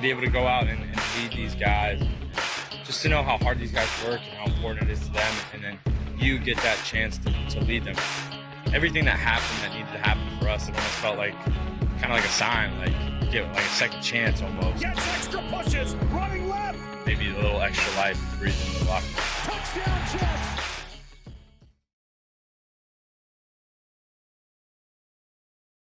be able to go out and lead these guys, just to know how hard these guys work and how important it is to them, and then you get that chance to lead them. Everything that happened that needed to happen for us, it almost felt like kind of like a sign, like give it like a second chance almost. Gets extra pushes, running left. Maybe a little extra life to breathe into the locker room. Touchdown, Jets.